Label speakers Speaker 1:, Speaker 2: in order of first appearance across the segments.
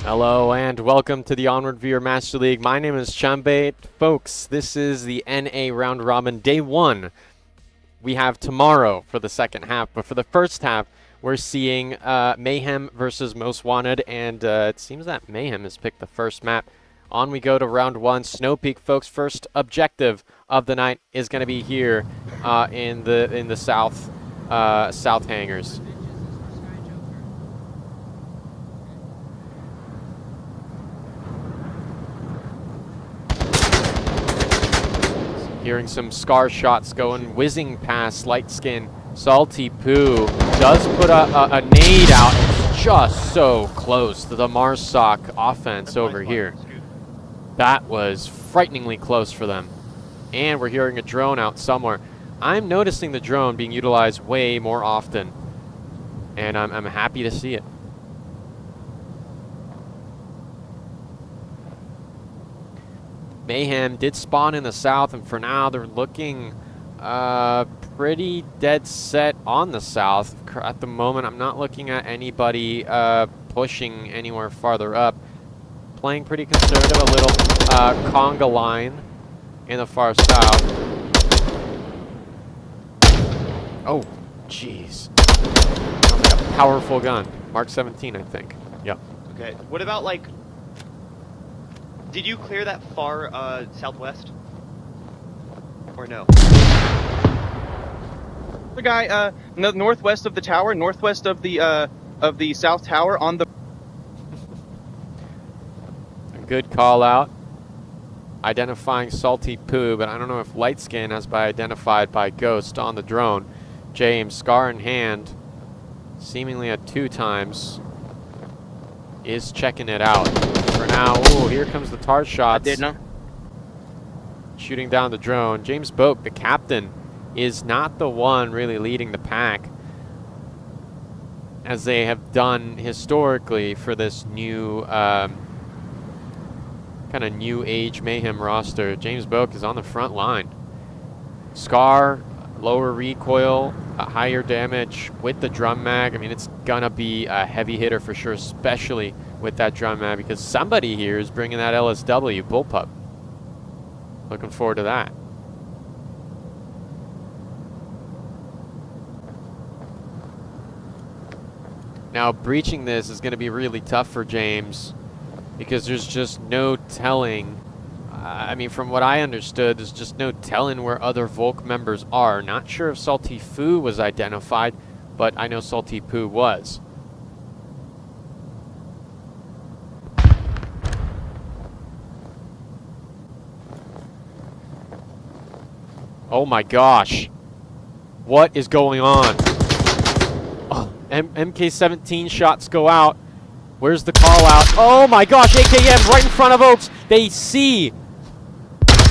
Speaker 1: Hello and welcome to the Onward Viewer Master League. My name is Chambay. Folks, this is the NA Round Robin Day 1. We have tomorrow for the second half, but for the first half, we're seeing Mayhem versus Most Wanted, and it seems that Mayhem has picked the first map. On we go to round 1, Snow Peak, folks. First objective of the night is going to be here in the south hangars. Hearing some scar shots going, whizzing past Light Skin. Salty Poo does put a nade out. It's just so close to the Marsoc offense over here. That was frighteningly close for them. And we're hearing a drone out somewhere. I'm noticing the drone being utilized way more often. And I'm happy to see it. Mayhem did spawn in the south, and for now they're looking pretty dead set on the south. At the moment, I'm not looking at anybody pushing anywhere farther up. Playing pretty conservative, a little conga line in the far south. Oh, jeez. Sounds like a powerful gun. Mark 17, I think. Yep.
Speaker 2: Okay, what about, like, did you clear that far southwest? Or no?
Speaker 3: The guy northwest of the tower, northwest of the south tower on the.
Speaker 1: A good call out. Identifying Salty Poo, but I don't know if Light Skin has been identified by Ghost on the drone. James, scar in hand, seemingly at 2 times, is checking it out. For now, ooh, here comes the tar shots.
Speaker 3: I did not.
Speaker 1: Shooting down the drone. James Boak, the captain, is not the one really leading the pack, as they have done historically for this new kind of new age Mayhem roster. James Boak is on the front line. Scar, lower recoil, higher damage with the drum mag. I mean, it's gonna be a heavy hitter for sure, especially with that drum mag, because somebody here is bringing that LSW bullpup. Looking forward to that. Now, breaching this is going to be really tough for James, because there's just no telling. I mean, from what I understood, there's just no telling where other Volk members are. Not sure if Salty Foo was identified, but I know Salty Poo was. Oh my gosh. What is going on? Oh, MK17 shots go out. Where's the call out? Oh my gosh, AKM right in front of Oaks. They see.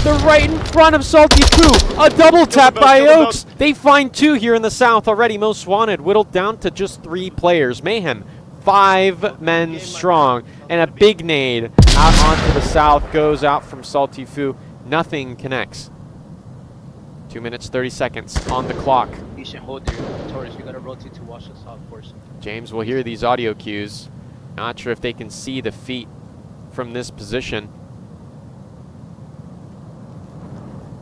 Speaker 1: They're right in front of Salty Poo. A double tap by Oaks. They find 2 here in the south already. Most Wanted whittled down to just 3 players. Mayhem, 5 men strong. And a big nade out onto the south goes out from Salty Foo. Nothing connects. 2 minutes, 30 seconds on the clock.
Speaker 4: You should hold your torch. You gotta rotate to watch the south portion.
Speaker 1: James will hear these audio cues. Not sure if they can see the feet from this position.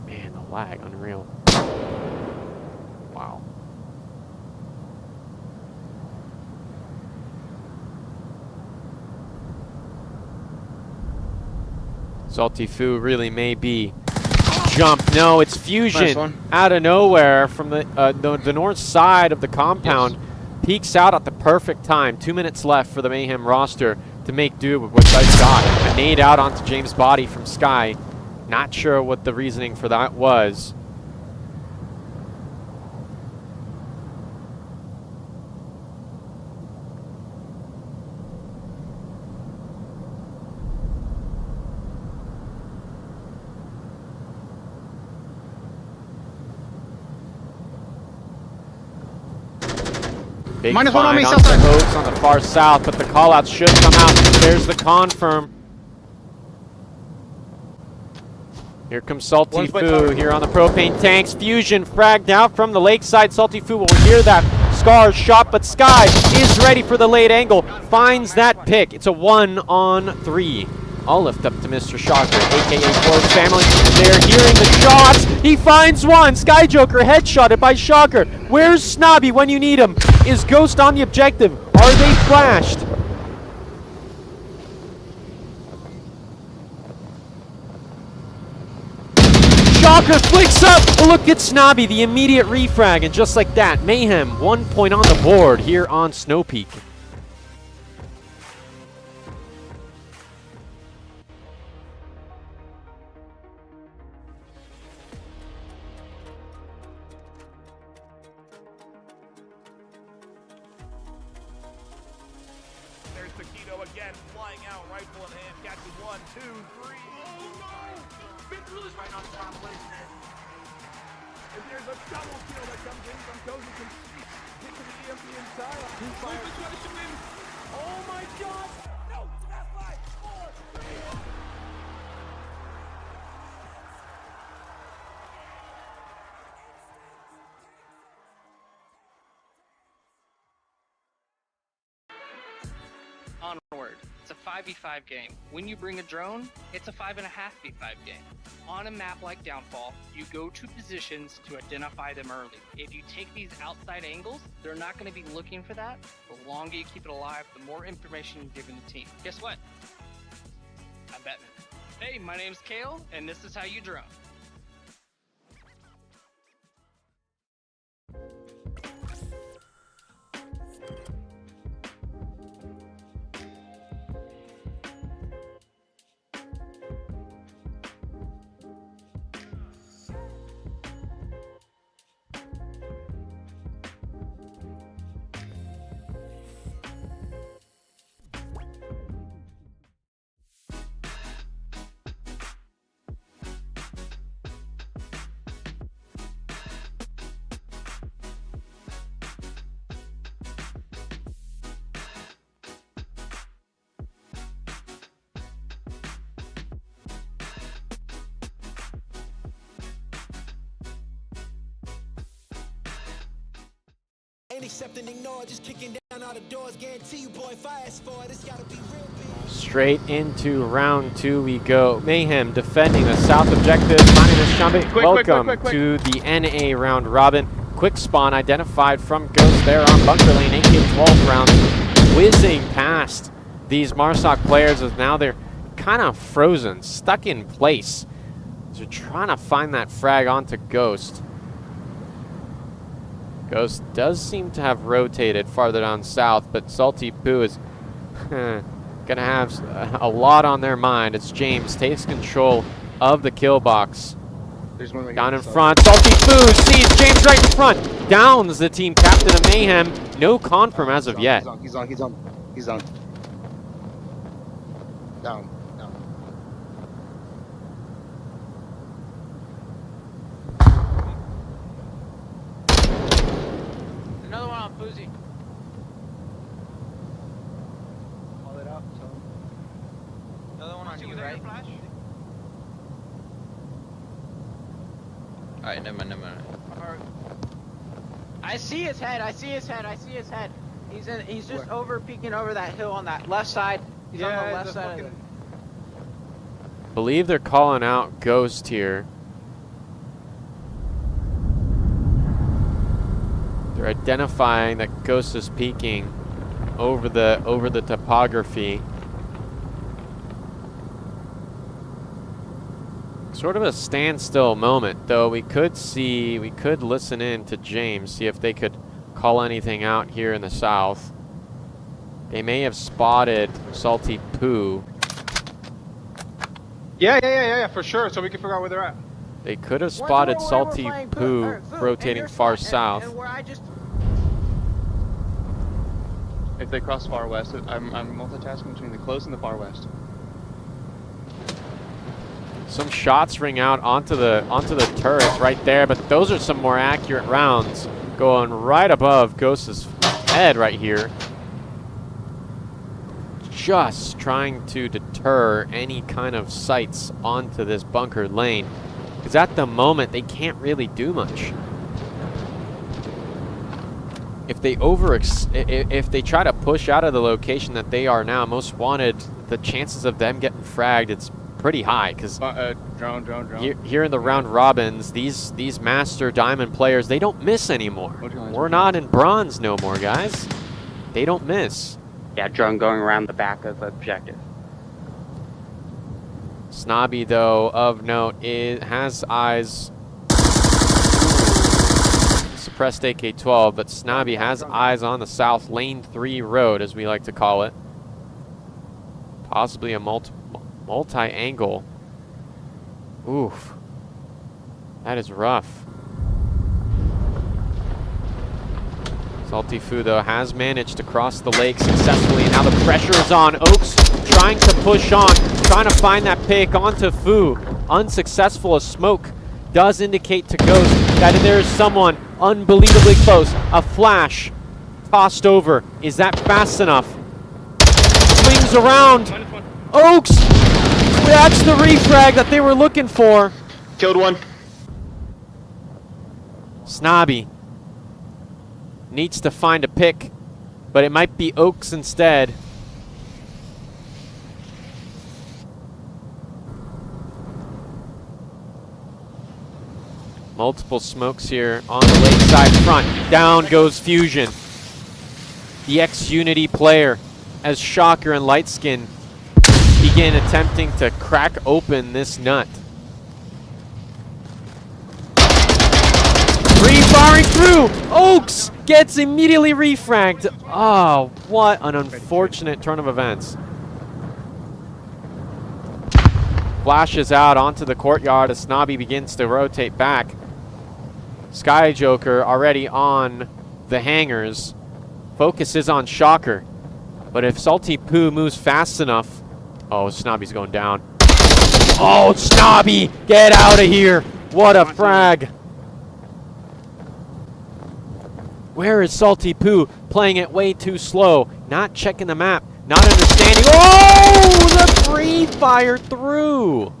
Speaker 1: Man, the lag, unreal. Wow. Salty Foo really may be. Jump. No, it's Fusion.
Speaker 3: Nice
Speaker 1: Out of nowhere from the north side of the compound. Yes. Peeks out at the perfect time. 2 minutes left for the Mayhem roster to make do with what they've got. A nade out onto James' body from Sky. Not sure what the reasoning for that was. Big
Speaker 3: -1 on
Speaker 1: find
Speaker 3: me,
Speaker 1: onto
Speaker 3: south side.
Speaker 1: Oaks on the far south, but the callouts should come out. There's the confirm. Here comes Salty
Speaker 3: One's by
Speaker 1: Foo
Speaker 3: tower.
Speaker 1: here on the propane tanks. Fusion fragged out from the lakeside. Salty Foo will hear that Scar's shot, but Sky is ready for the late angle. Finds that pick. It's a 1-on-3. I'll lift up to Mr. Shocker, a.k.a. Cor's family. They're hearing the shots. He finds one. Sky Joker headshotted by Shocker. Where's Snobby when you need him? Is Ghost on the objective? Are they flashed? Shocker flicks up. Look at Snobby, the immediate refrag, and just like that, Mayhem, 1 point on the board here on Snow Peak.
Speaker 5: There's Taquito again, flying out, rifle in hand, catches 1, 2, 3. Oh no! Vince is right on top, what is this? And there's a double kill that comes in from Cozy from hit to the EMP inside. Oh my god! No! It's about 5, 4, 3.
Speaker 6: Onward. It's a 5v5 game. When you bring a drone, it's a 5.5v5 game. On a map like Downfall, you go to positions to identify them early. If you take these outside angles, they're not going to be looking for that. The longer you keep it alive, the more information you're giving the team. Guess what? I'm Batman. Hey, my name's Kale, and this is how you drone.
Speaker 7: Ain't accepting, ignore, just kicking down all the doors. Guarantee you, boy, fast for it. It's gotta be real big.
Speaker 1: Straight into round 2 we go. Mayhem defending the south objective. My name is Chambe. Welcome to the NA round robin. Quick spawn identified from Ghost there on bunker lane. AK-12 rounds whizzing past these Marsoc players as now they're kind of frozen, stuck in place. So trying to find that frag onto Ghost. Ghost does seem to have rotated farther down south, but Salty Poo is gonna have a lot on their mind. It's James takes control of the kill box.
Speaker 3: There's one right
Speaker 1: Down
Speaker 3: here.
Speaker 1: in front, Salty Poo sees James right in front. Downs the team captain of Mayhem. No confirm as of yet.
Speaker 3: He's on. Down.
Speaker 4: Another one on Boozy. Call it up, so. Another one on you, right?
Speaker 8: Alright, never mind.
Speaker 4: I see his head. He's just over peeking over that hill on that left side. He's on the left side of it.
Speaker 1: Believe they're calling out Ghost here. They're identifying that Ghost is peeking over the topography. Sort of a standstill moment, though. We could listen in to James, see if they could call anything out here in the south. They may have spotted Salty Poo.
Speaker 3: Yeah, for sure. So we can figure out where they're at.
Speaker 1: They could have spotted Salty Poo rotating far south.
Speaker 3: If they cross far west, I'm multitasking between the close and the far west.
Speaker 1: Some shots ring out onto the turrets right there, but those are some more accurate rounds going right above Ghost's head right here. Just trying to deter any kind of sights onto this bunker lane, because at the moment they can't really do much. if they try to push out of the location that they are now, most wanted, the chances of them getting fragged, it's pretty high, because
Speaker 3: drone.
Speaker 1: here in the round robins, these master diamond players, they don't miss anymore. We're not in bronze no more, guys. They don't miss.
Speaker 8: Yeah, drone going around the back of the objective.
Speaker 1: Snobby, though, of note, has eyes. Suppressed AK-12, but Snobby has eyes on the south lane 3 road, as we like to call it. Possibly a multi-angle. Oof. That is rough. Salty Fu, though, has managed to cross the lake successfully. Now the pressure is on. Oaks trying to push on, trying to find that pick onto Fu. Unsuccessful. A smoke does indicate to Ghost that there is someone unbelievably close. A flash tossed over. Is that fast enough? Swings around. Oaks! That's the refrag that they were looking for.
Speaker 2: Killed one.
Speaker 1: Snobby needs to find a pick, but it might be Oaks instead. Multiple smokes here on the lakeside front. Down goes Fusion. The ex-Unity player, as Shocker and Lightskin begin attempting to crack open this nut. Firing through! Oaks gets immediately refragged. Oh, what an unfortunate turn of events. Flashes out onto the courtyard as Snobby begins to rotate back. Sky Joker already on the hangars. Focus is on Shocker. But if Salty Poo moves fast enough... Oh, Snobby's going down. Oh, Snobby! Get out of here! What a frag! Where is Salty Poo? Playing it way too slow. Not checking the map. Not understanding. Oh! The free fire through!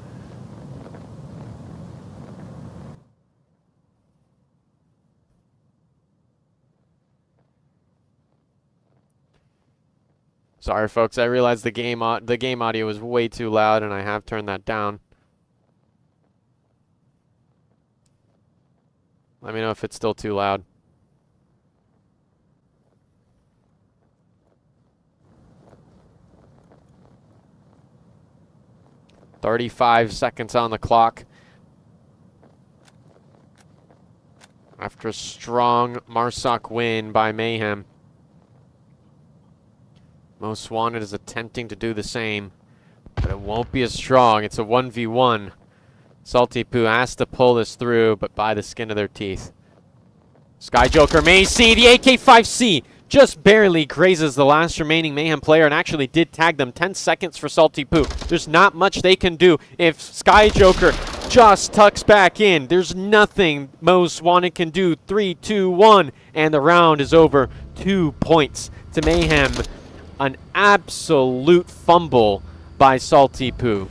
Speaker 1: Sorry, folks. I realized the game audio was way too loud, and I have turned that down. Let me know if it's still too loud. .35 seconds on the clock. After a strong Marsoc win by Mayhem. Most Wanted is attempting to do the same, but it won't be as strong. It's a 1v1. Salty Poo has to pull this through, but by the skin of their teeth. Sky Joker may see the AK-5C. Just barely grazes the last remaining Mayhem player and actually did tag them. 10 seconds for Salty Poo. There's not much they can do. If Sky Joker just tucks back in, there's nothing Most Wanted can do. 3, 2, 1, and the round is over. 2 points to Mayhem. An absolute fumble by Salty Poo.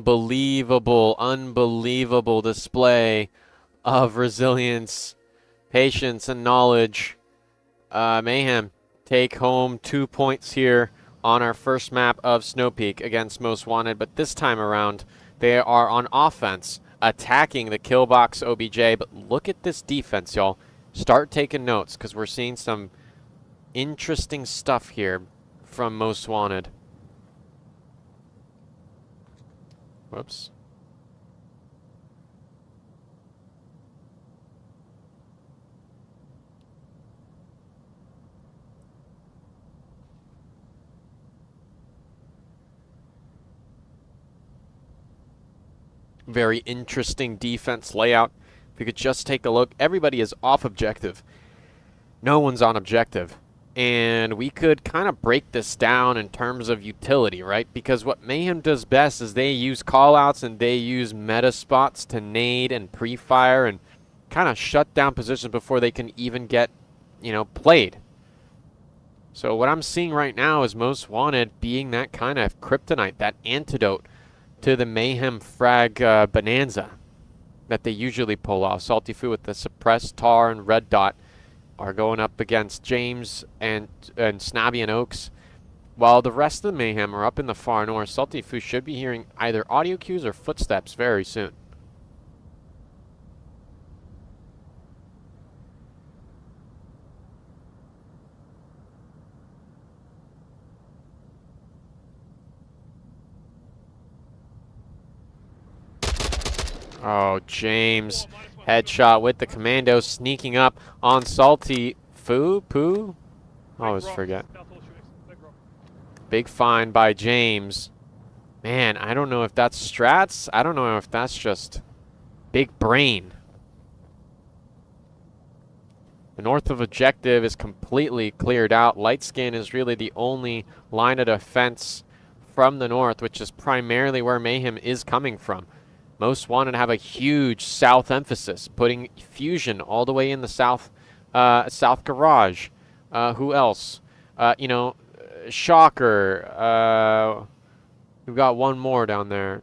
Speaker 1: unbelievable, unbelievable display of resilience, patience, and knowledge. Mayhem take home 2 points here on our first map of Snow Peak against Most Wanted, but this time around they are on offense, attacking the kill box OBJ. But look at this defense, y'all. Start taking notes, because we're seeing some interesting stuff here from Most Wanted. Whoops. Very interesting defense layout. If you could just take a look, everybody is off objective. No one's on objective. And we could kind of break this down in terms of utility, right? Because what Mayhem does best is they use callouts and they use meta spots to nade and pre-fire and kind of shut down positions before they can even get, played. So what I'm seeing right now is Most Wanted being that kind of kryptonite, that antidote to the Mayhem frag bonanza that they usually pull off. Salty Foo with the suppressed tar and red dot are going up against James and Snobby and Oaks, while the rest of the Mayhem are up in the far north. Salty Foo should be hearing either audio cues or footsteps very soon. Oh, James. Headshot with the commando, sneaking up on Salty Poo. I always forget. Big find by James. Man, I don't know if that's strats. I don't know if that's just big brain. The north of objective is completely cleared out. Light skin is really the only line of defense from the north, which is primarily where Mayhem is coming from. Most Wanted to have a huge south emphasis, putting Fusion all the way in the south garage. Who else? Shocker. We've got one more down there.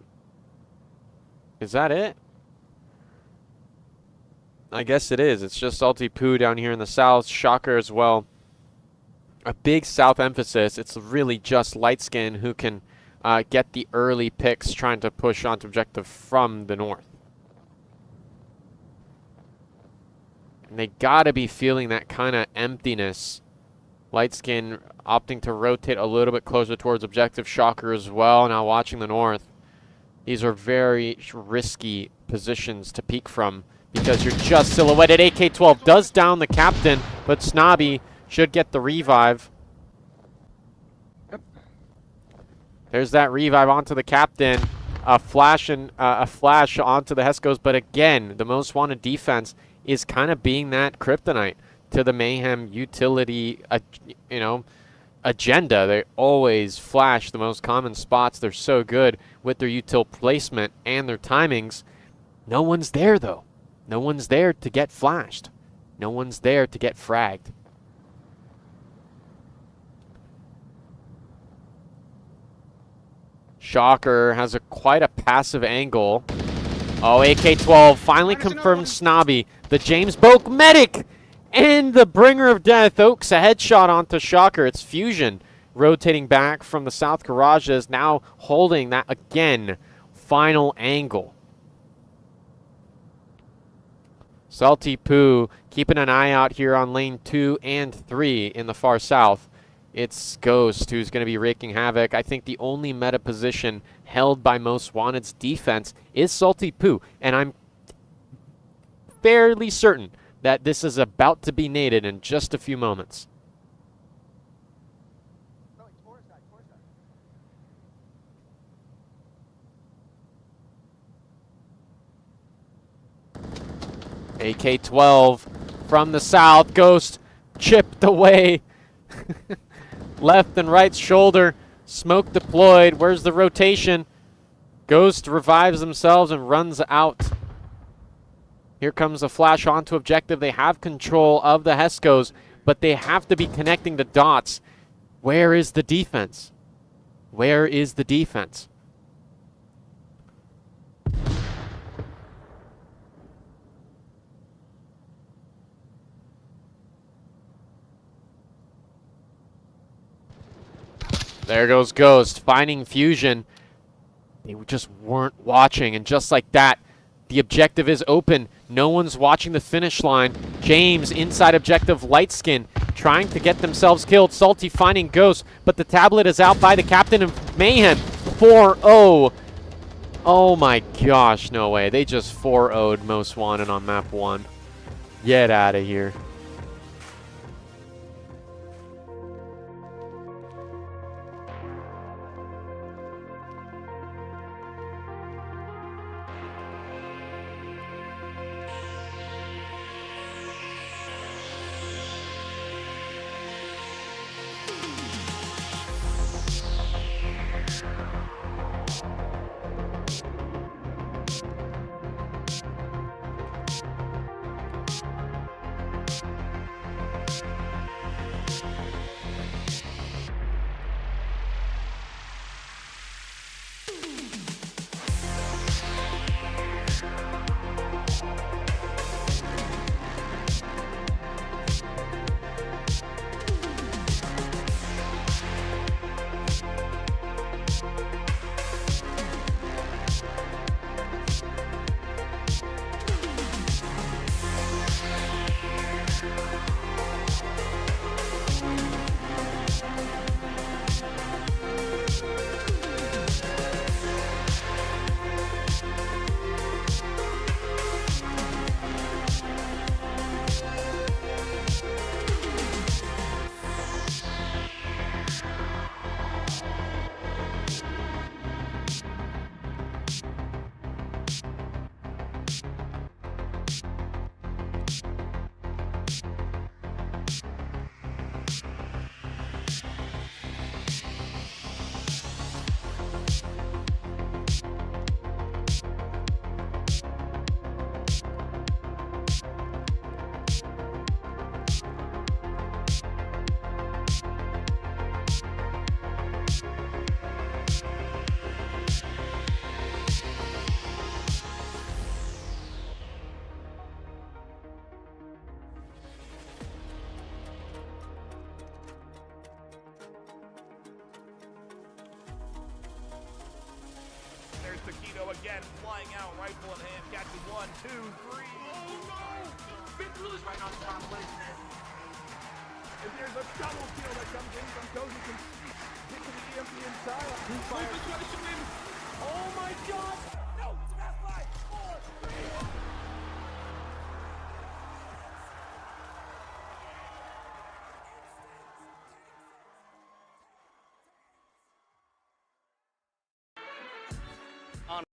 Speaker 1: Is that it? I guess it is. It's just Salty Poo down here in the south. Shocker as well. A big south emphasis. It's really just Light Skin who can get the early picks, trying to push onto objective from the north. And they gotta be feeling that kind of emptiness. Light Skin opting to rotate a little bit closer towards objective. Shocker as well, now watching the north. These are very risky positions to peek from because you're just silhouetted. AK-12 does down the captain, but Snobby should get the revive. There's that revive onto the captain, a flash onto the Heskos. But again, the Most Wanted defense is kind of being that kryptonite to the Mayhem utility, agenda. They always flash the most common spots. They're so good with their util placement and their timings. No one's there though. No one's there to get flashed. No one's there to get fragged. Shocker has quite a passive angle. Oh, AK-12 finally confirmed Snobby. The James Boke medic and the bringer of death. Oaks a headshot onto Shocker. It's Fusion rotating back from the south garages, now holding that again final angle. Salty Poo keeping an eye out here on lane 2 and 3 in the far south. It's Ghost who's going to be wreaking havoc. I think the only meta position held by Most Wanted's defense is Salty Poo, and I'm fairly certain that this is about to be naded in just a few moments. AK-12 from the south. Ghost chipped away. Left and right shoulder. Smoke deployed. Where's the rotation? Ghost revives themselves and runs out. Here comes a flash onto objective. They have control of the Heskos, but they have to be connecting the dots. Where is the defense? Where is the defense? There goes Ghost, finding Fusion. They just weren't watching, and just like that, the objective is open. No one's watching the finish line. James, inside objective, Lightskin, trying to get themselves killed. Salty finding Ghost, but the tablet is out by the captain of Mayhem. 4-0. Oh my gosh, no way. They just 4-0'd Most Wanted on map 1. Get out of here.
Speaker 5: There's Taquito again, flying out, rifle in hand, catches 1, 2, 3. Oh no! Vince right on top, and there's a double kill that comes in from Cozy. Can hit to the EMP inside. Oh my god! No! It's a 5, 4, 3.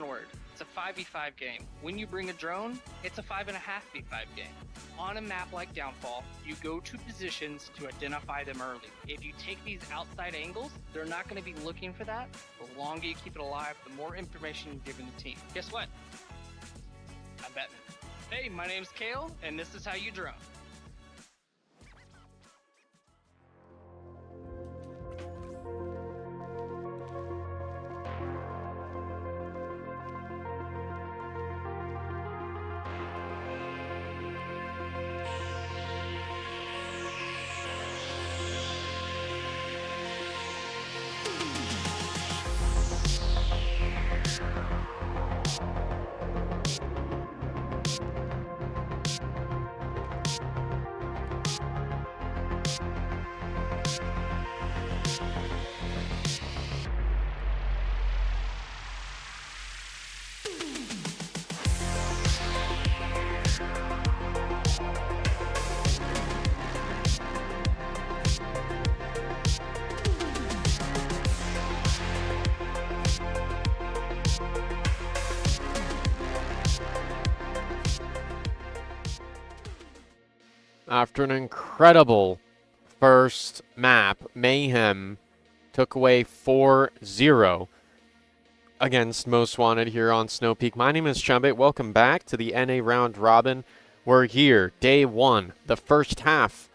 Speaker 6: Onward. It's a 5v5 game. When you bring a drone, it's a 5.5v5 game. On a map like Downfall, you go to positions to identify them early. If you take these outside angles, they're not going to be looking for that. The longer you keep it alive, the more information you give the team. Guess what? I'm betting. Hey, my name's Kale, and this is how you drone.
Speaker 1: After an incredible first map, Mayhem took away 4-0 against Most Wanted here on Snow Peak. My name is Chumbate. Welcome back to the NA Round Robin. We're here, day 1, the first half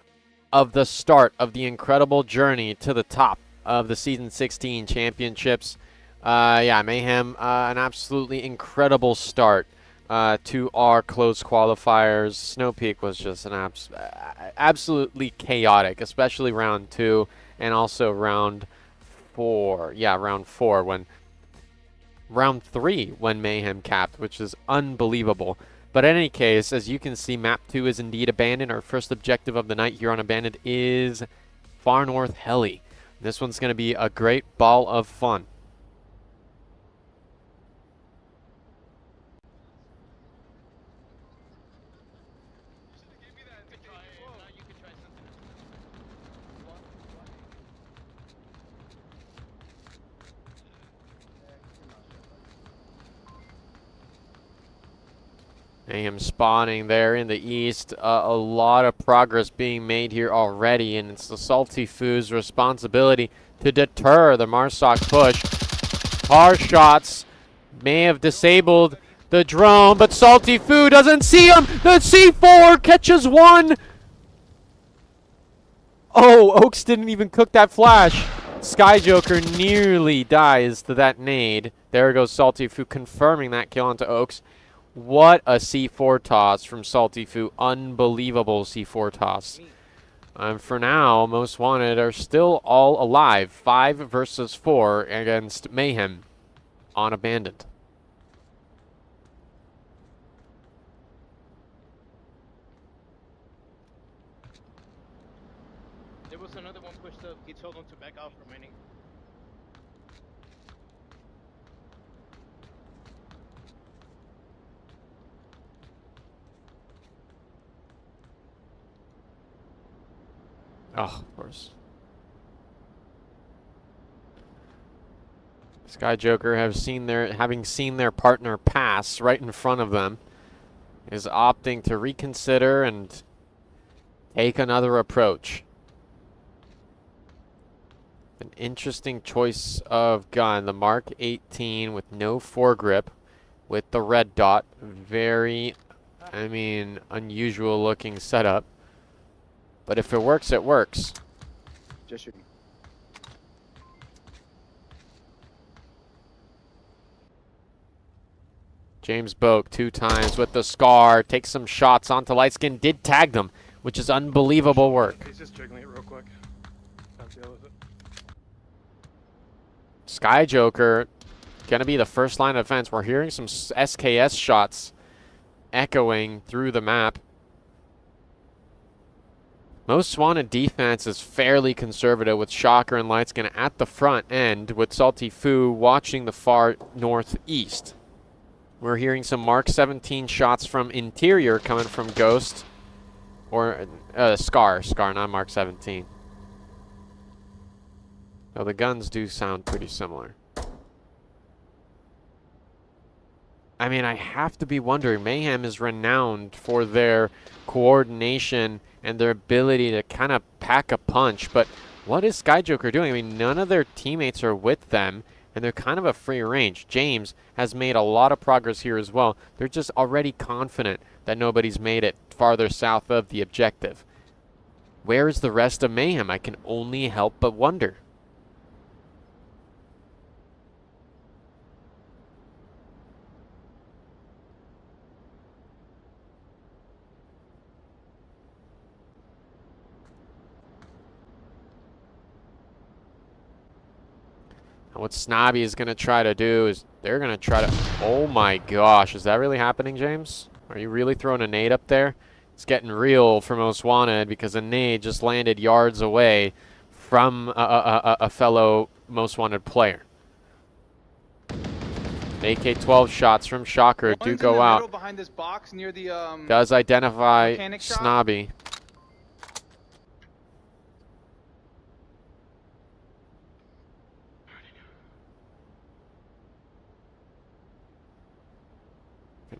Speaker 1: of the start of the incredible journey to the top of the Season 16 championships. Yeah, Mayhem, an absolutely incredible start to our close qualifiers. Snow Peak was just an absolutely chaotic, especially round 2 and also round 4. Yeah, round 4 when round 3 when Mayhem capped, which is unbelievable. But in any case, as you can see, map 2 is indeed abandoned. Our first objective of the night here on Abandoned is Far North Heli. This one's going to be a great ball of fun. Mayhem spawning there in the east. A lot of progress being made here already, and it's the Salty Foo's responsibility to deter the Marsoc push. Car shots may have disabled the drone, but Salty Foo doesn't see him. The C4 catches one. Oh, Oaks didn't even cook that flash. Sky Joker nearly dies to that nade. There goes Salty Foo confirming that kill onto Oaks. What a C4 toss from Salty Foo. Unbelievable C4 toss. For now, Most Wanted are still all alive. 5 versus 4 against Mayhem on Abandoned.
Speaker 3: There was another one pushed up. He told him to back off remaining.
Speaker 1: Oh, of course. Sky Joker having seen their partner pass right in front of them, is opting to reconsider and take another approach. An interesting choice of gun, the Mark 18 with no foregrip, with the red dot. Very, unusual looking setup. But if it works, it works.
Speaker 3: Just shooting.
Speaker 1: James Boak 2 times with the Scar. Takes some shots onto Lightskin. Did tag them, which is unbelievable work.
Speaker 5: He's just jiggling it real quick. I'll deal with it.
Speaker 1: Sky Joker going to be the first line of defense. We're hearing some SKS shots echoing through the map. Most Wanted defense is fairly conservative with Shocker and Lightskin at the front end, with Salty Foo watching the far northeast. We're hearing some Mark 17 shots from interior coming from Ghost, or Scar, not Mark 17. Though the guns do sound pretty similar. I have to be wondering, Mayhem is renowned for their coordination and their ability to kind of pack a punch, but what is Sky Joker doing? None of their teammates are with them, and they're kind of a free range. James has made a lot of progress here as well. They're just already confident that nobody's made it farther south of the objective. Where is the rest of Mayhem? I can only help but wonder. And what Snobby is going to try to do is they're going to try to... Oh my gosh, is that really happening, James? Are you really throwing a nade up there? It's getting real for Most Wanted because a nade just landed yards away from a fellow Most Wanted player. AK-12 shots from Shocker do go out.
Speaker 3: Behind this box near the,
Speaker 1: Does identify
Speaker 3: mechanic shop.
Speaker 1: Snobby.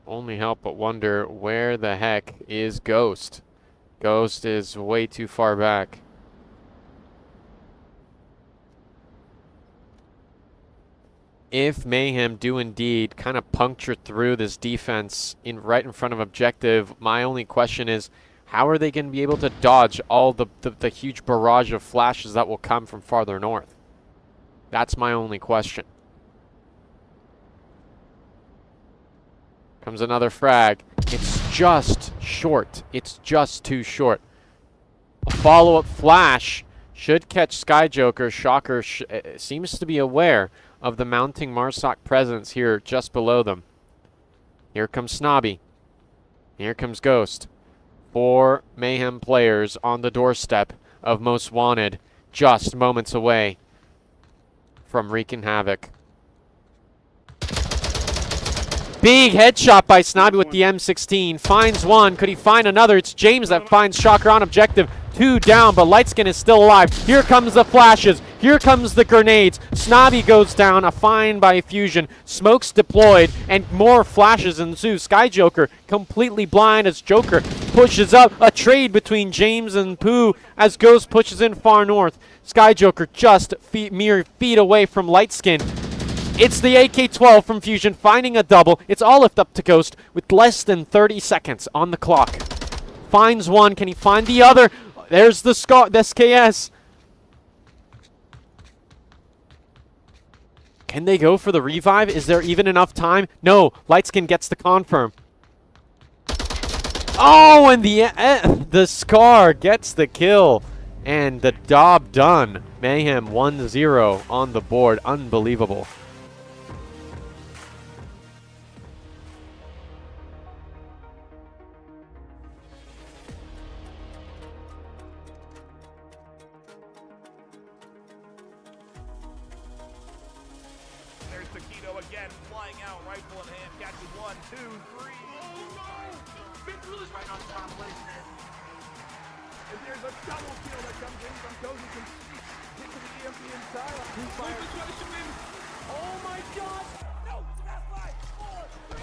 Speaker 1: Only help but wonder where the heck is Ghost. Ghost is way too far back. If Mayhem do indeed kind of puncture through this defense right in front of objective, my only question is, how are they going to be able to dodge all the huge barrage of flashes that will come from farther north? That's my only question. Comes another frag. It's just short. It's just too short. A follow-up flash Should catch Sky Joker. Shocker seems to be aware of the mounting Marsoc presence here just below them. Here comes Snobby. Here comes Ghost. 4 Mayhem players on the doorstep of Most Wanted, just moments away from wreaking havoc. Big headshot by Snobby with the M16. Finds one. Could he find another? It's James that finds Shocker on objective. 2 down, but Lightskin is still alive. Here comes the flashes. Here comes the grenades. Snobby goes down. A find by Fusion. Smokes deployed, and more flashes ensue. Sky Joker completely blind as Joker pushes up. A trade between James and Pooh as Ghost pushes in far north. Sky Joker just mere feet away from Lightskin. It's the AK-12 from Fusion finding a double. It's all left up to Ghost with less than 30 seconds on the clock. Finds one. Can he find the other? There's the SKS. Can they go for the revive? Is there even enough time? No. Lightskin gets the confirm. Oh, and the Scar gets the kill. And the job done. Mayhem 1-0 on the board. Unbelievable.
Speaker 5: There's Taquito again, flying out, rifle in hand, catches 1, 2, 3. Oh no! Big Rule is right on top, and there's a double kill that comes in from Cozy. Hit to the EMP inside. Two fires. Oh my god! No! It's a fast 5, 4, 3.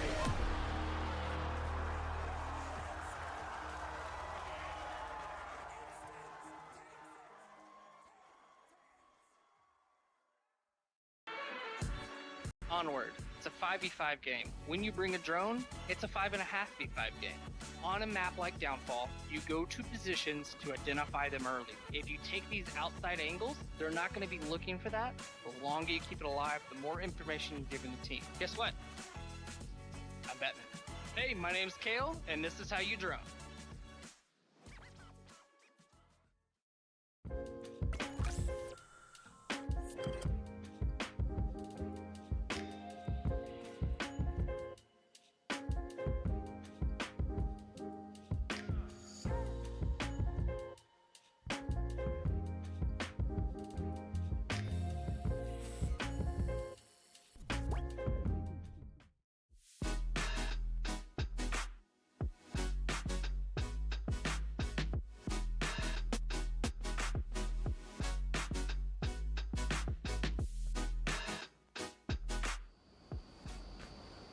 Speaker 6: Onward. It's a 5v5 game. When you bring a drone, it's a 5.5v5 game. On a map like Downfall, you go to positions to identify them early. If you take these outside angles, they're not going to be looking for that. The longer you keep it alive, the more information you're giving the team. Guess what? I'm Batman. Hey, my name's Kale, and this is how you drone.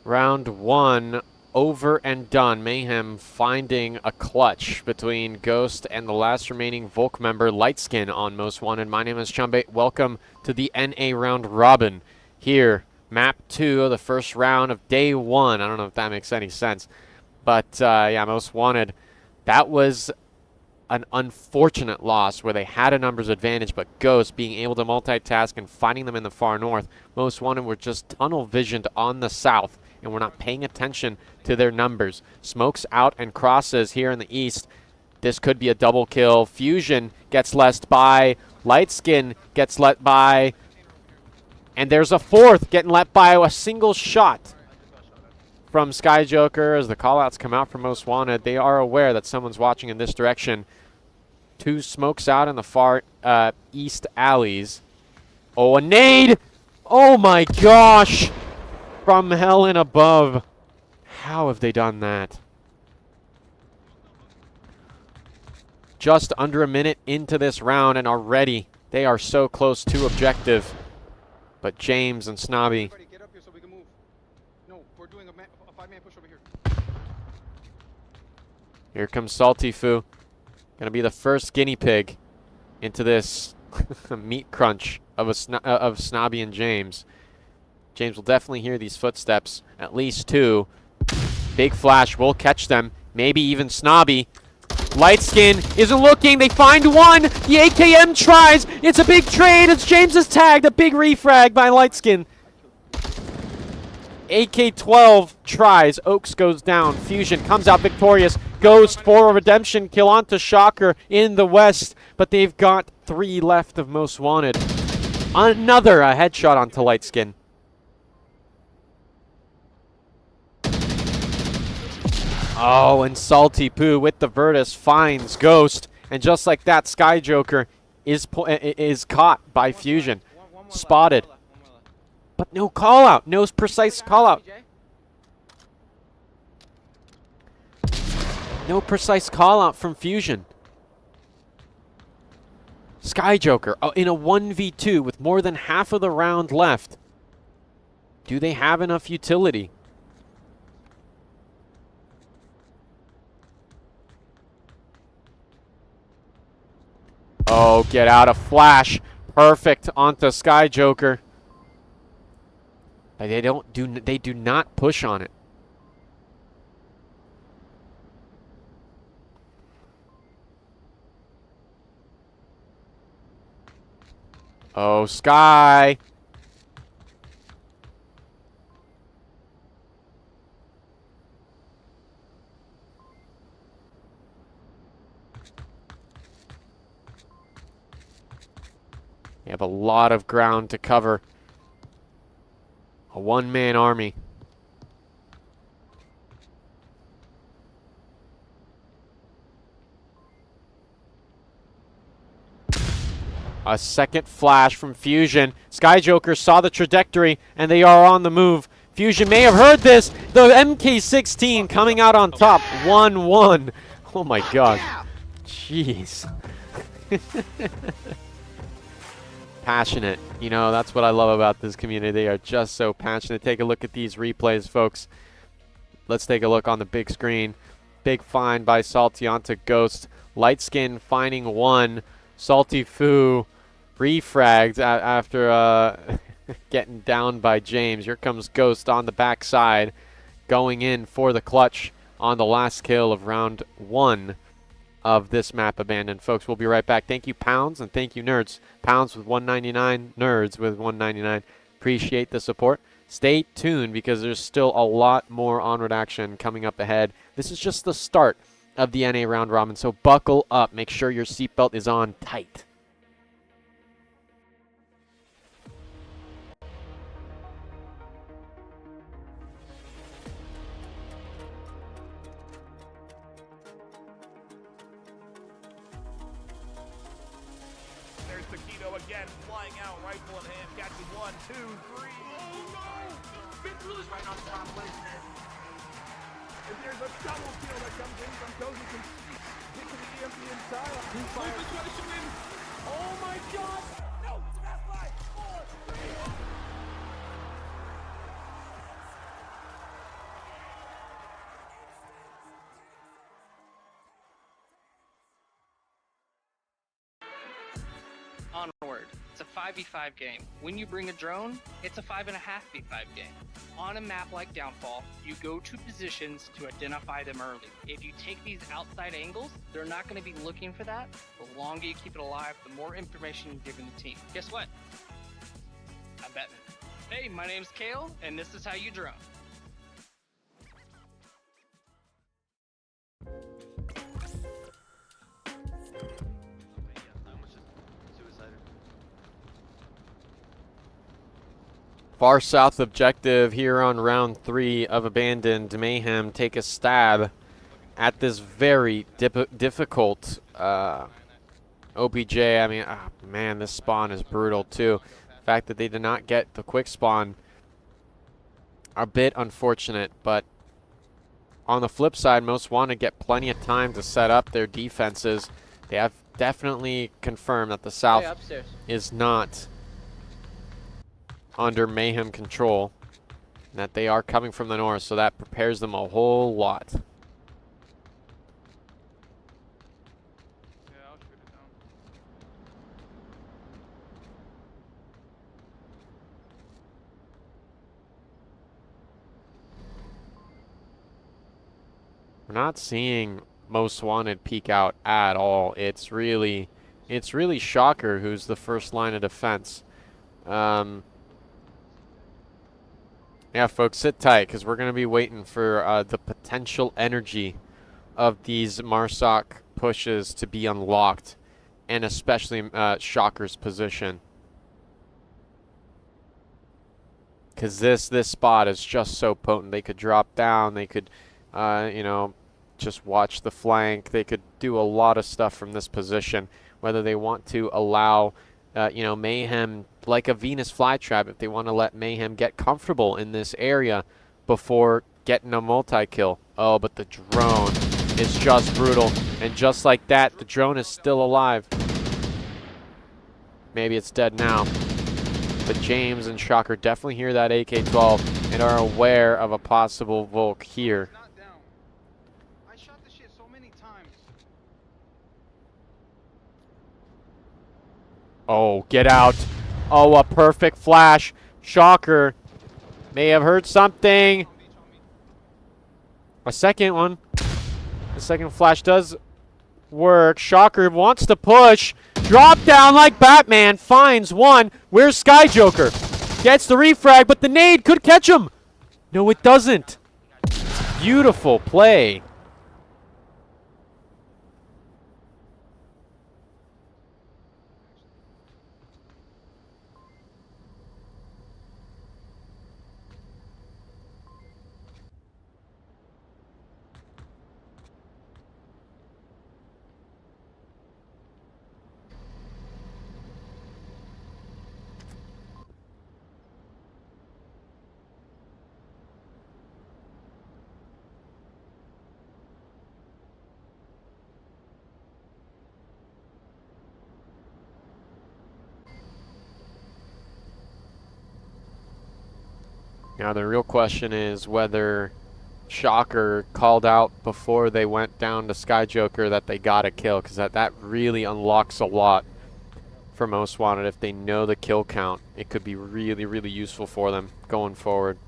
Speaker 1: Round 1 over and done. Mayhem finding a clutch between Ghost and the last remaining Volk member, Lightskin, on Most Wanted. My name is Chambe. Welcome to the NA round robin. Here, map 2 of the first round of day 1. I don't know if that makes any sense. But, yeah, Most Wanted. That was an unfortunate loss where they had a numbers advantage, but Ghost being able to multitask and finding them in the far north. Most Wanted were just tunnel visioned on the south, and we're not paying attention to their numbers. Smokes out and crosses here in the east. This could be a double kill. Fusion gets left by. Lightskin gets let by. And there's a fourth getting let by a single shot from Sky Joker as the callouts come out from Most Wanted. They are aware that someone's watching in this direction. 2 smokes out in the far east alleys. Oh, a nade! Oh my gosh! From hell and above. How have they done that? Just under a minute into this round, and already they are so close to objective. But James and Snobby.
Speaker 3: Get up here so we can move. No, we're doing a 5-man push over here.
Speaker 1: Here comes Salty Foo. Gonna be the first guinea pig into this meat crunch of Snobby and James. James will definitely hear these footsteps. At least 2. Big flash will catch them. Maybe even Snobby. Lightskin isn't looking. They find one. The AKM tries. It's a big trade. It's James's tagged. A big refrag by Lightskin. AK-12 tries. Oaks goes down. Fusion comes out victorious. Goes for a redemption kill onto Shocker in the west. But they've got 3 left of Most Wanted. Another headshot onto Lightskin. Oh, and Salty Poo with the Virtus finds Ghost. And just like that, Sky Joker is caught by Fusion. Spotted. But no call out. No precise call out. No precise call out from Fusion. Sky Joker in a 1v2 with more than half of the round left. Do they have enough utility? Oh, get out a flash. Perfect onto Sky Joker. But they do not push on it. Oh, Sky. You have a lot of ground to cover. A one-man army. A second flash from Fusion. Sky Joker saw the trajectory, and they are on the move. Fusion may have heard this. The MK16 coming out on top. 1-1. Oh my gosh. Jeez. Passionate. You know, that's what I love about this community. They are just so passionate. Take a look at these replays, folks. Let's take a look on the big screen. Big find by Salty onto Ghost. Lightskin finding 1. Salty Foo refragged after getting down by James. Here comes Ghost on the backside, going in for the clutch on the last kill of round 1 of this map Abandoned. Folks, we'll be right back. Thank you, Pounds, and thank you, Nerds. Pounds with 199, Nerds with 199. Appreciate the support. Stay tuned because there's still a lot more Onward action coming up ahead. This is just the start of the NA round robin, so buckle up. Make sure your seatbelt is on tight.
Speaker 5: There's Taquito again, flying out, rifle in hand, catching 1, 2, 3. Oh no! Vince Willis right on top, wasn't it? And there's a double kill that comes in from Cozy. Hit to the EMP inside. Two fire. Oh my god! No! It's last line! 4, 3.
Speaker 6: Onward. It's a 5v5 game. When you bring a drone, it's a 5.5v5 game. On a map like Downfall, you go to positions to identify them early. If you take these outside angles, they're not going to be looking for that. The longer you keep it alive, the more information you're giving the team. Guess what? I'm betting. Hey, my name's Kale, and this is how you drone.
Speaker 1: Far south objective here on round 3 of Abandoned. Mayhem take a stab at this very difficult OBJ. I mean, oh, man, this spawn is brutal too. The fact that they did not get the quick spawn, a bit unfortunate, but on the flip side, Most Wanted get plenty of time to set up their defenses. They have definitely confirmed that the south is not under Mayhem control, and that they are coming from the north, so that prepares them a whole lot.
Speaker 4: Yeah, I'll shoot it down.
Speaker 1: We're not seeing Most Wanted peek out at all. It's really Shocker who's the first line of defense. Yeah, folks, sit tight because we're going to be waiting for the potential energy of these MARSOC pushes to be unlocked, and especially Shocker's position. Because this spot is just so potent. They could drop down. They could, you know, just watch the flank. They could do a lot of stuff from this position, whether they want to allow, you know, Mayhem, like a Venus flytrap, if they want to let Mayhem get comfortable in this area before getting a multi-kill. Oh, but the drone is just brutal. And just like that, the drone is still alive. Maybe it's dead now. But James and Shocker definitely hear that AK-12 and are aware of a possible Volk here.
Speaker 4: I shot this shit so many times.
Speaker 1: Oh, get out. Oh, a perfect flash. Shocker may have heard something. A second one. The second flash does work. Shocker wants to push. Drop down like Batman. Finds one. Where's Sky Joker? Gets the refrag, but the nade could catch him. No, it doesn't. Beautiful play. Now the real question is whether Shocker called out before they went down to Sky Joker that they got a kill, because that really unlocks a lot for Most Wanted. If they know the kill count, it could be really, really useful for them going forward.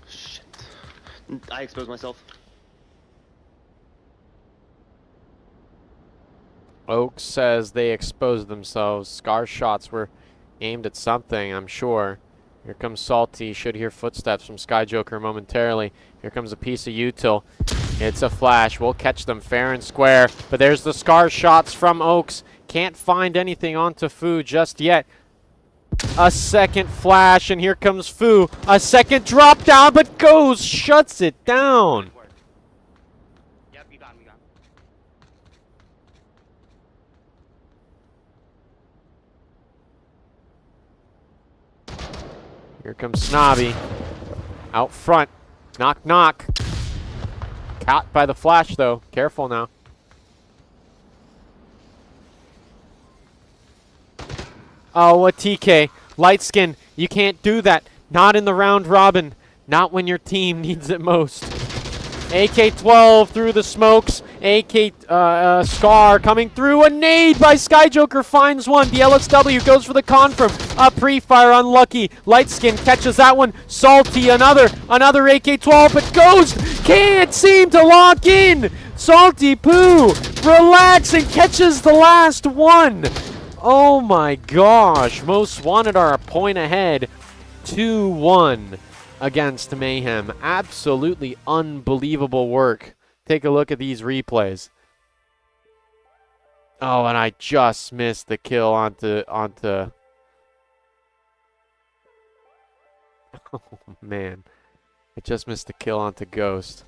Speaker 2: Shit. I exposed myself.
Speaker 1: Oak says they exposed themselves. Scar shots were aimed at something, I'm sure. Here comes Salty. Should hear footsteps from Sky Joker momentarily. Here comes a piece of util. It's a flash. We'll catch them fair and square. But there's the Scar shots from Oaks. Can't find anything onto Fu just yet. A second flash, and here comes Fu. A second drop down, but goes, shuts it down.
Speaker 2: Yep, you got him,
Speaker 1: Here comes Snobby. Out front. Knock, knock. Caught by the flash, though. Careful now. Oh, a TK. Light skin. You can't do that. Not in the round robin. Not when your team needs it most. AK-12 through the smokes. Scar coming through. A nade by Sky Joker finds one. The LSW goes for the confirm. A pre-fire unlucky. Light skin catches that one. Salty another AK-12, but Ghost can't seem to lock in. Salty Poo relax and catches the last one. Oh my gosh. Most Wanted are a point ahead. 2-1 against Mayhem. Absolutely unbelievable work. Take a look at these replays. Oh, and I just missed the kill onto oh man. I just missed the kill onto Ghost.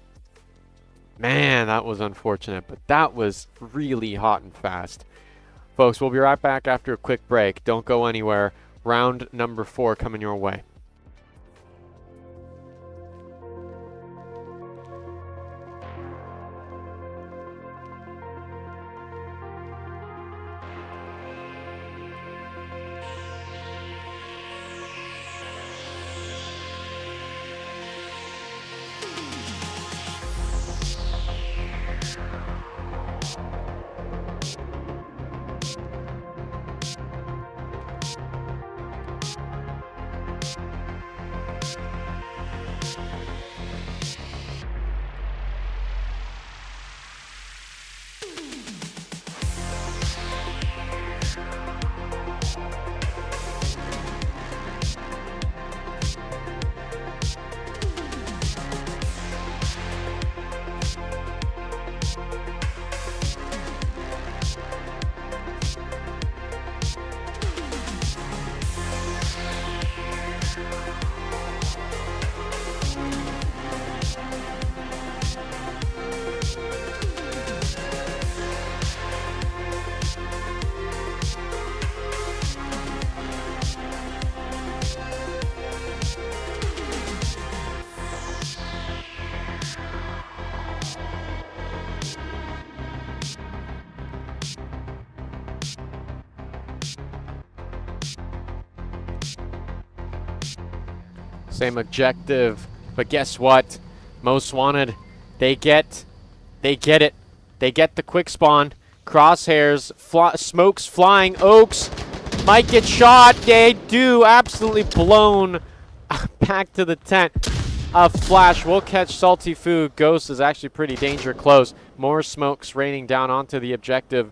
Speaker 1: Man, that was unfortunate, but that was really hot and fast. Folks, we'll be right back after a quick break. Don't go anywhere. Round number 4 coming your way. Same objective. But guess what? Most Wanted, they get it. They get the quick spawn. Crosshairs, smokes flying. Oaks might get shot. They do. Absolutely blown back to the tent. A flash will catch Salty Food. Ghost is actually pretty danger close. More smokes raining down onto the objective.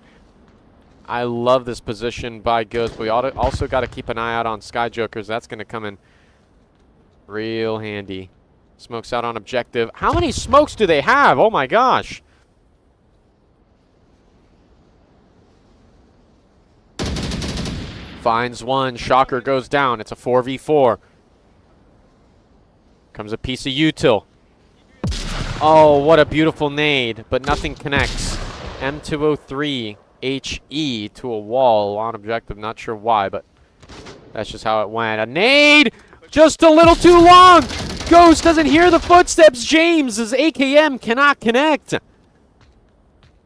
Speaker 1: I love this position by Ghost. We also got to keep an eye out on Sky Jokers. That's going to come in real handy. Smokes out on objective. How many smokes do they have? Oh my gosh. Finds one. Shocker goes down. It's a 4v4. Comes a piece of util. Oh, what a beautiful nade, but nothing connects. M203 HE to a wall on objective. Not sure why, but that's just how it went. A nade! Just a little too long! Ghost doesn't hear the footsteps. James's AKM cannot connect.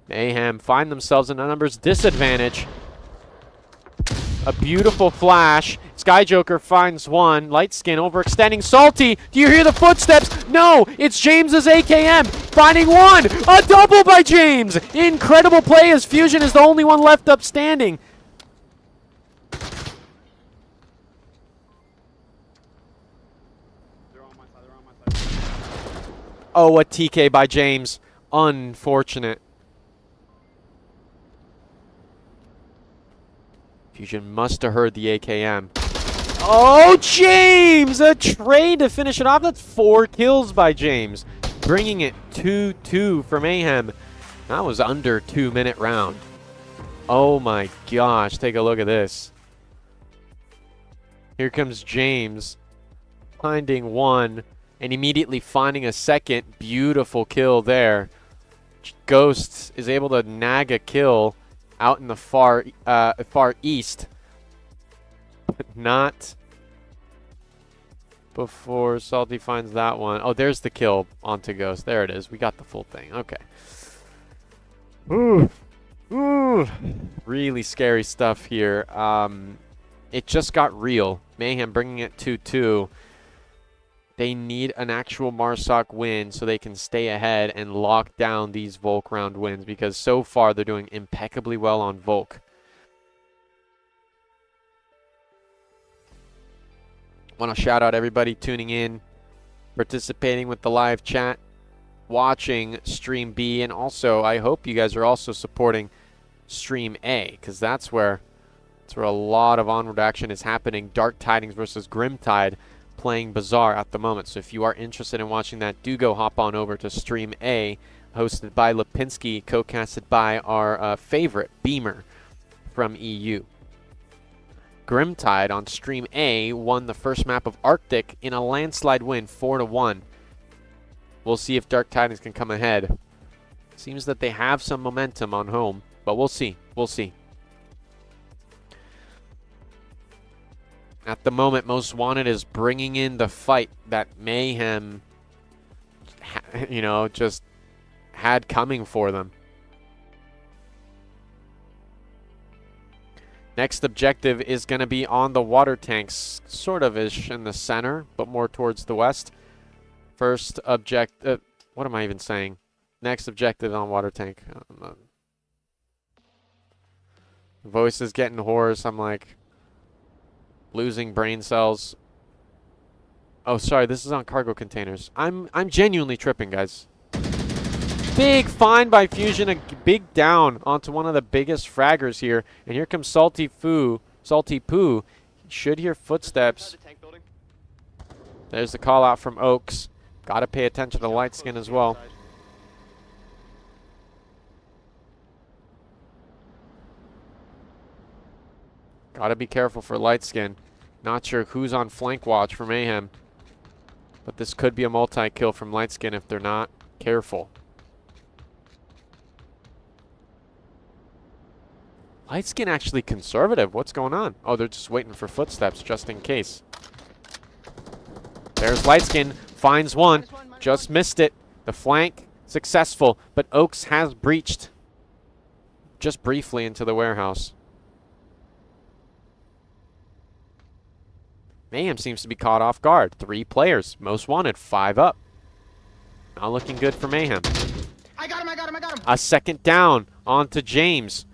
Speaker 1: Mayhem find themselves in a numbers disadvantage. A beautiful flash. Sky Joker finds one. Light Skin overextending. Salty. Do you hear the footsteps? No, it's James's AKM finding one. A double by James. Incredible play as Fusion is the only one left up standing. Oh, a TK by James. Unfortunate. Fusion must have heard the AKM. Oh, James! A trade to finish it off. That's 4 kills by James. Bringing it 2-2 for Mayhem. That was under 2-minute round. Oh my gosh, take a look at this. Here comes James. Finding one. And immediately finding a second. Beautiful kill there. Ghost is able to nag a kill out in the far east, but not before Salty finds that one. Oh, there's the kill onto Ghost. There it is. We got the full thing. Okay. Ooh. Ooh. Really scary stuff here. It just got real. Mayhem bringing it 2-2. They need an actual Marsoc win so they can stay ahead and lock down these Volk round wins, because so far they're doing impeccably well on Volk. Want to shout out everybody tuning in, participating with the live chat, watching Stream B, and also I hope you guys are also supporting Stream A, because that's where a lot of Onward action is happening. Dark Tidings versus Grimtide playing Bazaar at the moment. So if you are interested in watching that, do go hop on over to Stream A, hosted by Lipinski, co-casted by our favorite Beamer from EU. Grimtide on Stream A won the first map of Arctic in a landslide win, 4-1. We'll see if Dark Tidings can come ahead. Seems that they have some momentum on home, but we'll see. We'll see. At the moment, Most Wanted is bringing in the fight that Mayhem, just had coming for them. Next objective is going to be on the water tanks, sort of ish in the center, but more towards the west. First objective, what am I even saying? Next objective on water tank. Voice is getting hoarse. I'm like losing brain cells. Oh, sorry, this is on cargo containers. I'm genuinely tripping, guys. Big find by Fusion, a big down onto one of the biggest fraggers here. And here comes Salty Poo. Should hear footsteps. There's the call out from Oaks. Gotta pay attention to Light Skin as well. Gotta be careful for Light Skin. Not sure who's on flank watch for Mayhem. But this could be a multi-kill from Light Skin if they're not careful. Light Skin actually conservative. What's going on? Oh, they're just waiting for footsteps just in case. There's Light Skin. Finds one. Just missed it. The flank successful. But Oaks has breached just briefly into the warehouse. Mayhem seems to be caught off guard. 3 players. Most wanted, 5 up. Not looking good for Mayhem.
Speaker 3: I got him, I got him, I got him.
Speaker 1: A second down onto James.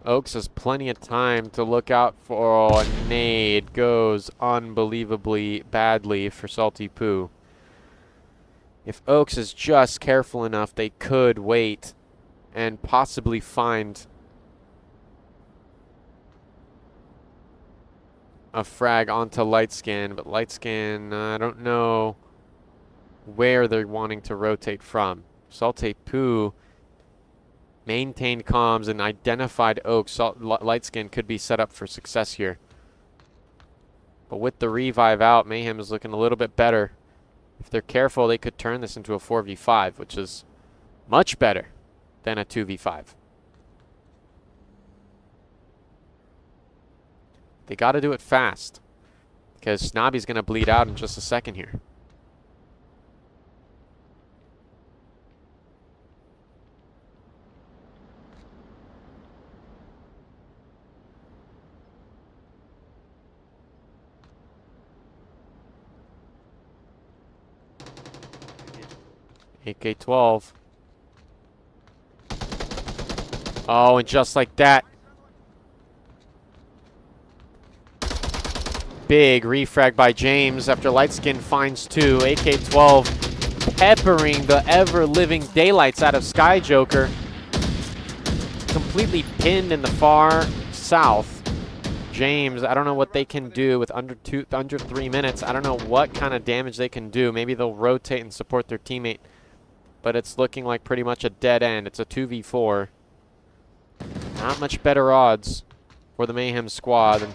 Speaker 1: Oaks has plenty of time to look out for a nade. Goes unbelievably badly for Salty Poo. If Oaks is just careful enough, they could wait and possibly find a frag onto Lightskin. But Lightskin, I don't know where they're wanting to rotate from. Salty Poo maintained comms and identified Oaks. Lightskin could be set up for success here. But with the revive out, Mayhem is looking a little bit better. If they're careful, they could turn this into a 4v5, which is much better than a 2v5. They got to do it fast, because Snobby's going to bleed out in just a second here. AK-12. Oh, and just like that. Big refrag by James after Lightskin finds 2. AK-12 peppering the ever-living daylights out of Sky Joker. Completely pinned in the far south. James, I don't know what they can do with under 3 minutes. I don't know what kind of damage they can do. Maybe they'll rotate and support their teammate. But it's looking like pretty much a dead end. It's a 2v4. Not much better odds for the Mayhem squad than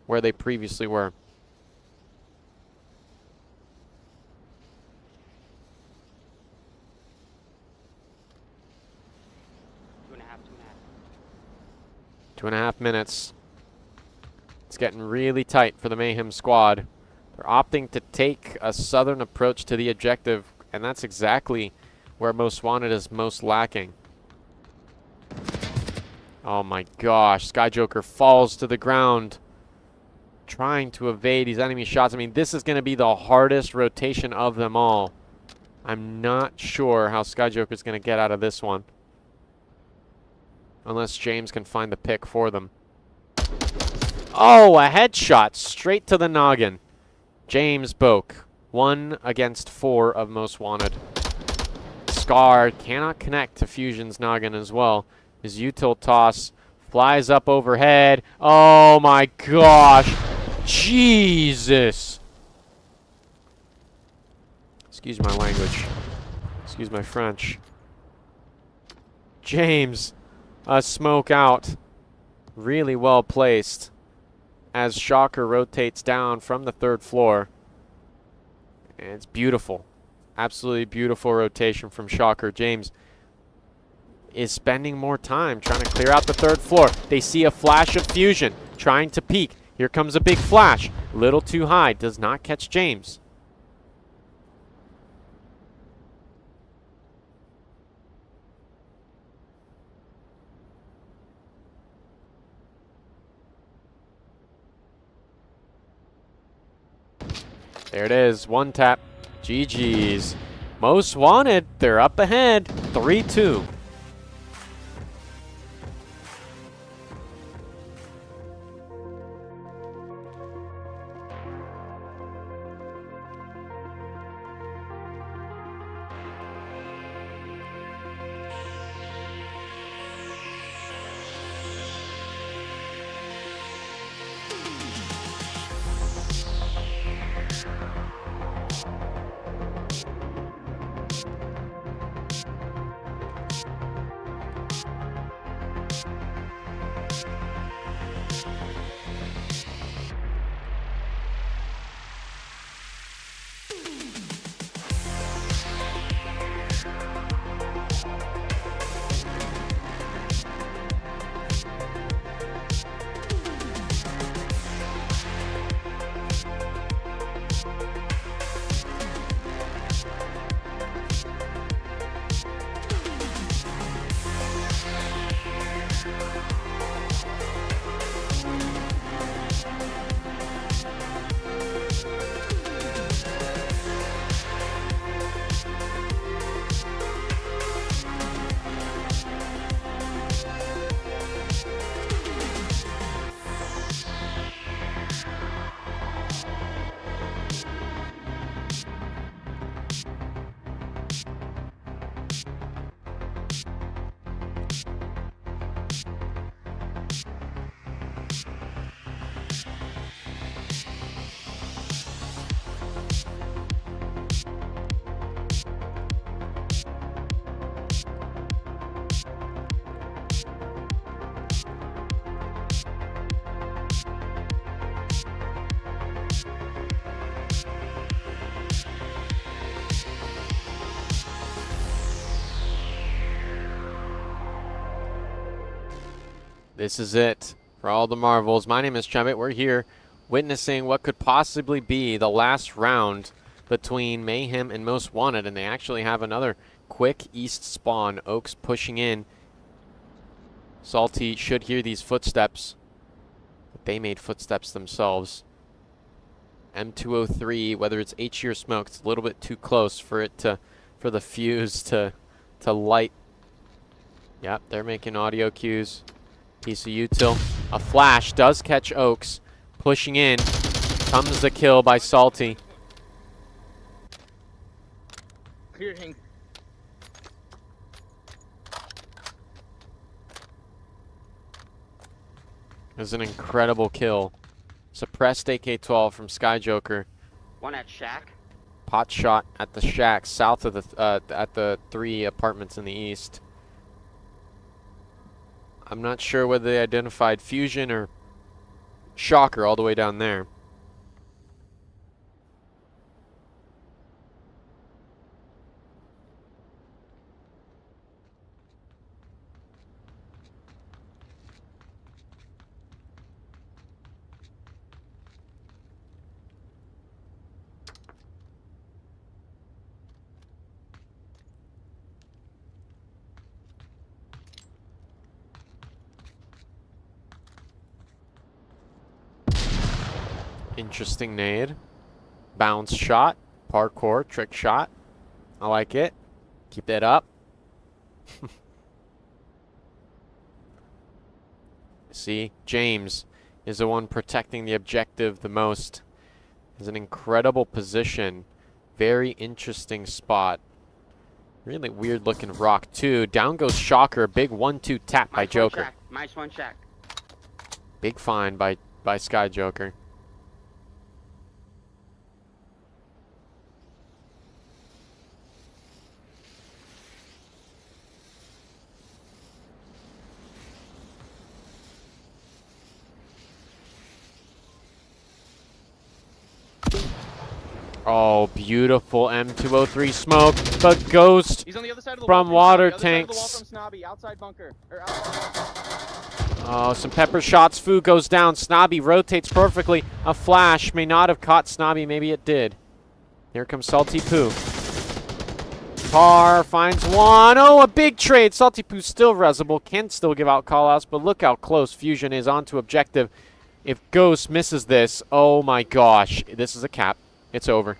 Speaker 1: where they previously were. Two and a half minutes. It's getting really tight for the Mayhem squad. They're opting to take a southern approach to the objective, and that's exactly where Most Wanted is most lacking. Oh my gosh, Sky Joker falls to the ground, trying to evade these enemy shots. I mean, this is going to be the hardest rotation of them all. I'm not sure how Sky Joker is going to get out of this one, unless James can find the pick for them. Oh, a headshot straight to the noggin. James Boak, 1 against 4 of Most Wanted. Scar cannot connect to Fusion's noggin as well. His util toss flies up overhead. Oh my gosh. Jesus. Excuse my language. Excuse my French. James, a smoke out. Really well placed as Shocker rotates down from the 3rd floor. And it's beautiful. Absolutely beautiful rotation from Shocker. James is spending more time trying to clear out the 3rd floor. They see a flash of Fusion trying to peek. Here comes a big flash. Little too high. Does not catch James. There it is. 1 tap. GG's. Most Wanted. They're up ahead. 3-2. This is it for all the marvels. My name is Chubbit. We're here witnessing what could possibly be the last round between Mayhem and Most Wanted, and they actually have another quick east spawn. Oaks pushing in. Salty should hear these footsteps, but they made footsteps themselves. M203, whether it's HE or smoke, it's a little bit too close for the fuse to light. Yep, they're making audio cues. Piece of util. A flash does catch Oaks. Pushing in. Comes the kill by Salty.
Speaker 3: Clearing.
Speaker 1: It was an incredible kill. Suppressed AK-12 from Sky Joker.
Speaker 8: One at Shack.
Speaker 1: Pot shot at the shack south of at the 3 apartments in the east. I'm not sure whether they identified Fusion or Shocker all the way down there. Interesting nade. Bounce shot. Parkour. Trick shot. I like it. Keep that up. See, James is the one protecting the objective the most. Is an incredible position. Very interesting spot. Really weird looking rock too. Down goes Shocker. Big 1-2 tap by Joker.
Speaker 8: Minus one Shack.
Speaker 1: Big find by Sky Joker. Oh, beautiful M203 smoke. The ghost
Speaker 3: He's on the other side of the
Speaker 1: from
Speaker 3: wall
Speaker 1: water
Speaker 3: Snobby. Other side of the wall
Speaker 1: tanks.
Speaker 3: from Snobby, outside bunker. Or outside.
Speaker 1: Oh, some pepper shots. Fu goes down. Snobby rotates perfectly. A flash may not have caught Snobby. Maybe it did. Here comes Salty Poo. Car finds one. Oh, a big trade. Salty Poo's still resable. Can still give out callouts, but look how close Fusion is onto objective. If Ghost misses this, oh my gosh. This is a cap. It's over.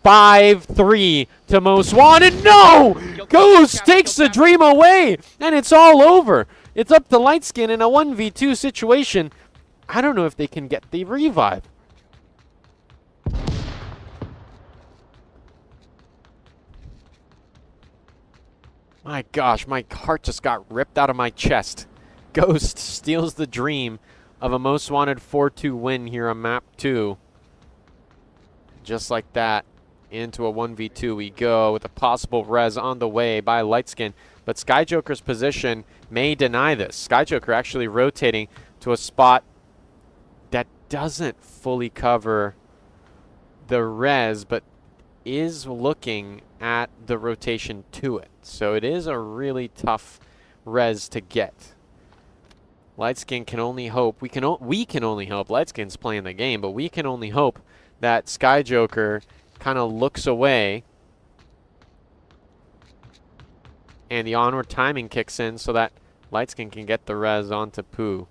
Speaker 1: 5-3 to Most Wanted. No! Ghost takes the dream away, and it's all over. It's up to Lightskin in a 1v2 situation. I don't know if they can get the revive. My gosh, my heart just got ripped out of my chest. Ghost steals the dream of a Most Wanted 4-2 win here on map 2. Just like that, into a 1v2 we go with a possible res on the way by Lightskin. But Sky Joker's position may deny this. Sky Joker actually rotating to a spot that doesn't fully cover the res, but is looking at the rotation to it. So it is a really tough res to get. Lightskin can only hope, we can only hope, Lightskin's playing the game, but we can only hope that Sky Joker kind of looks away and the onward timing kicks in so that Lightskin can get the res onto Pooh.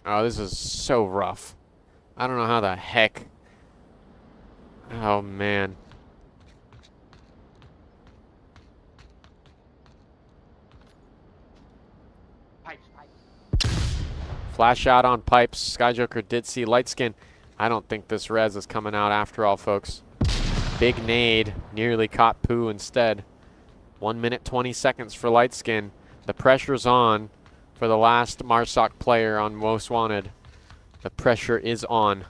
Speaker 1: Oh, this is so rough. I don't know how the heck. Oh, man. Flash out on pipes. Sky Joker did see Lightskin. I don't think this res is coming out after all, folks. Big nade. Nearly caught Pooh instead. 1 minute 20 seconds for Lightskin. The pressure's on for the last Marsoc player on Most Wanted. The pressure is on.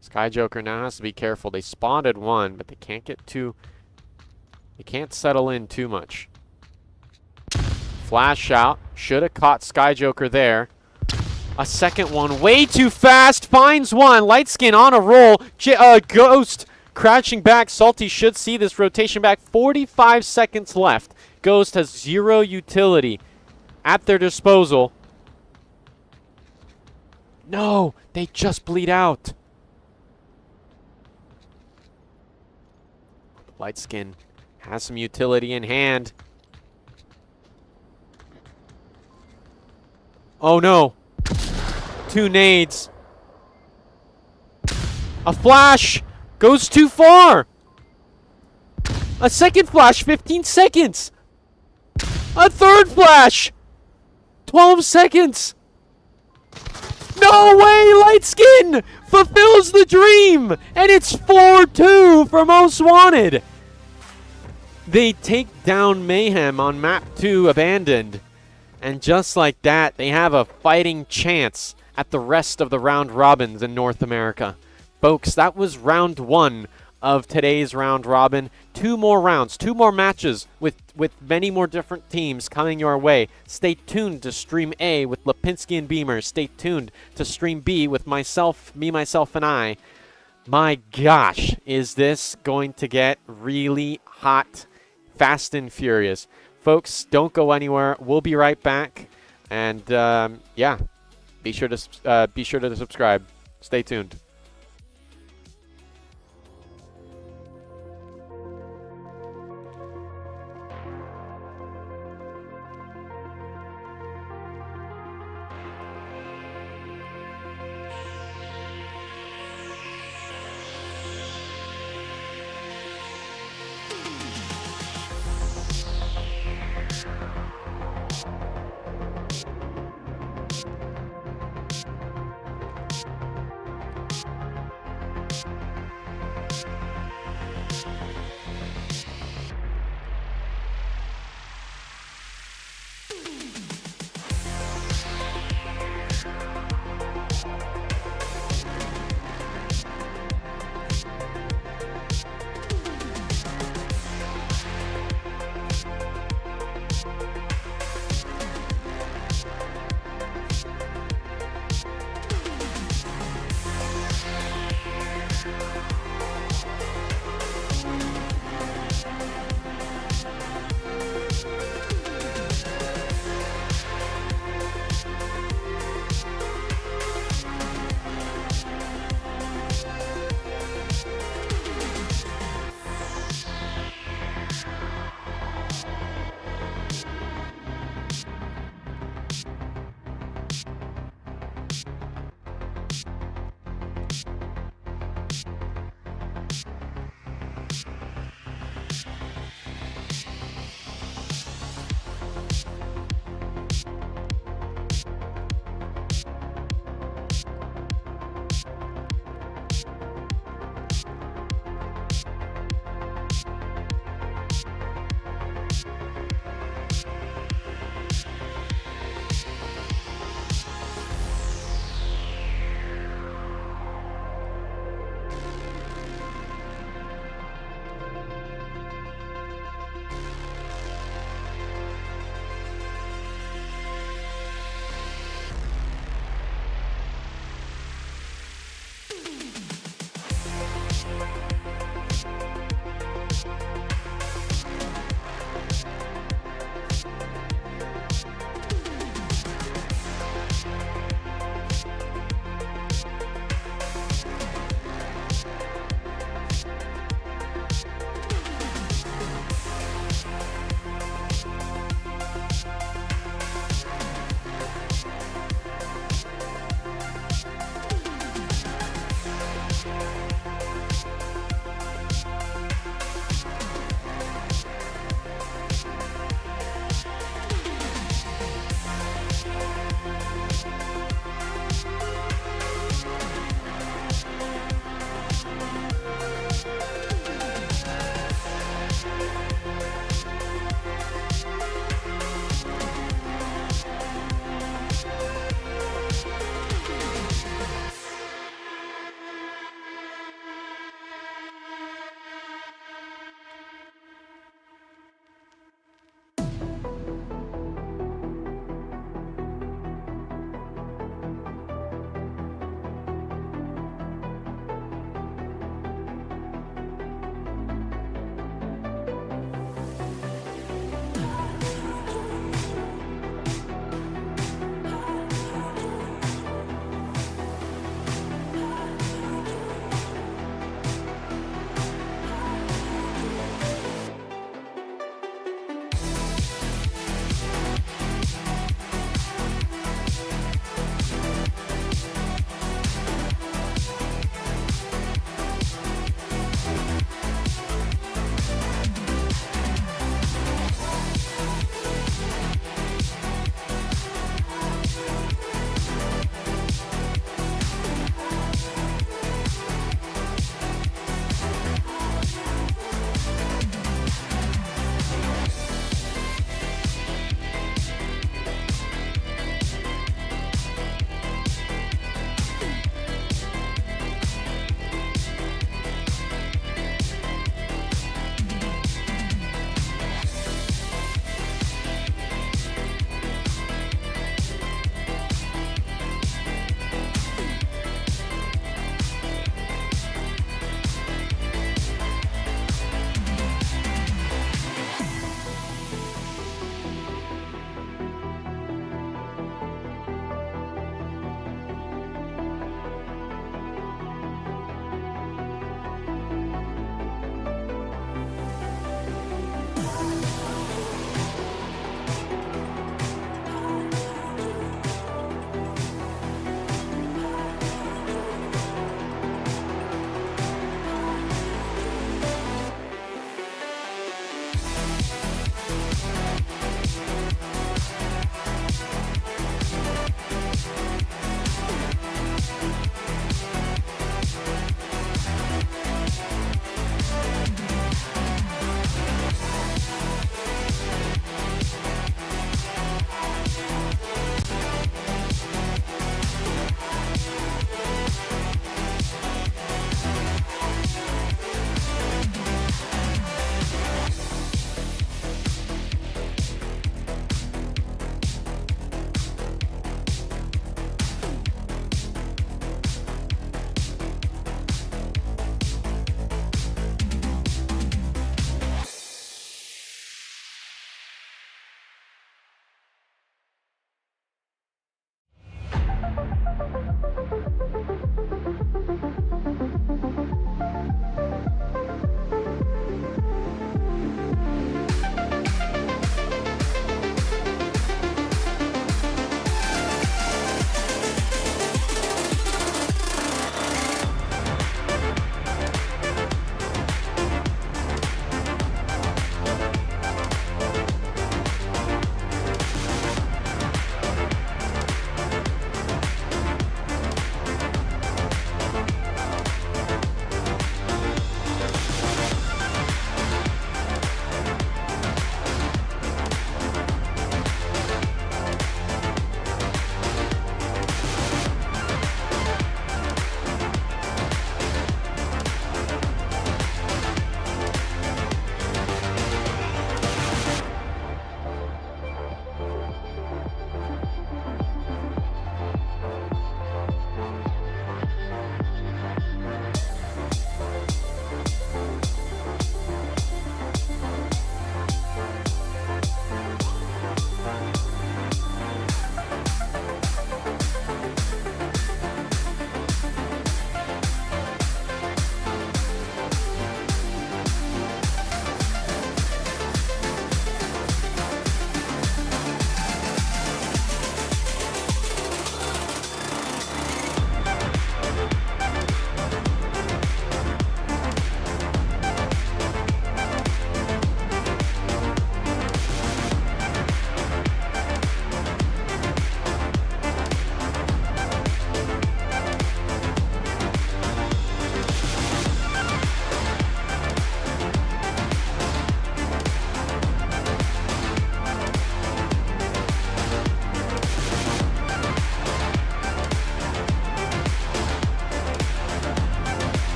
Speaker 1: Sky Joker now has to be careful. They spawned one, but they can't get too... They can't settle in too much. Flash out. Should have caught Sky Joker there. A second one, way too fast. Finds one. Lightskin on a roll. Ghost crouching back. Salty should see this rotation back. 45 seconds left. Ghost has 0 utility at their disposal. No, they just bleed out. Lightskin has some utility in hand. Oh no. 2 nades. A flash goes too far. A second flash, 15 seconds. A third flash, 12 seconds. No way, Lightskin fulfills the dream, and it's 4-2 for Most Wanted. They take down Mayhem on map 2, Abandoned, and just like that, they have a fighting chance at the rest of the round robins in North America. Folks, that was round 1 of today's round robin. 2 more rounds, 2 more matches with many more different teams coming your way. Stay tuned to Stream A with Lipinski and Beamer. Stay tuned to Stream B with myself, myself, and I. My gosh, is this going to get really hot, fast and furious. Folks, don't go anywhere. We'll be right back. And yeah, be sure to subscribe. Stay tuned.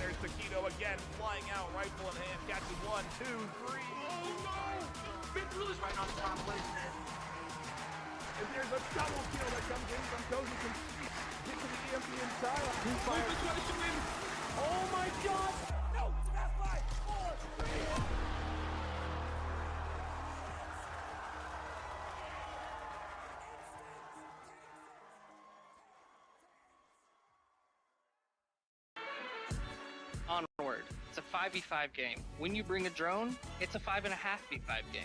Speaker 5: There's Taquito again, flying out, rifle in hand, catches 1, 2, 3. Oh no! Vince right on top, listen. And there's a double kill that comes in from Cozy. Hit to the EMP inside. Who fires? Oh my god! No! That's 5, 4, 3.
Speaker 6: Onward. It's a 5v5 game. When you bring a drone, it's a 5.5v5 game.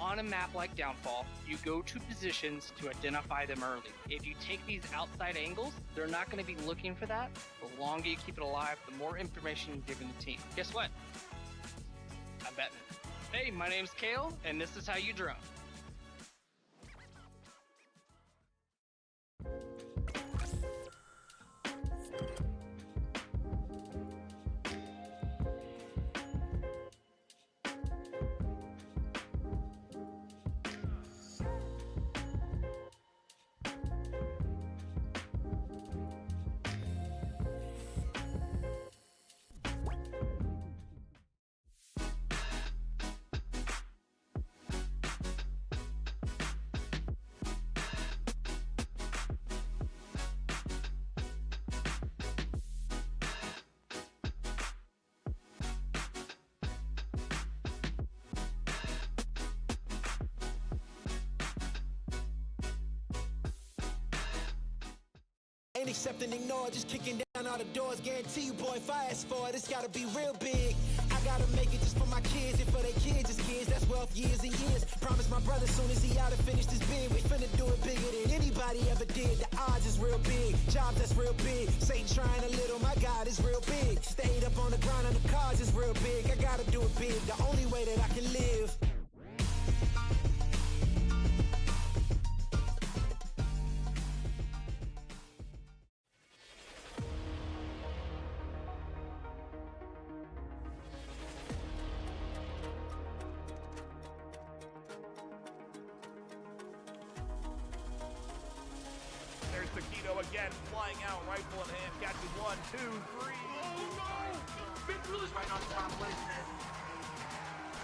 Speaker 6: On a map like Downfall, you go to positions to identify them early. If you take these outside angles, they're not going to be looking for that. The longer you keep it alive, the more information you give the team. Guess what? I'm betting. Hey, my name's Kale, and this is how you drone.
Speaker 7: Ain't accepting, ignore, just kicking down all the doors. Guarantee you, boy, if I ask for it, it's gotta be real big. I gotta make it just for my kids and for their kids' kids. That's wealth years and years. Promise my brother soon as he out and finish this bid, we finna do it bigger than anybody ever did. The odds is real big, jobs that's real big. Satan trying a little, my God is real big. Stayed up on the ground on the cards is real big. I gotta do it big, the only way that I can live.
Speaker 5: There's Taquito again, flying out, rifle in hand, catches 1, 2, 3. Oh no! Vince right on top, listen.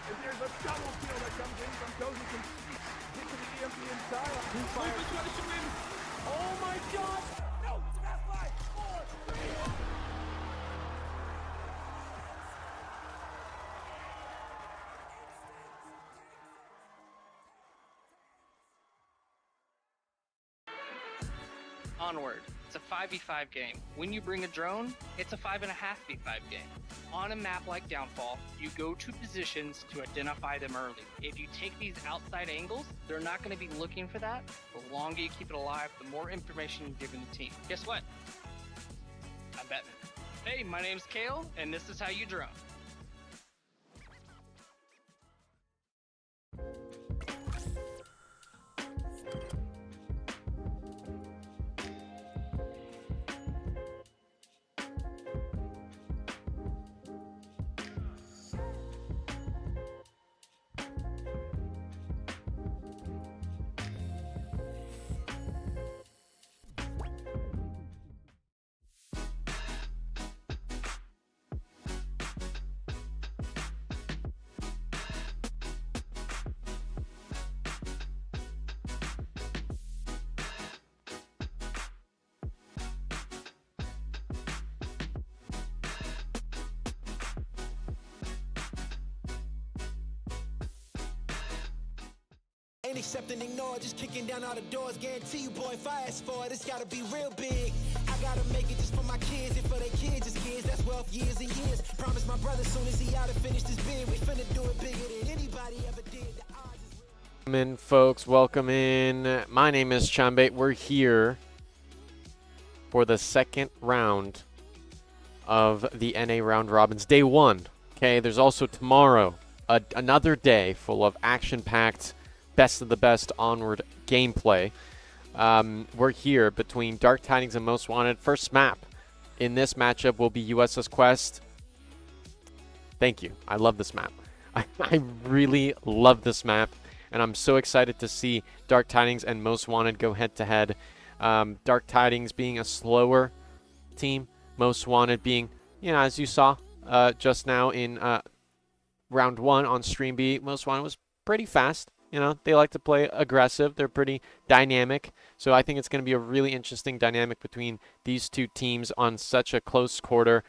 Speaker 5: And there's a double kill that comes in from Cozy. Hit to the EMP inside. Who fires? Oh my god! No! That's 5, 4, 3.
Speaker 6: Onward. It's a 5v5 game. When you bring a drone, it's a 5.5v5 game. On a map like Downfall, you go to positions to identify them early. If you take these outside angles, they're not going to be looking for that. The longer you keep it alive, the more information you're giving the team. Guess what? I'm Batman. Hey, my name's Kale, and this is how you drone.
Speaker 7: Ain't accepting, ignore, just kicking down all the doors. Guarantee you, boy, if I ask for it, it's gotta be real big. I gotta make it just for my kids and for their kids' kids. That's wealth years and years. Promise my brother soon as he out and finish this bid, we finna do it bigger than anybody ever did. The odds is real.
Speaker 1: Welcome in, folks. Welcome in. My name is Chambate. We're here for the second round of the NA round robins. Day one. Okay, there's also tomorrow another day full of action-packed, best of the best Onward gameplay. We're here between Dark Tidings and Most Wanted. First map in this matchup will be USS Quest. Thank you. I love this map. I really love this map, and I'm so excited to see Dark Tidings and Most Wanted go head-to-head. Dark Tidings being a slower team, Most Wanted being, you know, as you saw just now in round one on Stream B, Most Wanted was pretty fast. You know, they like to play aggressive. They're pretty dynamic. So I think it's going to be a really interesting dynamic between these two teams on such a close quarter,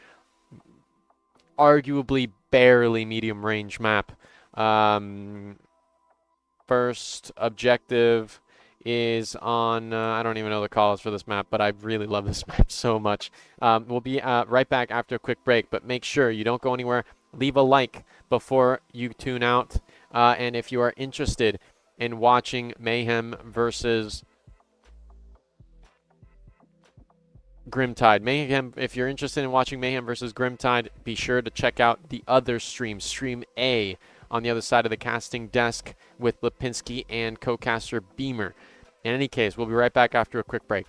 Speaker 1: arguably barely medium range map. First objective is on, I don't even know the calls for this map, but I really love this map so much. We'll be right back after a quick break, but make sure you don't go anywhere. Leave a like before you tune out. And if you are interested in watching Mayhem versus Grimtide, if you're interested in watching Mayhem versus Grimtide, be sure to check out the other stream, Stream A, on the other side of the casting desk with Lipinski and co-caster Beamer. In any case, we'll be right back after a quick break.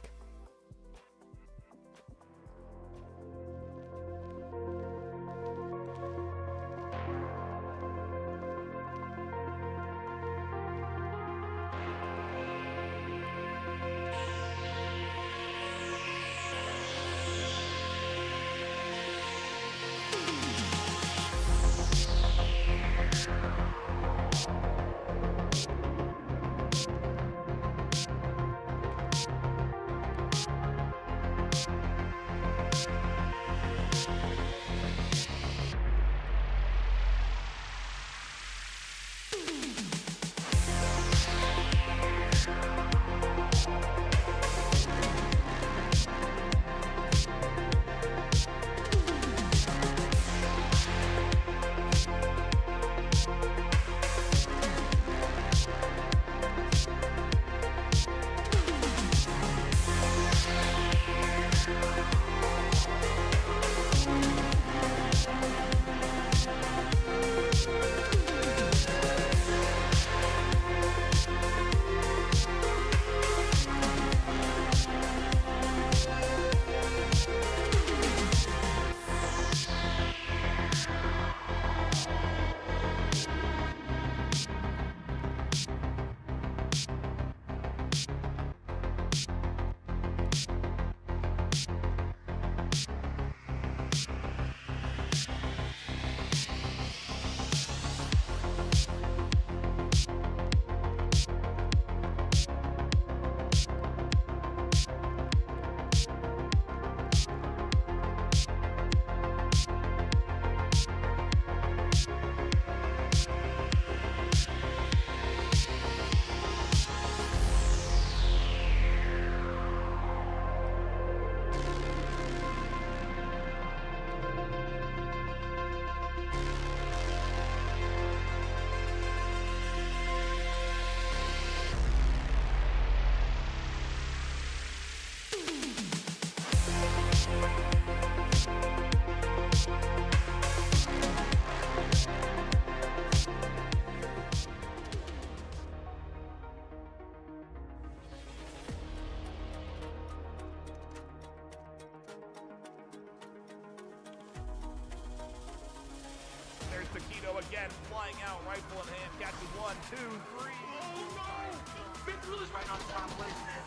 Speaker 5: Catches one, two, three. Oh no! Vince Ruler's right on top. What is this?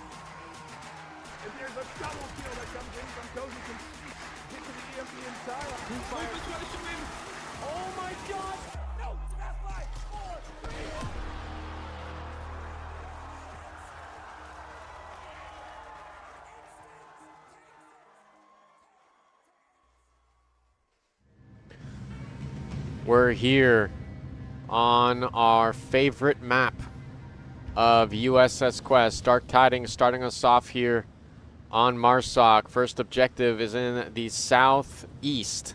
Speaker 5: And there's a double kill that comes in from Cozy. Can hit to the EMP inside. Two fire. Oh my God! No! Fast 5, 4, 3.
Speaker 1: We're here on our favorite map of USS Quest. Dark Tidings starting us off here on Marsoc. First objective is in the southeast.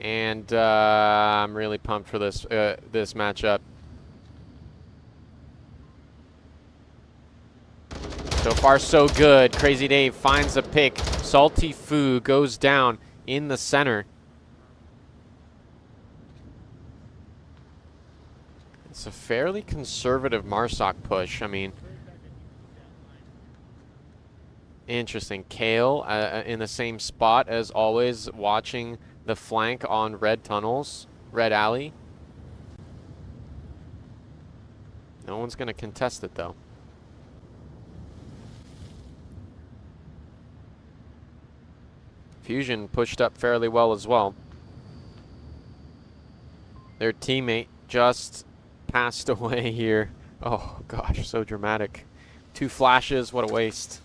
Speaker 1: And I'm really pumped for this this matchup. So far so good. Crazy Dave finds a pick. Salty Foo goes down in the center. It's a fairly conservative Marsoc push. I mean, interesting. Kale in the same spot as always, watching the flank on red tunnels, red alley. No one's going to contest it, though. Fusion pushed up fairly well as well. Their teammate just passed away here. Oh gosh, so dramatic. 2 flashes, what a waste.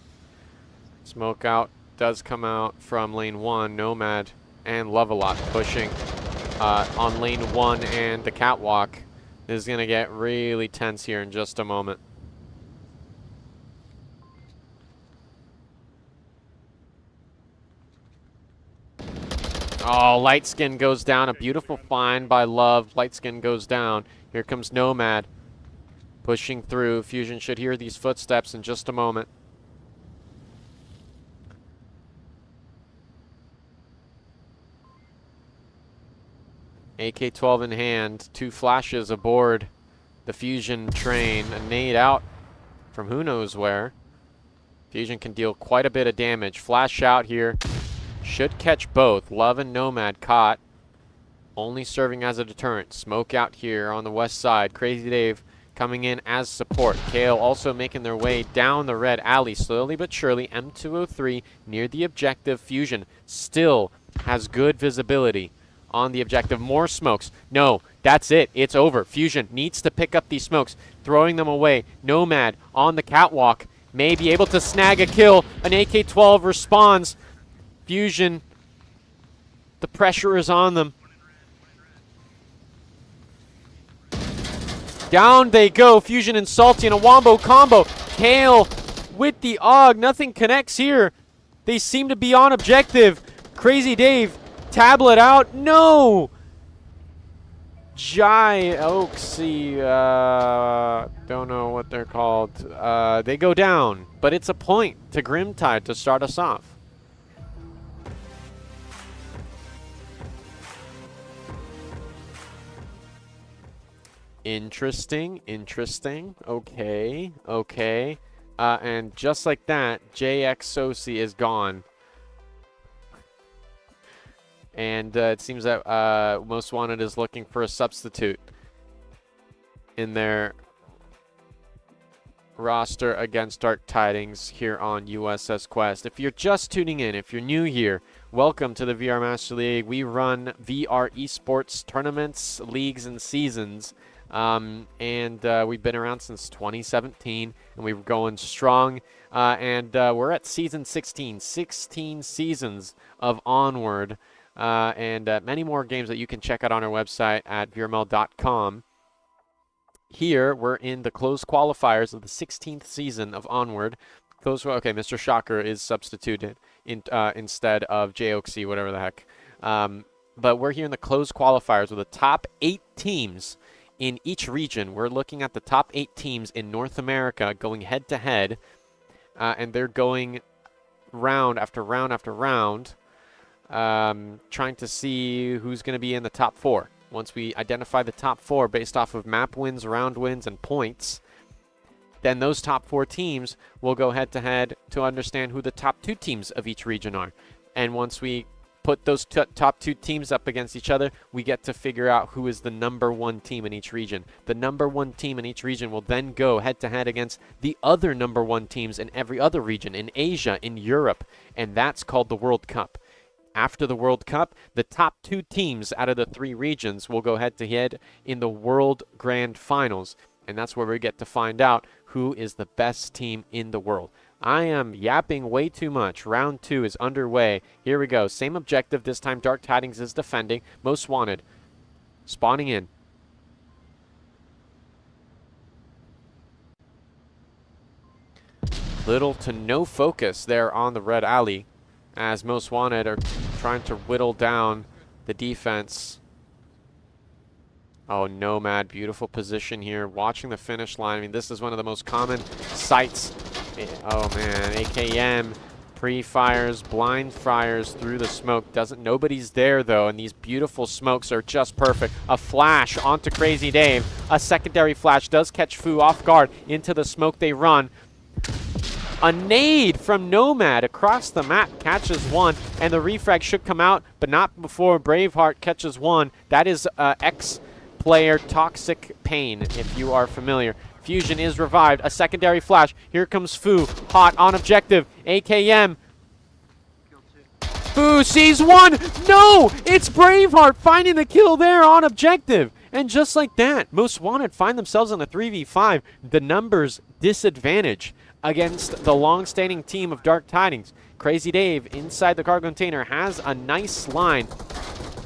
Speaker 1: Smoke out does come out from lane 1. Nomad and Lovelot pushing on lane 1 and the catwalk. This is gonna get really tense here in just a moment. Oh, Lightskin goes down. A beautiful find by Love. Lightskin goes down. Here comes Nomad pushing through. Fusion should hear these footsteps in just a moment. AK-12 in hand. 2 flashes aboard the Fusion train. A nade out from who knows where. Fusion can deal quite a bit of damage. Flash out here. Should catch both. Love and Nomad caught. Only serving as a deterrent. Smoke out here on the west side. Crazy Dave coming in as support. Kale also making their way down the red alley slowly but surely. M203 near the objective. Fusion still has good visibility on the objective. More smokes. No, that's it. It's over. Fusion needs to pick up these smokes. Throwing them away. Nomad on the catwalk may be able to snag a kill. An AK-12 responds. Fusion, the pressure is on them. Down they go. Fusion and Salty in a wombo combo. Kale with the AUG. Nothing connects here. They seem to be on objective. Crazy Dave, tablet out. No! Oaksy, don't know what they're called. They go down, but it's a point to Grimtide to start us off. Interesting, interesting. Okay, okay. And just like that, JX Sosi is gone. And it seems that Most Wanted is looking for a substitute in their roster against Dark Tidings here on USS Quest. If you're just tuning in, if you're new here, welcome to the VR Master League. We run VR esports tournaments, leagues, and seasons. We've been around since 2017, and we're going strong. We're at season 16, 16 seasons of Onward, and many more games that you can check out on our website at vrml.com. Here, we're in the closed qualifiers of the 16th season of Onward. Okay, Mr. Shocker is substituted instead of J-Oaksy, whatever the heck. But we're here in the closed qualifiers with the top 8 teams in each region. We're looking at the top 8 teams in North America going head-to-head, and they're going round after round after round, trying to see who's going to be in the top 4. Once we identify the top 4 based off of map wins, round wins, and points, then those top 4 teams will go head-to-head to understand who the top 2 teams of each region are. And once we put those top 2 teams up against each other, we get to figure out who is the #1 team in each region. The #1 team in each region will then go head-to-head against the other #1 teams in every other region, in Asia, in Europe, and that's called the World Cup. After the World Cup, the top 2 teams out of the 3 regions will go head-to-head in the World Grand Finals, and that's where we get to find out who is the best team in the world. I am yapping way too much. Round 2 is underway. Here we go. Same objective. This time Dark Tidings is defending. Most Wanted spawning in. Little to no focus there on the red alley as Most Wanted are trying to whittle down the defense. Oh, Nomad, beautiful position here, watching the finish line. I mean, this is one of the most common sights. Oh man, AKM pre-fires, blind fires through the smoke. Nobody's there though, and these beautiful smokes are just perfect. A flash onto Crazy Dave. A secondary flash does catch Fu off guard. Into the smoke they run. A nade from Nomad across the map catches one, and the refrag should come out, but not before Braveheart catches one. That is ex-player Toxic Pain, if you are familiar. Fusion is revived. A secondary flash. Here comes Fu. Hot on objective. AKM. Fu sees one. No! It's Braveheart finding the kill there on objective. And just like that, Most Wanted find themselves in a 3v5. The numbers disadvantage against the long-standing team of Dark Tidings. Crazy Dave inside the cargo container has a nice line.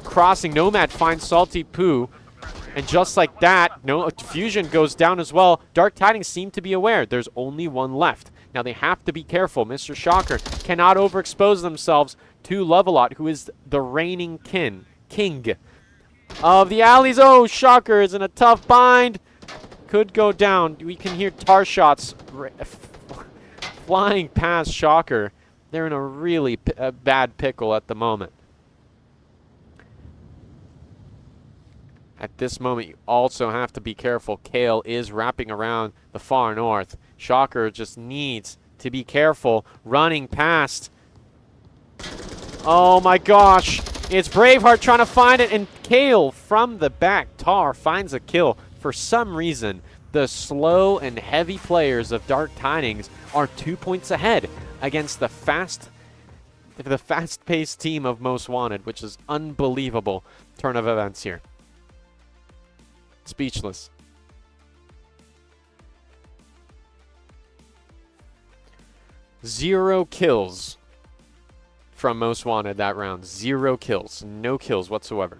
Speaker 1: Crossing. Nomad finds Salty Poo. And just like that, Fusion goes down as well. Dark Tidings seem to be aware there's only one left. Now they have to be careful. Mr. Shocker cannot overexpose themselves to Lovelot, who is the reigning king of the alleys. Oh, Shocker is in a tough bind. Could go down. We can hear tar shots flying past Shocker. They're in a really bad pickle at the moment. At this moment, you also have to be careful. Kale is wrapping around the far north. Shocker just needs to be careful. Running past. Oh my gosh. It's Braveheart trying to find it, and Kale from the back. Tar finds a kill. For some reason, the slow and heavy players of Dark Tidings are 2 points ahead against the fast-paced team of Most Wanted, which is unbelievable turn of events here. Speechless. Zero kills from Most Wanted that round. 0 kills. No kills whatsoever.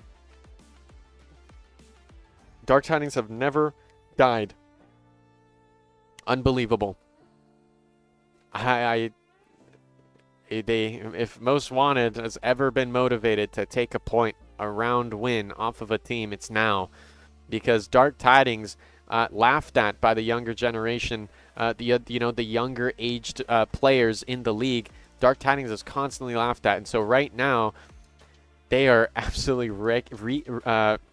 Speaker 1: Dark Tidings have never died. Unbelievable. If Most Wanted has ever been motivated to take a point, a round win off of a team, it's now. Because Dark Tidings, laughed at by the younger generation, the younger aged players in the league, Dark Tidings is constantly laughed at, and so right now they are absolutely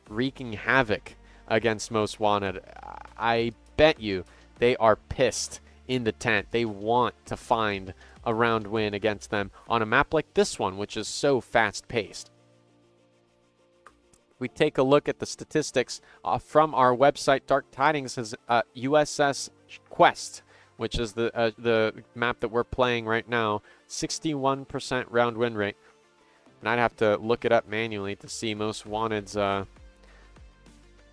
Speaker 1: wreaking havoc against Most Wanted. I bet you they are pissed in the tent. They want to find a round win against them on a map like this one, which is so fast-paced. We take a look at the statistics from our website. Dark Tidings has USS Quest, which is the map that we're playing right now. 61% round win rate. And I'd have to look it up manually to see Most Wanted's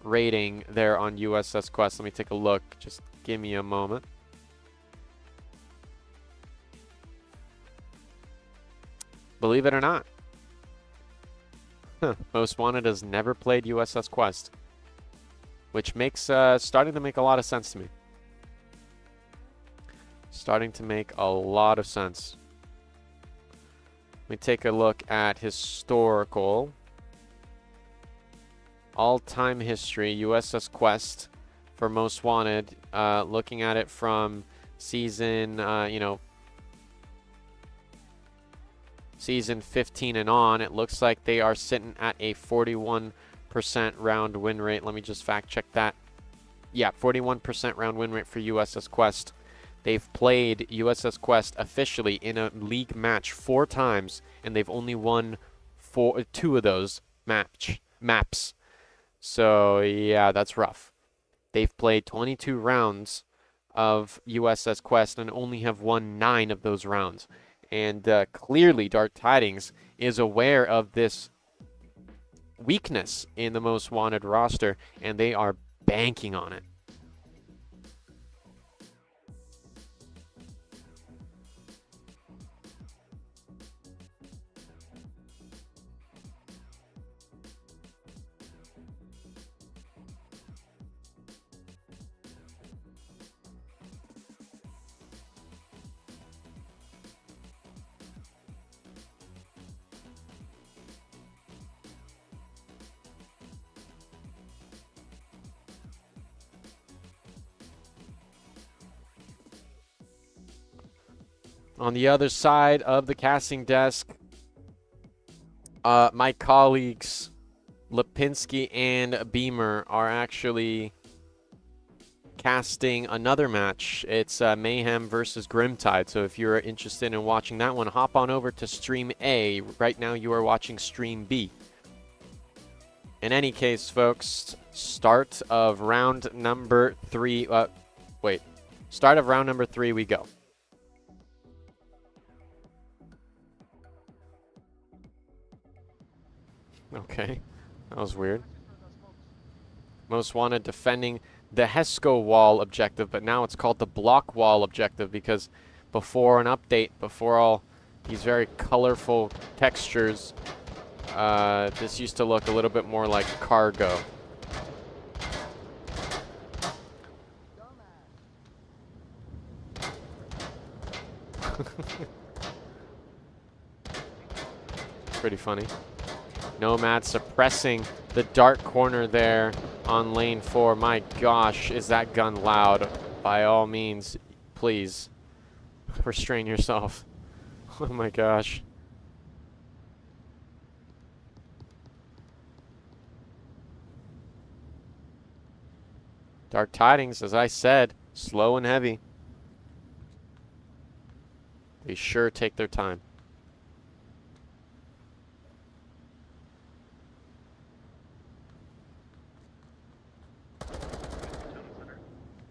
Speaker 1: rating there on USS Quest. Let me take a look. Just give me a moment. Believe it or not, Most Wanted has never played USS Quest, which makes starting to make a lot of sense to me. Starting to make a lot of sense. Let me take a look at historical all-time history USS Quest for Most Wanted. Looking at it from season, season 15 and on, it looks like they are sitting at a 41% round win rate. Let me just fact check that. Yeah, 41% round win rate for USS Quest. They've played USS Quest officially in a league match 4 times, and they've only won two of those maps. So yeah, that's rough. They've played 22 rounds of USS Quest and only have won 9 of those rounds. And clearly Dark Tidings is aware of this weakness in the Most Wanted roster, and they are banking on it. On the other side of the casting desk, my colleagues Lipinski and Beamer are actually casting another match. It's Mayhem versus Grimtide. So if you're interested in watching that one, hop on over to Stream A. Right now you are watching Stream B. In any case, folks, start of round number 3. Start of round number 3 we go. Okay, that was weird. Most Wanted defending the Hesco wall objective, but now it's called the block wall objective because before an update, before all these very colorful textures, this used to look a little bit more like cargo. Pretty funny. Nomad suppressing the dark corner there on lane 4. My gosh, is that gun loud? By all means, please restrain yourself. Oh my gosh. Dark Tidings, as I said, slow and heavy. They sure take their time.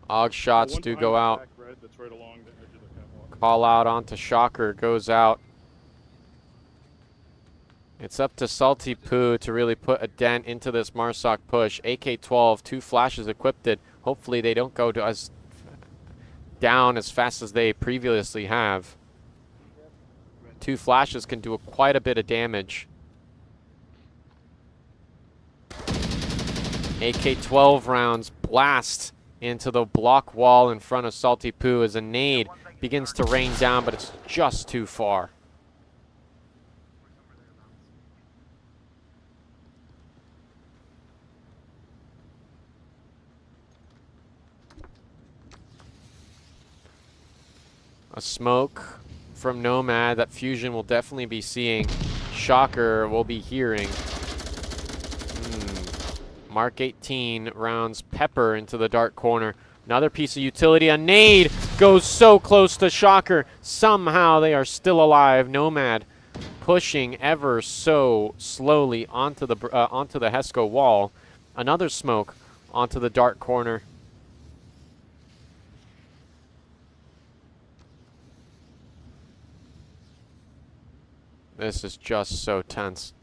Speaker 1: Og shots do go out. Call out onto Shocker, goes out. It's up to Salty Poo to really put a dent into this Marsoc push. AK-12, 2 flashes equipped. Hopefully they don't go to us down as fast as they previously have. 2 flashes can do quite a bit of damage. AK-12 rounds blast into the block wall in front of Salty Poo as a nade begins to rain down, but it's just too far. A smoke from Nomad that Fusion will definitely be seeing. Shocker will be hearing. Mark 18 rounds Pepper into the dark corner. Another piece of utility. A nade goes so close to Shocker. Somehow they are still alive. Nomad pushing ever so slowly onto the Hesco wall. Another smoke onto the dark corner. This is just so tense.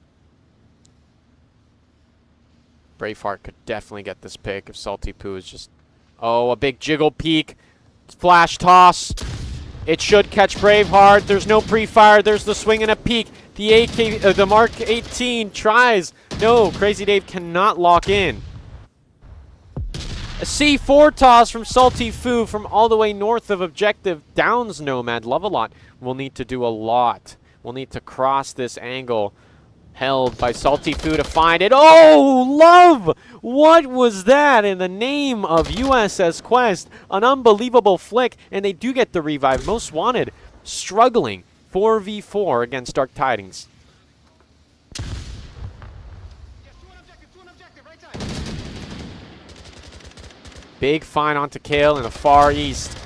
Speaker 1: Braveheart could definitely get this pick if Salty Poo is just... Oh, a big jiggle peek. Flash toss. It should catch Braveheart. There's no pre-fire. There's the swing and a peek. The Mark 18 tries. No, Crazy Dave cannot lock in. A C4 toss from Salty Poo from all the way north of objective. Downs Nomad. Love a lot. We'll need to do a lot. We'll need to cross this angle. Held by Salty Poo to find it. Oh, Love! What was that in the name of USS Quest? An unbelievable flick, and they do get the revive. Most Wanted struggling 4v4 against Dark Tidings. Big find onto Kale in the far east.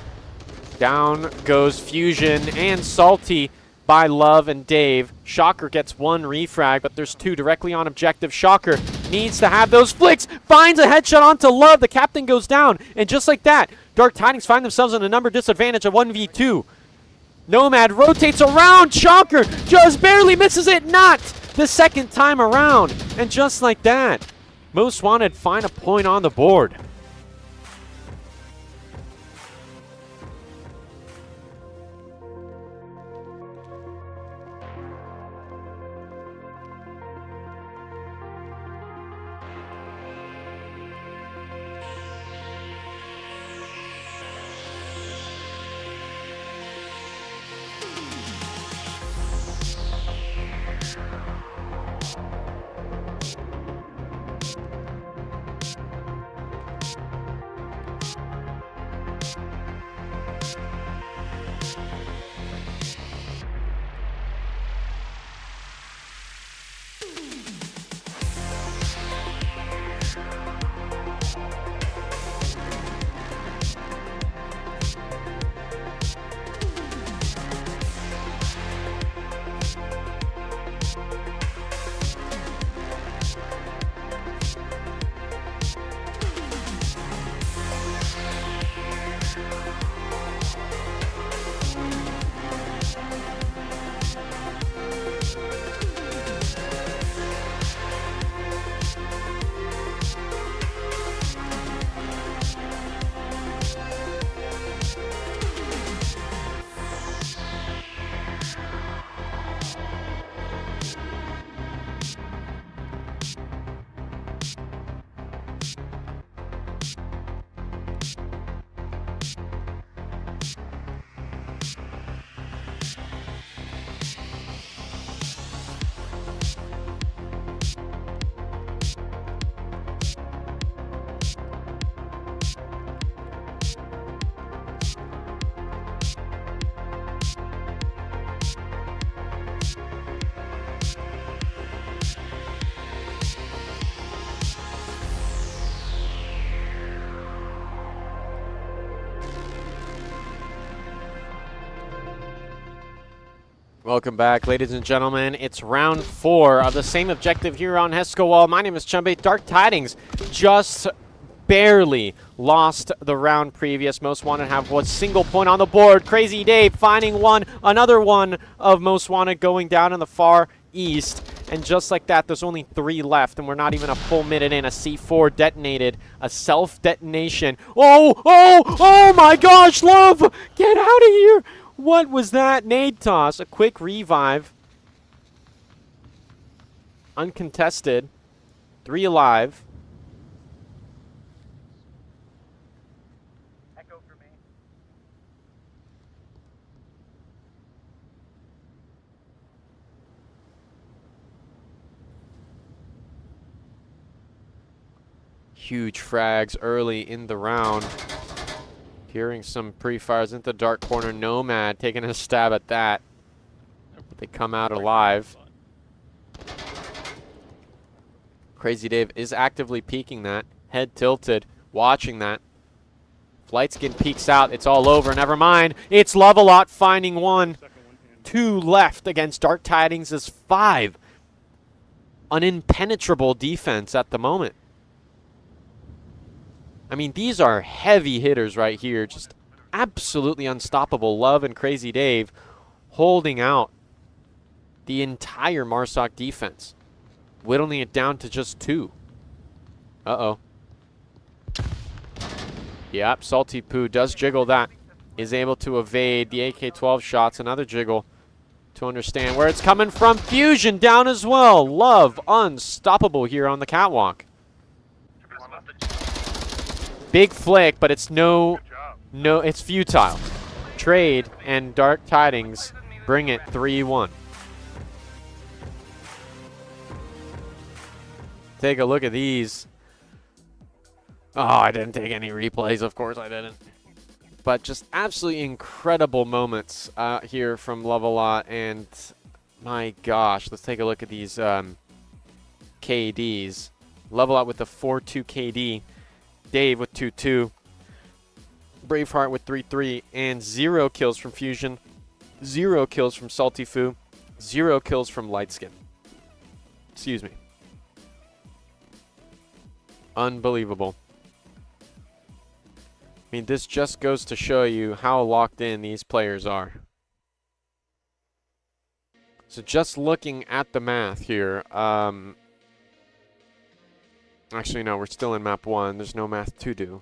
Speaker 1: Down goes Fusion and Salty. by Love and Dave. Shocker gets 1 refrag, but there's 2 directly on objective. Shocker needs to have those flicks, finds a headshot onto Love. The captain goes down, and just like that, Dark Tidings find themselves in a number disadvantage of 1v2. Nomad rotates around. Shocker just barely misses it, not the second time around. And just like that, Most Wanted find a point on the board. Welcome back, ladies and gentlemen. It's round 4 of the same objective here on Heskowal. My name is Chumbe. Dark Tidings just barely lost the round previous. Most Wanted have one single point on the board. Crazy Dave finding one, another one of Most Wanted going down in the far east. And just like that, there's only 3 left, and we're not even a full minute in. A C4 detonated, a self-detonation. Oh my gosh, Love! Get out of here! What was that? Nade toss, a quick revive. Uncontested. 3 alive.
Speaker 4: Echo for me.
Speaker 1: Huge frags early in the round. Hearing some pre-fires into dark corner. Nomad taking a stab at that. They come out alive. Crazy Dave is actively peeking that. Head tilted, watching that. Flight Skin peeks out. It's all over. Never mind. It's Love-A-Lot finding one. 2 left against Dark Tidings' 5. An impenetrable defense at the moment. I mean, these are heavy hitters right here. Just absolutely unstoppable. Love and Crazy Dave holding out the entire Marsoc defense. Whittling it down to just 2. Uh-oh. Yep, Salty Poo does jiggle that. Is able to evade the AK-12 shots. Another jiggle to understand where it's coming from. Fusion down as well. Love unstoppable here on the catwalk. Big flick, but it's it's futile. Trade and Dark Tidings bring it 3-1. Take a look at these. Oh, I didn't take any replays. Of course I didn't. But just absolutely incredible moments here from Love-A-Lot. And my gosh, let's take a look at these KDs. Love-A-Lot with the 4-2 KD. Dave with 2-2. Braveheart with 3-3. And 0 kills from Fusion. 0 kills from Salty Foo. 0 kills from Lightskin. Excuse me. Unbelievable. I mean, this just goes to show you how locked in these players are. So just looking at the math here. Actually, no, we're still in map 1. There's no math to do.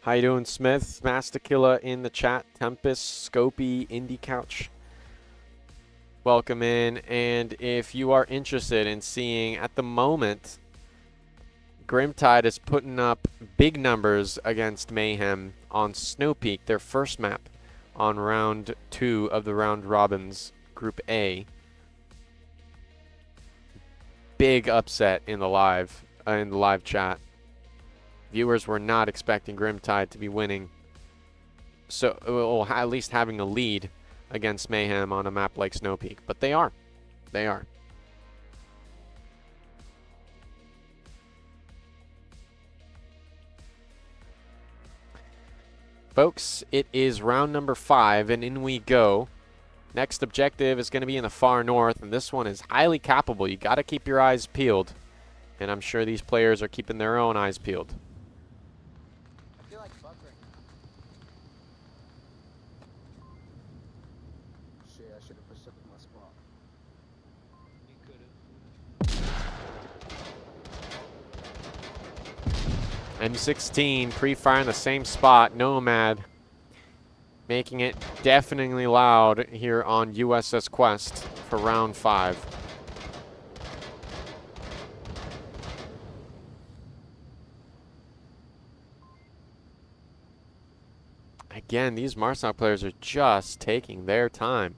Speaker 1: How you doing, Smith? Mastakilla in the chat. Tempest, Scopy, Indie Couch. Welcome in. And if you are interested in seeing, at the moment, Grimtide is putting up big numbers against Mayhem on Snow Peak, their first map on round 2 of the round robins, Group A. Big upset in the live chat. Viewers were not expecting Grimtide to be winning, so well, at least having a lead against Mayhem on a map like Snow Peak, but they are. They are. Folks, it is round number 5, and in we go. Next objective is going to be in the far north, and this one is highly capable. You got to keep your eyes peeled, and I'm sure these players are keeping their own eyes peeled.
Speaker 4: I feel like buffering. Shit, I should have pushed up in my spot. You could have.
Speaker 1: M16 pre-fire in the same spot. Nomad making it deafeningly loud here on USS Quest for round 5. Again, these Marsoc players are just taking their time.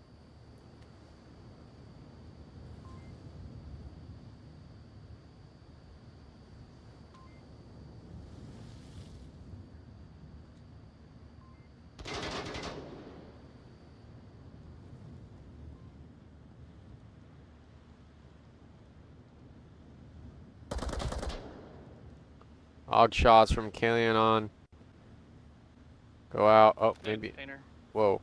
Speaker 1: Odd shots from Kalianon. Go out. Oh, maybe. Whoa.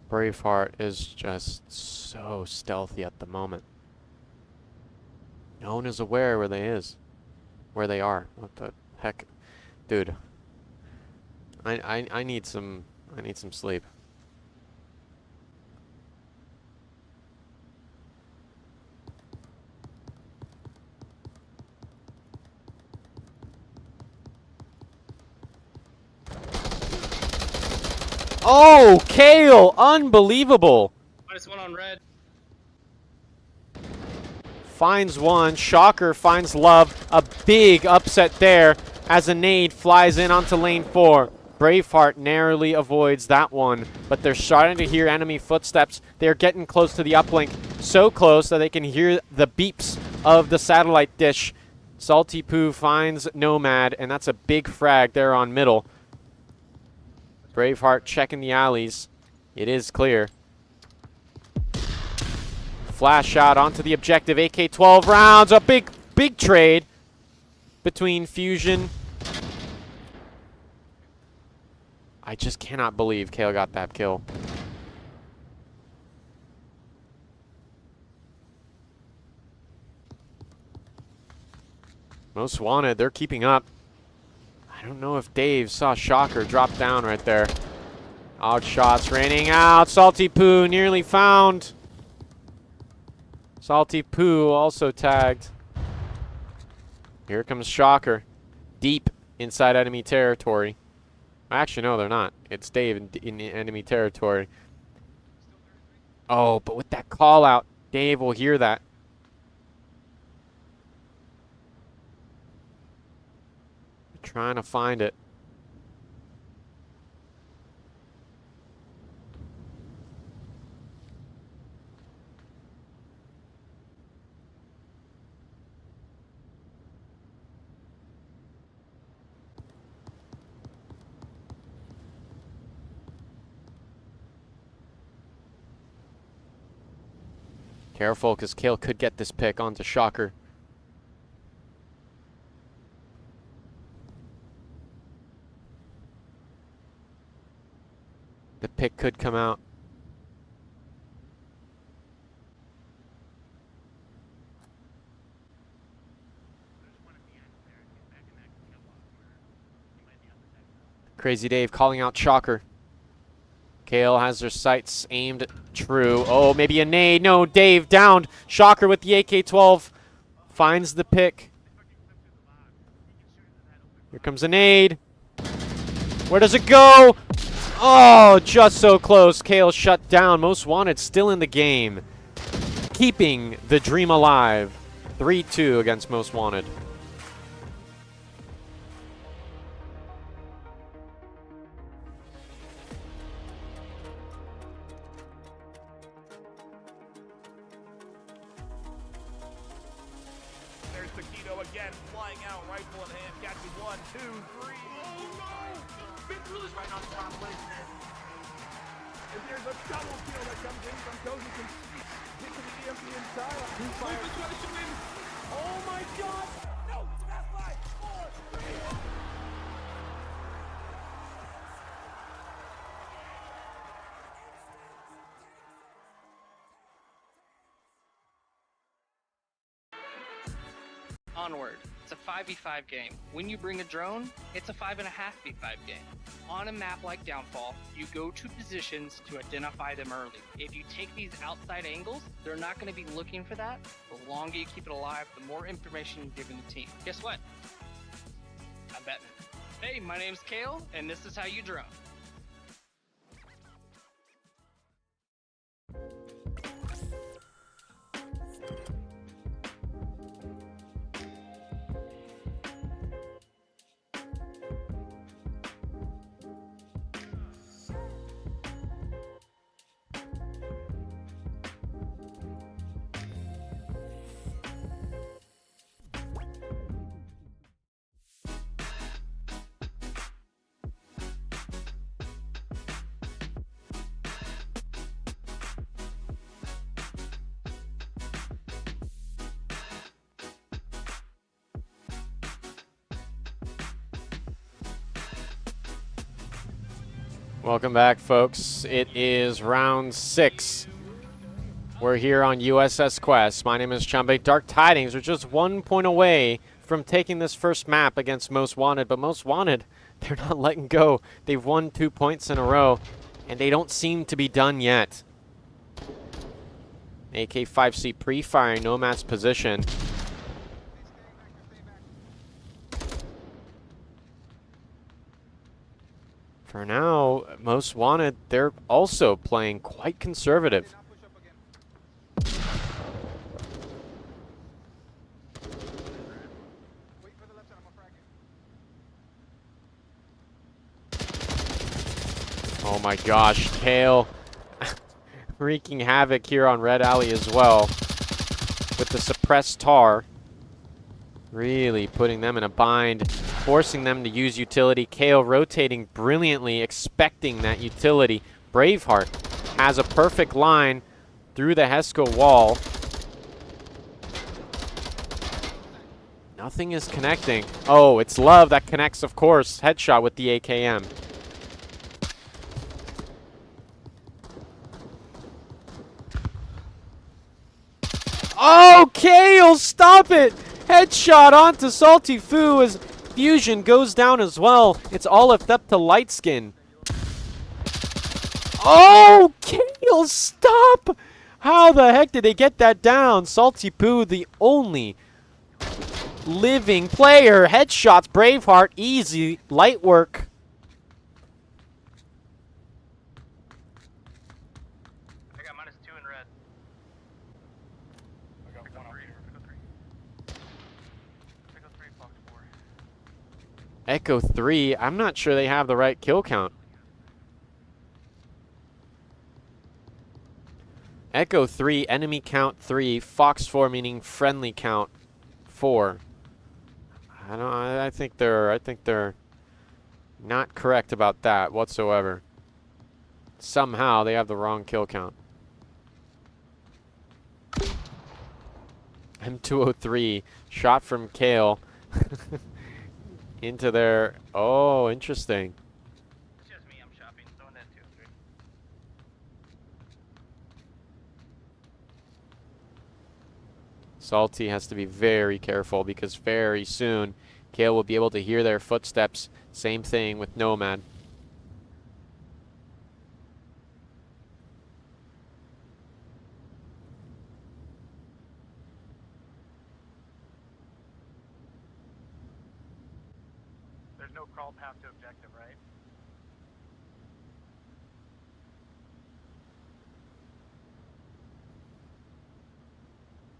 Speaker 1: Braveheart is just so stealthy at the moment. No one is aware where they are. What the heck, dude? I need some sleep. Oh, Kale! Unbelievable!
Speaker 3: -1 on red.
Speaker 1: Finds one. Shocker finds Love. A big upset there as a nade flies in onto lane 4. Braveheart narrowly avoids that one, but they're starting to hear enemy footsteps. They're getting close to the uplink. So close that they can hear the beeps of the satellite dish. Salty Poo finds Nomad, and that's a big frag there on middle. Braveheart checking the alleys. It is clear. Flash shot onto the objective. AK-12 rounds. A big trade between Fusion. I just cannot believe Kale got that kill. Most wanted. They're keeping up. I don't know if Dave saw Shocker drop down right there. Odd shots raining out. Salty Poo nearly found. Salty Poo also tagged. Here comes Shocker. Deep inside enemy territory. Actually, no, they're not. It's Dave in enemy territory. Oh, but with that call out, Dave will hear that. Trying to find it. Careful, because Kale could get this pick onto Shocker. The pick could come out. Crazy Dave calling out Shocker. Kale has their sights aimed true. Oh, maybe a nade. No, Dave downed. Shocker with the AK-12. Finds the pick. Here comes a nade. Where does it go? Oh, just so close. Kale shut down. Most Wanted still in the game. Keeping the dream alive. 3-2 against Most Wanted.
Speaker 5: There's Taquito again, flying out, rifle in hand, catching 1, 2, 3. Oh no! Ventrula's right on top, man. And there's a double kill that comes in from Cozy. Can hit to the EMP inside. Who fires? Oh my God! No! It's a fast 5, 4, 3.
Speaker 6: Onward. It's a 5v5 game. When you bring a drone, it's a 5.5v5 game. On a map like Downfall, you go to positions to identify them early. If you take these outside angles, they're not going to be looking for that. The longer you keep it alive, the more information you're giving the team. Guess what? I'm betting. Hey, my name's Kale, and this is how you drone.
Speaker 1: Welcome back, folks. It is round 6. We're here on USS Quest. My name is Chambe. Dark Tidings are just 1 point away from taking this first map against Most Wanted, but Most Wanted, they're not letting go. They've won 2 points in a row, and they don't seem to be done yet. AK-5C pre-firing Nomad's position. For now, Most Wanted, they're also playing quite conservative. Oh my gosh, Kale wreaking havoc here on Red Alley as well with the suppressed tar. Really putting them in a bind, forcing them to use utility. Kale rotating brilliantly, expecting that utility. Braveheart has a perfect line through the Hesco wall. Nothing is connecting. Oh, it's Love that connects, of course. Headshot with the AKM. Oh, Kale, stop it! Headshot onto Salty Foo as Fusion goes down as well. It's all left up to Lightskin. Oh, Kale, stop! How the heck did they get that down? Salty Poo, the only living player. Headshots, Braveheart, easy, light work.
Speaker 4: I got -2 in red. I got 1 over here. Echo 3, Fox 4.
Speaker 1: Echo 3, I'm not sure they have the right kill count. Echo 3, enemy count 3, Fox 4 meaning friendly count 4. I think they're not correct about that whatsoever. Somehow they have the wrong kill count. M203 shot from Kale into their. Oh, interesting.
Speaker 4: It's just me, I'm shopping. Someone at 2-3.
Speaker 1: Salty has to be very careful because very soon Kale will be able to hear their footsteps. Same thing with Nomad.
Speaker 4: There's no crawl path to objective, right?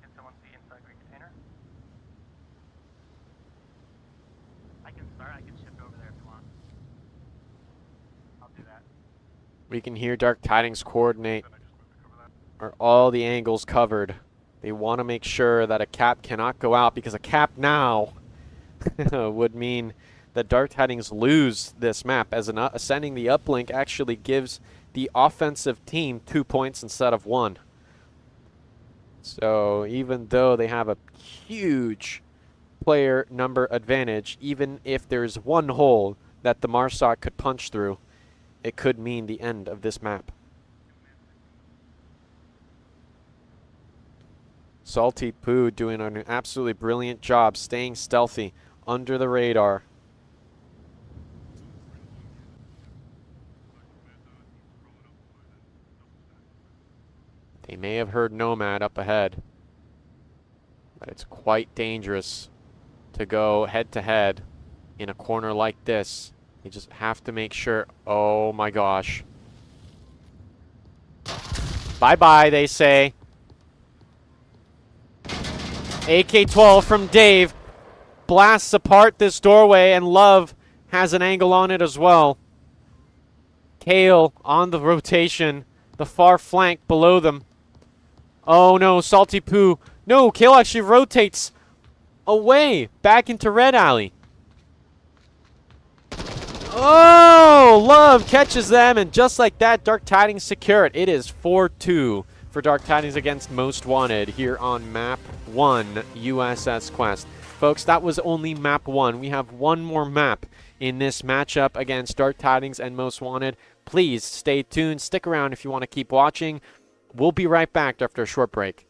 Speaker 4: Can someone see inside green container? I can shift over there if you want. I'll do that.
Speaker 1: We can hear Dark Tidings coordinate. Are all the angles covered? They want to make sure that a cap cannot go out, because a cap now would mean that Dark Tidings lose this map, as ascending the uplink actually gives the offensive team 2 points instead of 1. So even though they have a huge player number advantage, even if there's one hole that the Marsoc could punch through, it could mean the end of this map. Salty Poo doing an absolutely brilliant job staying stealthy under the radar. They may have heard Nomad up ahead, but it's quite dangerous to go head-to-head in a corner like this. You just have to make sure. Oh my gosh. Bye-bye, they say. AK-12 from Dave blasts apart this doorway, and Love has an angle on it as well. Kale on the rotation, the far flank below them. Oh no, Salty Poo. No, Kale actually rotates away, back into Red Alley. Oh, Love catches them, and just like that, Dark Tidings secure it. It is 4-2 for Dark Tidings against Most Wanted here on Map 1, USS Quest. Folks, that was only Map 1. We have one more map in this matchup against Dark Tidings and Most Wanted. Please stay tuned. Stick around if you want to keep watching. We'll be right back after a short break.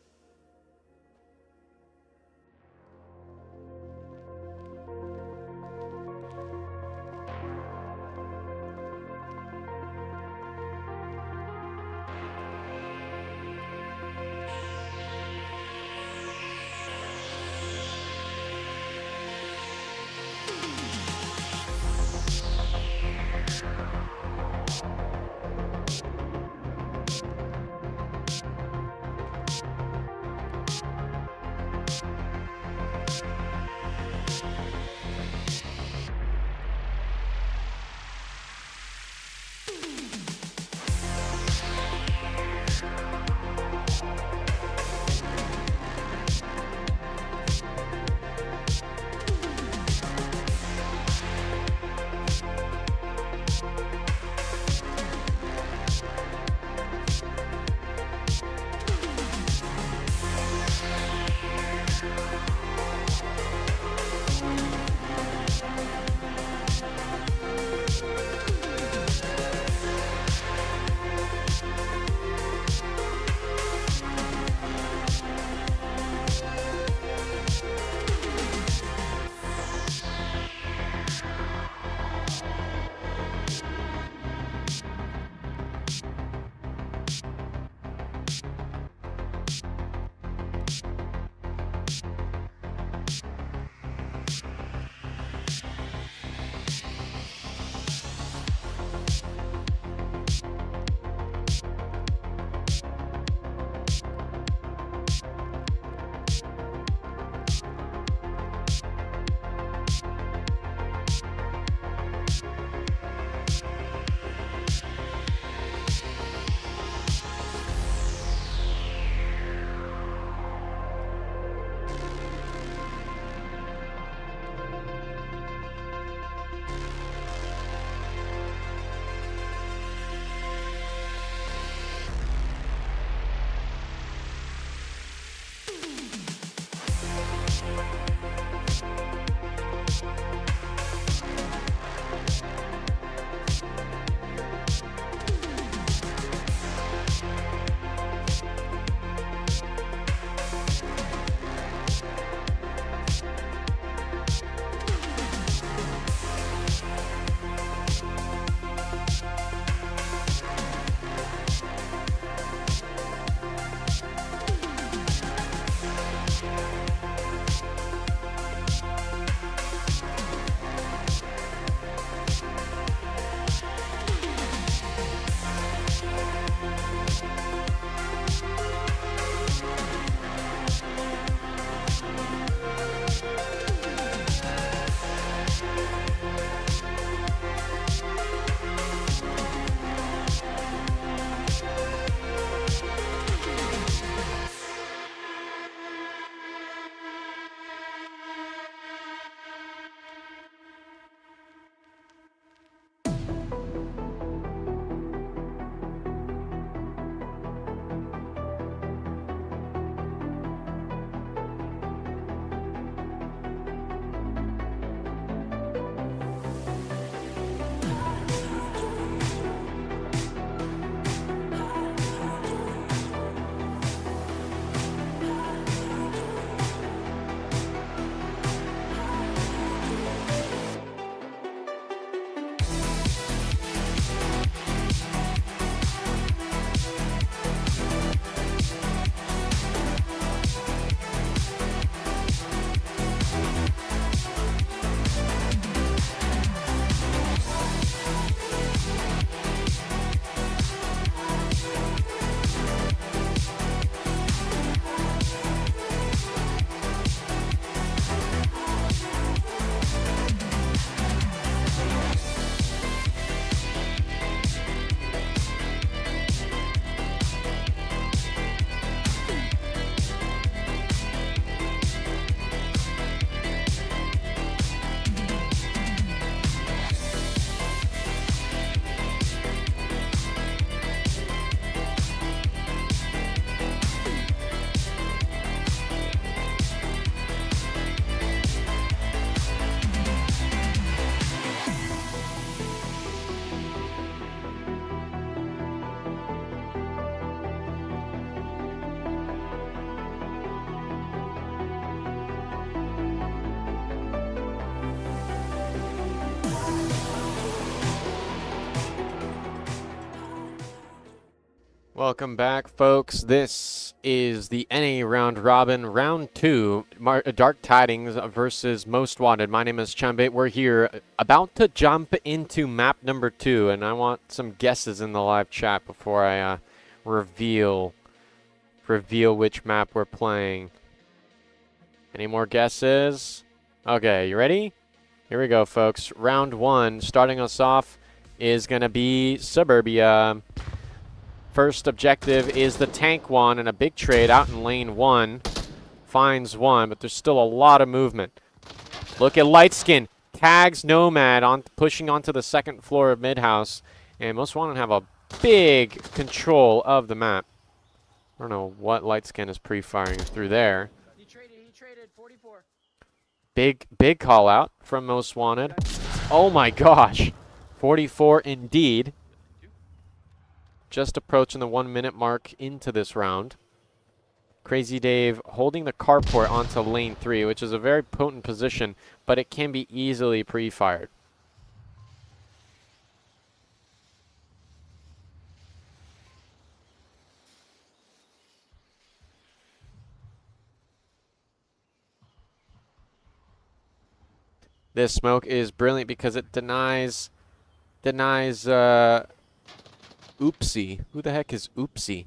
Speaker 1: Welcome back, folks. This is the NA Round Robin, Round 2, Dark Tidings versus Most Wanted. My name is Chambit. We're here about to jump into map number 2, and I want some guesses in the live chat before I reveal which map we're playing. Any more guesses? Okay, you ready? Here we go, folks. Round 1, starting us off, is going to be Suburbia. First objective is the tank one, and a big trade out in lane 1. Finds one, but there's still a lot of movement. Look at Lightskin. Tags Nomad on pushing onto the second floor of Midhouse. And Most Wanted have a big control of the map. I don't know what Lightskin is pre-firing through there.
Speaker 8: He traded 44.
Speaker 1: Big call out from Most Wanted. Oh my gosh. 44 indeed. Just approaching the 1 minute mark into this round. Crazy Dave holding the carport onto lane 3, which is a very potent position, but it can be easily pre-fired. This smoke is brilliant because it denies Oopsie. Who the heck is Oopsie?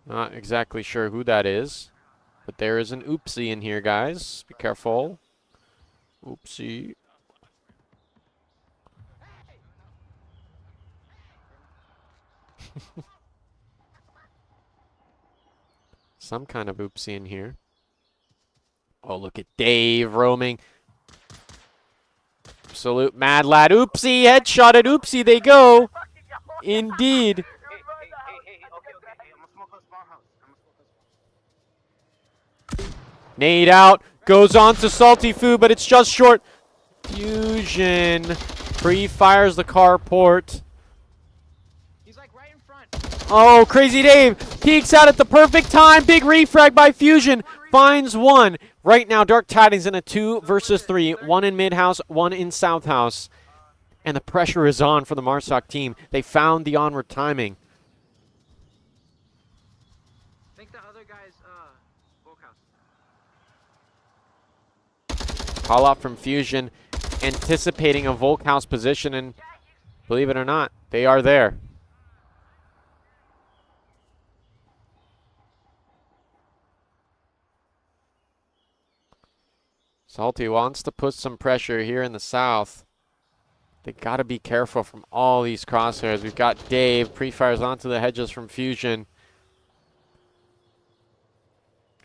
Speaker 1: Not exactly sure who that is. But there is an Oopsie in here, guys. Be careful. Oopsie. Some kind of Oopsie in here. Oh, look at Dave roaming. Absolute mad lad. Oopsie, headshot at Oopsie, they go. Indeed. Nade out, goes on to Salty Food, but it's just short. Fusion pre-fires the carport.
Speaker 8: He's like right in front.
Speaker 1: Oh, Crazy Dave peeks out at the perfect time. Big refrag by Fusion. Finds one. Right now, Dark Tidings in a 2 versus 3. One in Midhouse, one in South House. And the pressure is on for the Marsoc team. They found the Onward timing.
Speaker 8: I think the other guy's Volk house.
Speaker 1: Call out from Fusion, anticipating a Volk House position, and believe it or not, they are there. Salty wants to put some pressure here in the south. They got to be careful from all these crosshairs. We've got Dave, pre-fires onto the hedges from Fusion.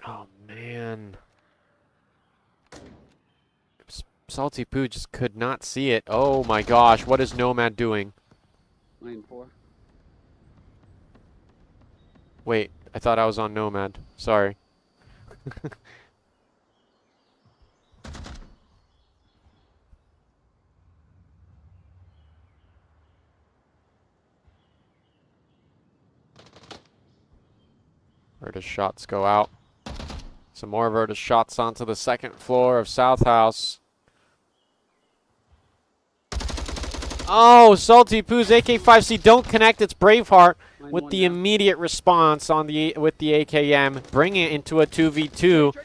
Speaker 1: Oh, man. Salty Poo just could not see it. Oh, my gosh. What is Nomad doing?
Speaker 8: Lane 4.
Speaker 1: Wait, I thought I was on Nomad. Sorry. Virtus shots go out. Some more Virtus shots onto the second floor of South House. Oh, Salty Poo's AK-5C don't connect. It's Braveheart with the immediate response on with the AKM, bringing it into a 2v2.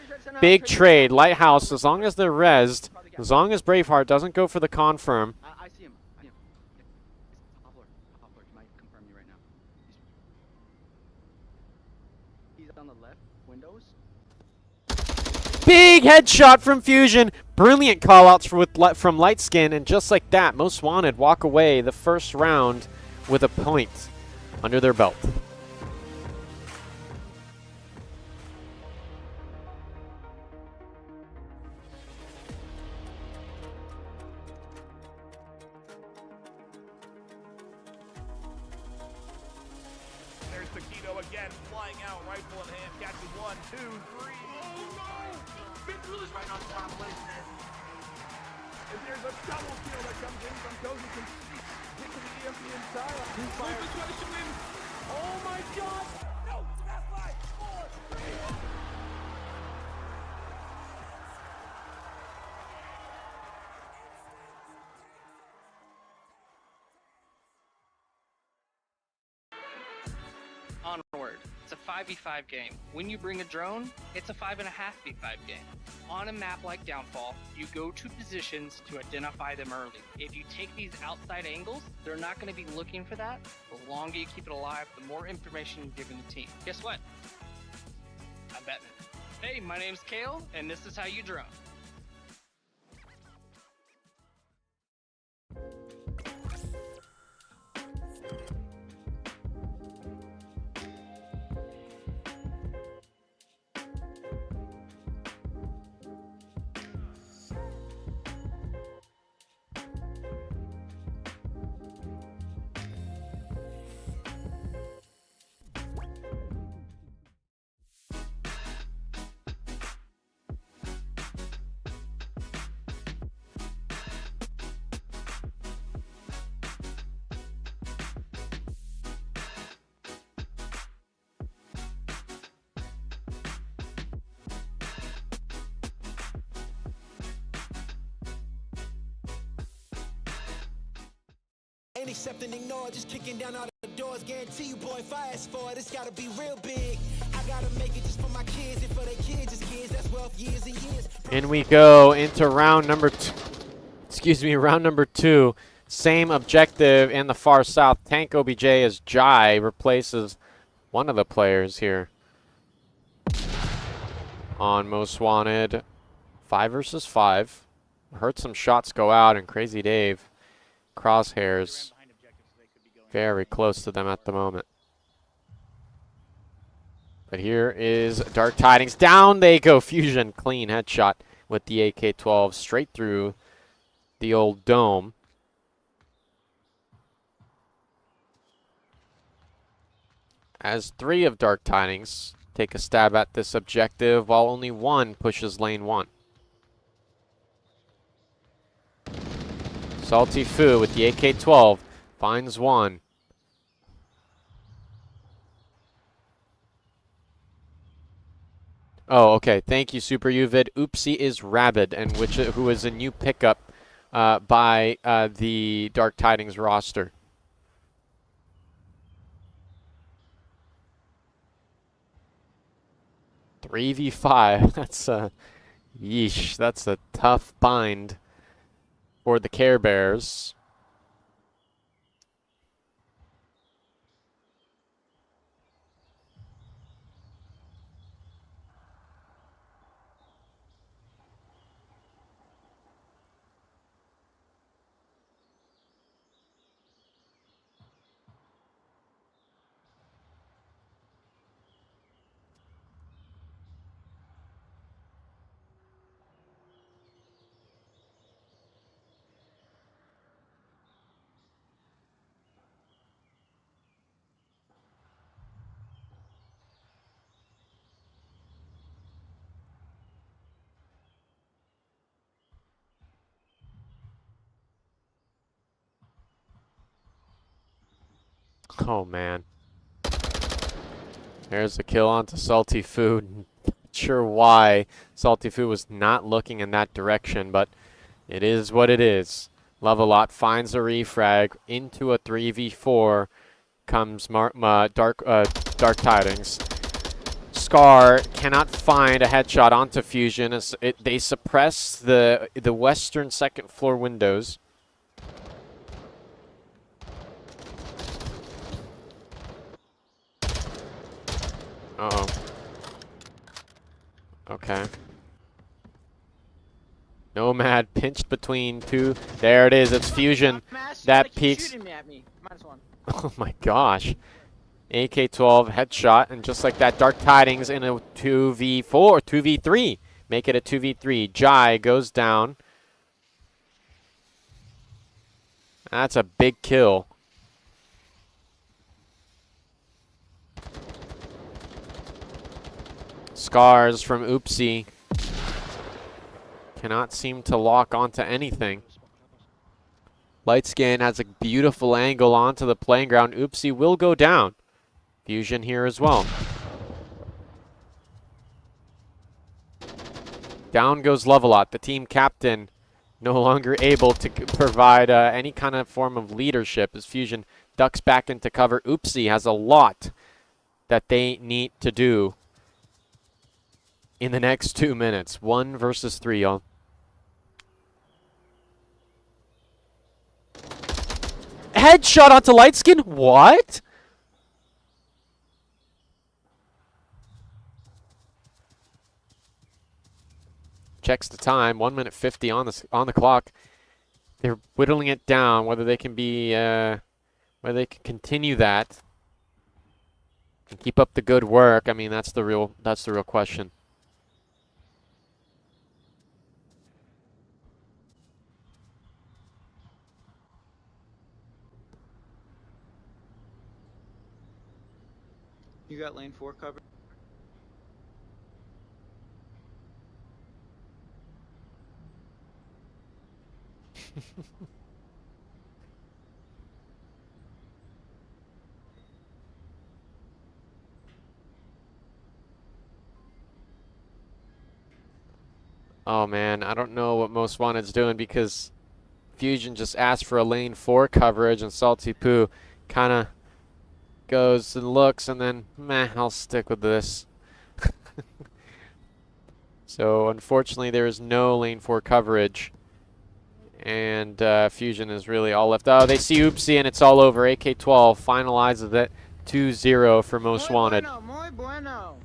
Speaker 1: Big trade. Lighthouse, as long as they're rezzed, as long as Braveheart doesn't go for the confirm.
Speaker 8: I see him. Yeah. Hoppler. He might confirm you right now. He's on the left windows.
Speaker 1: Big headshot from Fusion. Brilliant callouts from Lightskin, and just like that, Most Wanted walk away the first round with a point under their belt.
Speaker 5: There's Taquito again, flying out, rifle in hand, catches 1, 2, 3. Oh no! Vintrul's right on top, Lightning. And there's a double kill that comes in from Cozy Conceit. Hit with the EMP inside. Oh my god! No! It's an F5! 4, 3.
Speaker 6: Onward. It's a 5v5 game. When you bring a drone, it's a 5.5v5 game. On a map like Downfall, you go to positions to identify them early. If you take these outside angles, they're not going to be looking for that. The longer you keep it alive, the more information you're giving the team. Guess what? I'm Batman. Hey, my name's Kale, and this is how you drone.
Speaker 7: Ain't accepting, ignore, just kicking down all the doors. Guarantee you, boy, fast forward, it's gotta be real big. I gotta make it just for my kids and for their kids, just kids, that's wealth years and years.
Speaker 1: In we go into round number round number 2. Same objective in the far south. Tank OBJ as Jai replaces one of the players here on Most Wanted. 5 versus 5. Heard some shots go out, and Crazy Dave crosshairs very close to them at the moment. But here is Dark Tidings. Down they go. Fusion clean headshot with the AK-12 straight through the old dome. As 3 of Dark Tidings take a stab at this objective, while only 1 pushes lane 1. Salty Foo with the AK-12 finds 1. Oh, okay. Thank you, Super Uvid. Oopsie is Rabid, and who is a new pickup by the Dark Tidings roster. $3v5. That's a yeesh. That's a tough bind for the Care Bears. Oh, man. There's a kill onto Salty Food. Not sure why Salty Food was not looking in that direction, but it is what it is. Love-A-Lot finds a refrag into a 3v4. Comes Dark Tidings. Scar cannot find a headshot onto Fusion as they suppress the western second floor windows. Uh-oh. Okay. Nomad pinched between 2. There it is. It's Fusion. That peaks. Oh my gosh. AK-12 headshot, and just like that, Dark Tidings in a 2v4, 2v3. Make it a 2v3. Jai goes down. That's a big kill. Scars from Oopsie. Cannot seem to lock onto anything. Lightscan has a beautiful angle onto the playing ground. Oopsie will go down. Fusion here as well. Down goes Love-A-Lot. The team captain no longer able to provide any kind of form of leadership as Fusion ducks back into cover. Oopsie has a lot that they need to do in the next 2 minutes. 1 versus 3, y'all. Headshot onto Lightskin? What? Checks the time. 1 minute 50 on the clock. They're whittling it down. Whether they can be, whether they can continue that and keep up the good work. I mean, that's the real question.
Speaker 3: You got lane 4 covered?
Speaker 1: Oh man, I don't know what Most Wanted's doing because Fusion just asked for a lane 4 coverage and Salty Poo kind of goes and looks and then, meh, I'll stick with this. So unfortunately there is no lane 4 coverage and Fusion is really all left. Oh, they see Oopsie and it's all over. AK-12 finalizes it 2-0 for Most Wanted.
Speaker 7: Muy bueno.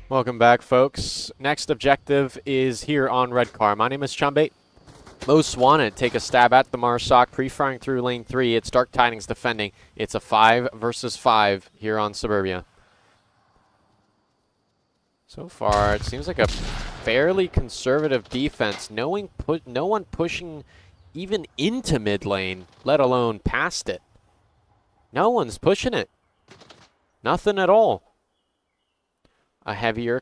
Speaker 1: Welcome back, folks. Next objective is here on Red Car. My name is Chumbate. Most Wanted take a stab at the Marsoc, pre-firing through lane 3. It's Dark Tidings defending. It's a 5 versus 5 here on Suburbia. So far, it seems like a fairly conservative defense. No one pushing even into mid lane, let alone past it. No one's pushing it. Nothing at all. A heavier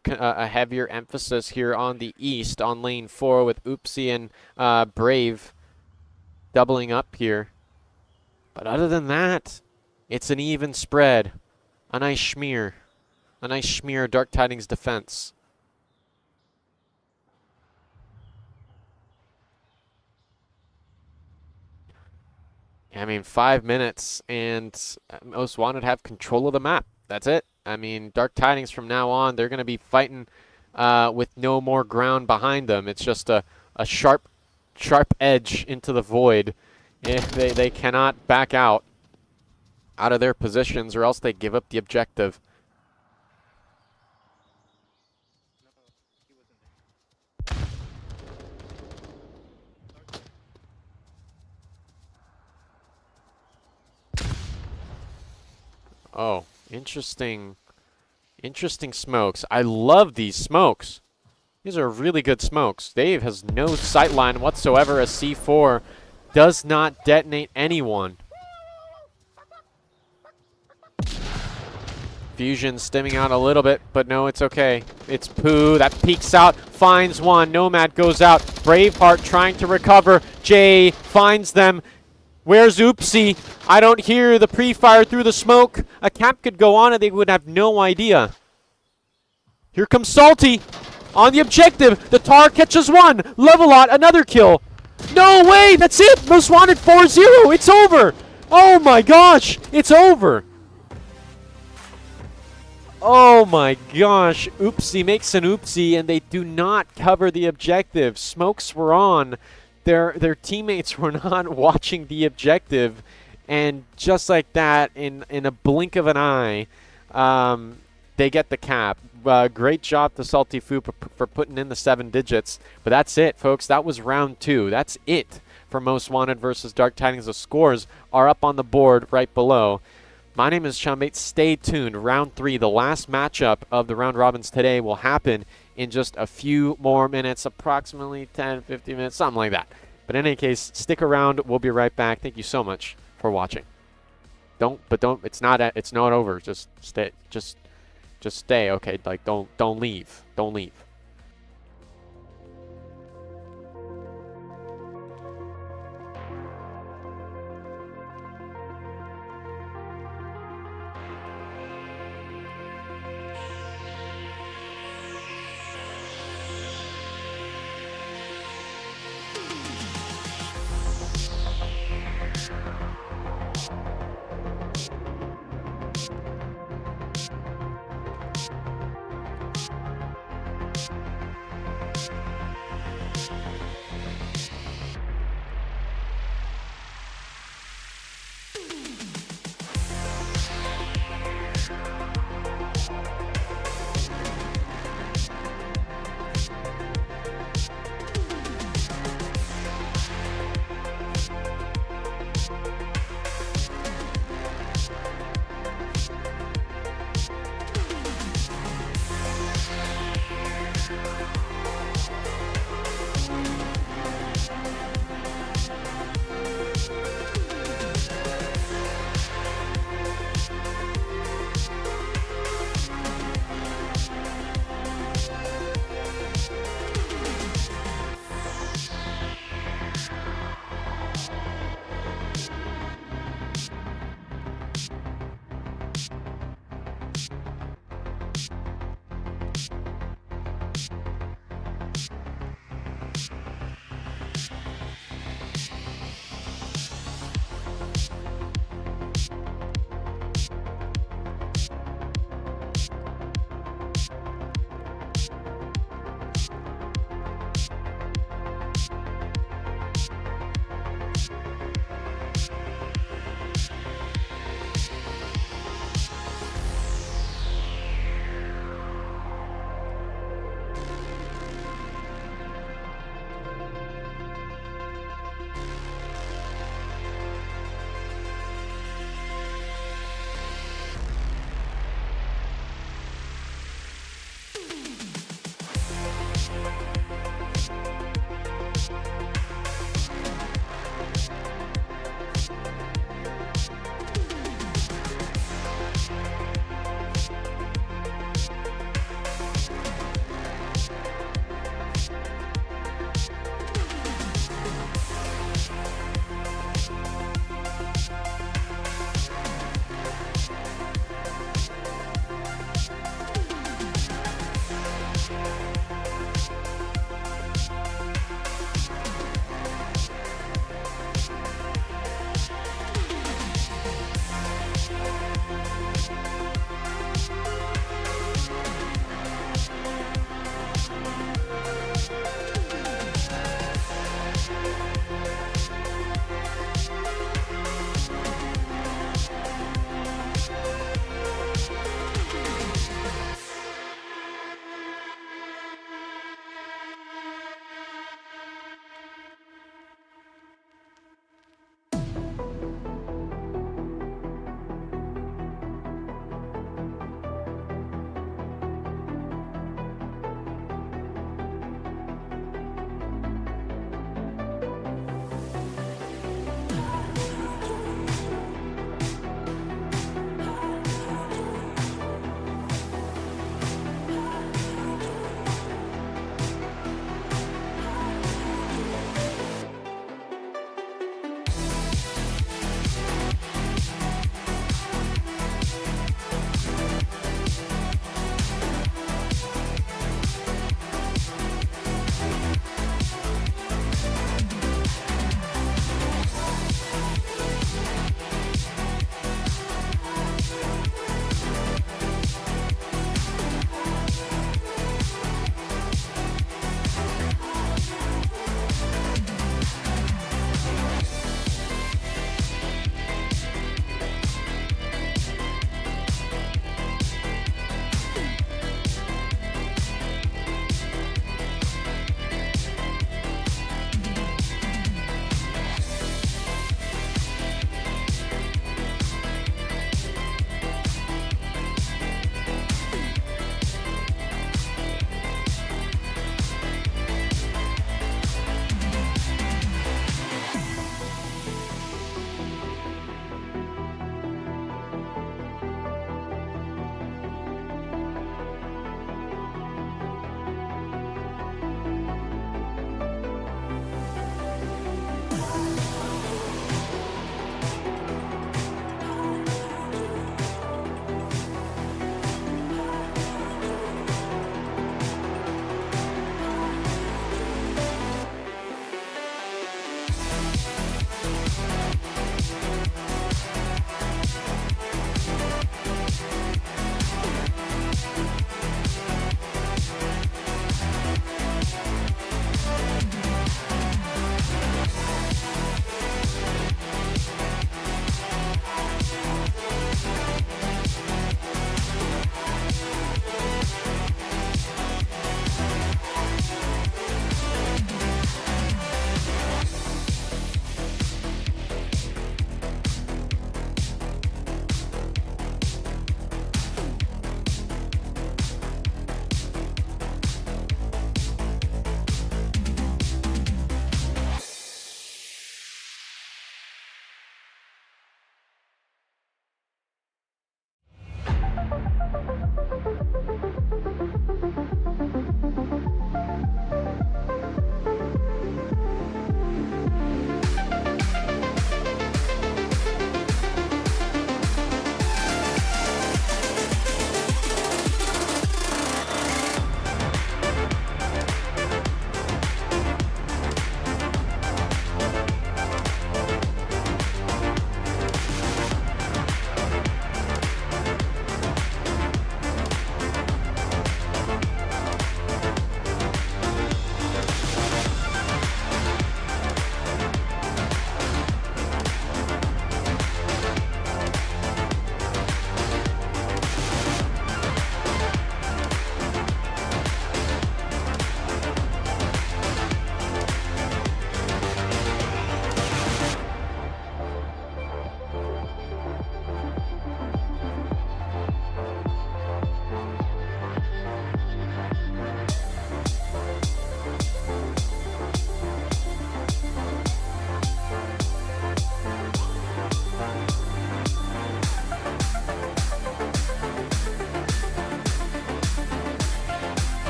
Speaker 1: emphasis here on the east on lane 4 with Oopsie and Brave doubling up here. But other than that, it's an even spread. A nice smear. A nice smear of Dark Tidings defense. I mean, 5 minutes and Most Wanted have control of the map. That's it. I mean, Dark Tidings from now on, they're going to be fighting with no more ground behind them. It's just a sharp edge into the void. If they cannot back out of their positions or else they give up the objective. Oh, interesting Interesting smokes. I love these smokes. These are really good smokes. Dave has no sight line whatsoever as C4 does not detonate anyone. Fusion stimming out a little bit, but no, it's okay. It's Pooh that peeks out, finds one. Nomad goes out. Braveheart trying to recover. Jay finds them. Where's Oopsie? I don't hear the pre-fire through the smoke. A cap could go on and they would have no idea. Here comes Salty on the objective. The Tar catches one. Levelot, another kill. No way, that's it. Most Wanted 4-0. It's over. Oh my gosh, it's over. Oh my gosh, Oopsie makes an oopsie and they do not cover the objective. Smokes were on. Their teammates were not watching the objective, and just like that, in a blink of an eye, they get the cap. Great job to Salty Foo for putting in the 7 digits. But that's it, folks. That was round 2. That's it for Most Wanted versus Dark Tidings. The scores are up on the board right below. My name is Sean Bates. Stay tuned. Round 3, the last matchup of the round robins today, will happen in just a few more minutes, approximately 10, 15 minutes, something like that. But in any case, stick around. We'll be right back. Thank you so much for watching. It's not over. Just stay, okay? Like, don't leave. Don't leave.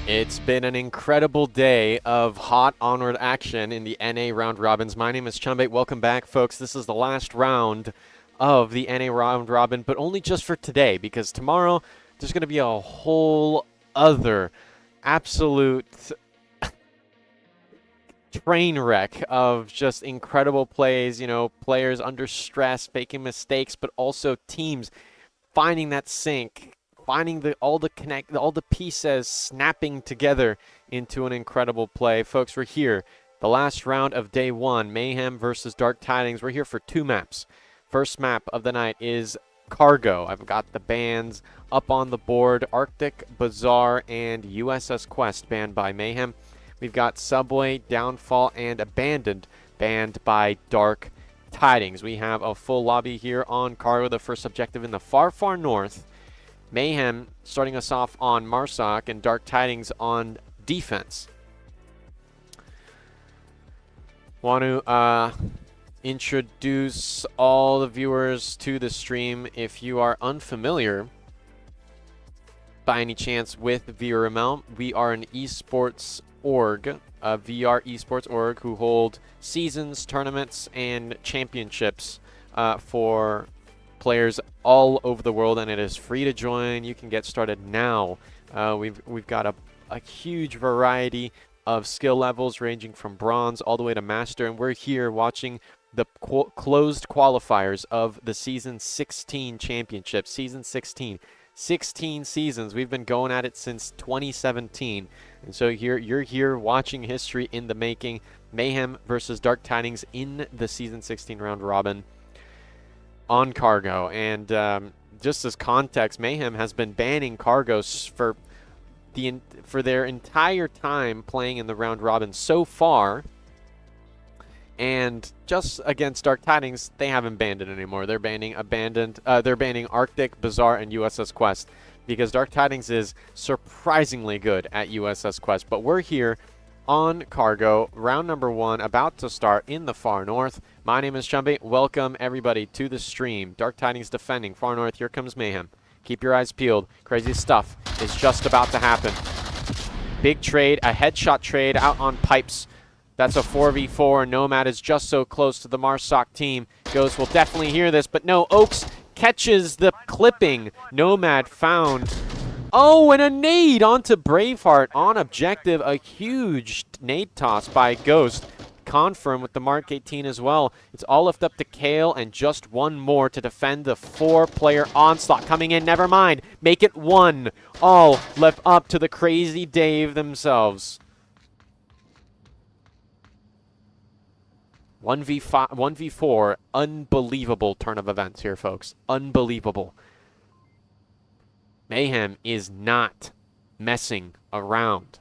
Speaker 1: It's been an incredible day of hot Onward action in the NA round robins. My name is Chumbe. Welcome back, folks. This is the last round of the NA round robin, but only just for today, because tomorrow there's going to be a whole other absolute train wreck of just incredible plays, you know, players under stress, making mistakes, but also teams finding that sync, finding all the pieces snapping together into an incredible play. Folks, we're here. The last round of day one, Mayhem versus Dark Tidings. We're here for two maps. First map of the night is Cargo. I've got the bans up on the board. Arctic, Bazaar, and USS Quest banned by Mayhem. We've got Subway, Downfall, and Abandoned banned by Dark Tidings. We have a full lobby here on Cargo, the first objective in the far, far north. Mayhem starting us off on Marsoc and Dark Tidings on defense. Want to introduce all the viewers to the stream. If you are unfamiliar by any chance with VRML, we are an esports org, a VR esports org who hold seasons, tournaments, and championships for players all over the world, and it is free to join. You can get started now. We've got a huge variety of skill levels ranging from bronze all the way to master, and we're here watching the closed qualifiers of the season 16 championship. Season 16 seasons. We've been going at it since 2017, and so you're here watching history in the making. Mayhem versus Dark Tidings in the season 16 round robin on Cargo. And just as context, Mayhem has been banning Cargos for their entire time playing in the round robin so far. And just against Dark Tidings, they haven't banned it anymore. They're banning they're banning Arctic, Bazaar, and USS Quest because Dark Tidings is surprisingly good at USS Quest. But we're here on Cargo, round number one, about to start in the far north. My name is Chumbe. Welcome everybody to the stream. Dark Tidings defending far north. Here comes Mayhem. Keep your eyes peeled. Crazy stuff is just about to happen. Big trade, a headshot trade out on pipes. That's a 4v4. Nomad is just so close to the Marsoc team. Ghost will definitely hear this, but no, Oaks catches the clipping. Nomad found. Oh, and a nade onto Braveheart on objective. A huge nade toss by Ghost. Confirm with the Mark 18 as well. It's all left up to Kale and just one more to defend the four-player onslaught coming in. Never mind. Make it one. All left up to the Crazy Dave themselves. 1v4. Unbelievable turn of events here, folks. Unbelievable. Mayhem is not messing around.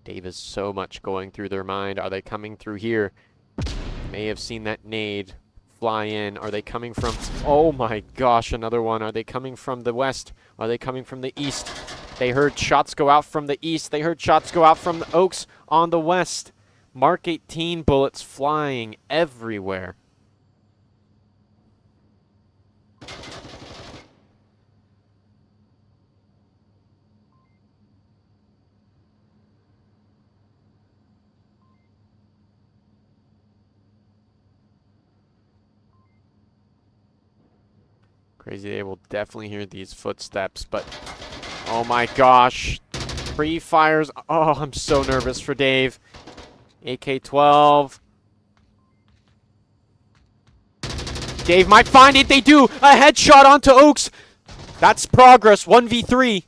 Speaker 1: Dave is so much going through their mind. Are they coming through here? May have seen that nade fly in. Are they coming from... Oh my gosh, another one. Are they coming from the west? Are they coming from the east? They heard shots go out from the east. They heard shots go out from the Oaks on the west. Mark 18 bullets flying everywhere. Crazy Dave will definitely hear these footsteps, but oh my gosh. Pre-fires. Oh, I'm so nervous for Dave. AK-12. Dave might find it. They do. A headshot onto Oaks. That's progress. 1v3.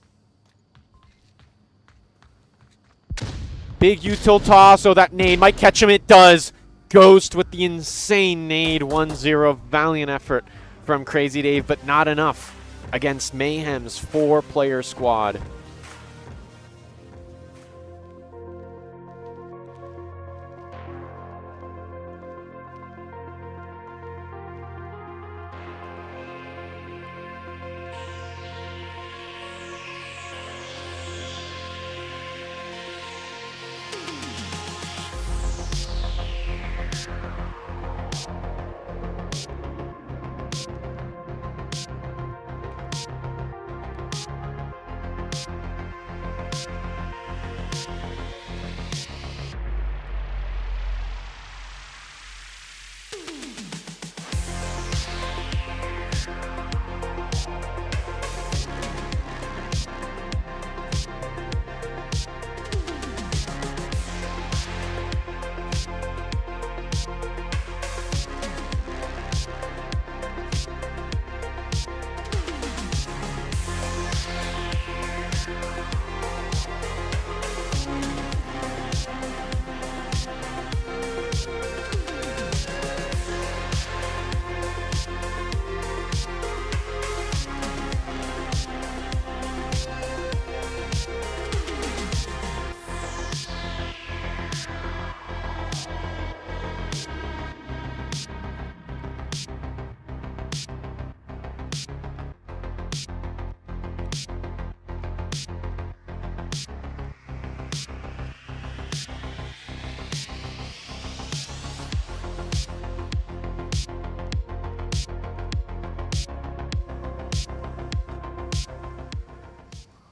Speaker 1: Big util toss. So that nade might catch him. It does. Ghost with the insane nade. 1-0. Valiant effort from Crazy Dave, but not enough against Mayhem's four-player squad.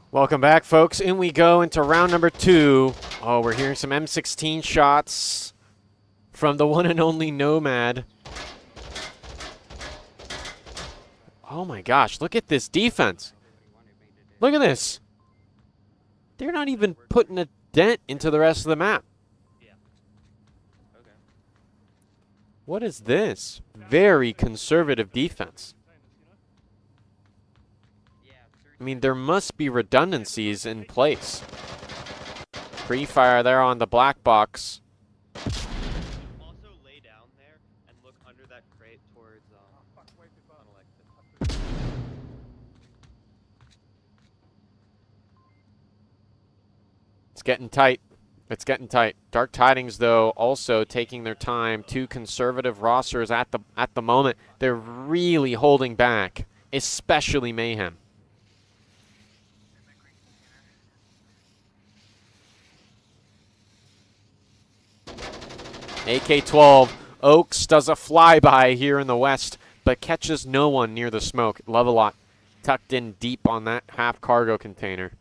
Speaker 1: Welcome back, folks. In we go into round number 2. Oh, we're hearing some M16 shots from the one and only Nomad. Oh my gosh, look at this defense. Look at this. They're not even putting a dent into the rest of the map. What is this? Very conservative defense. I mean, there must be redundancies in place. Pre-fire there on the black box.
Speaker 2: Also lay down there and look under that crate towards
Speaker 1: It's getting tight. It's getting tight. Dark Tidings, though, also taking their time. 2 conservative rosters at the moment. They're really holding back, especially Mayhem. AK-12. Oaks does a flyby here in the west, but catches no one near the smoke. Love-A-Lot tucked in deep on that half cargo container.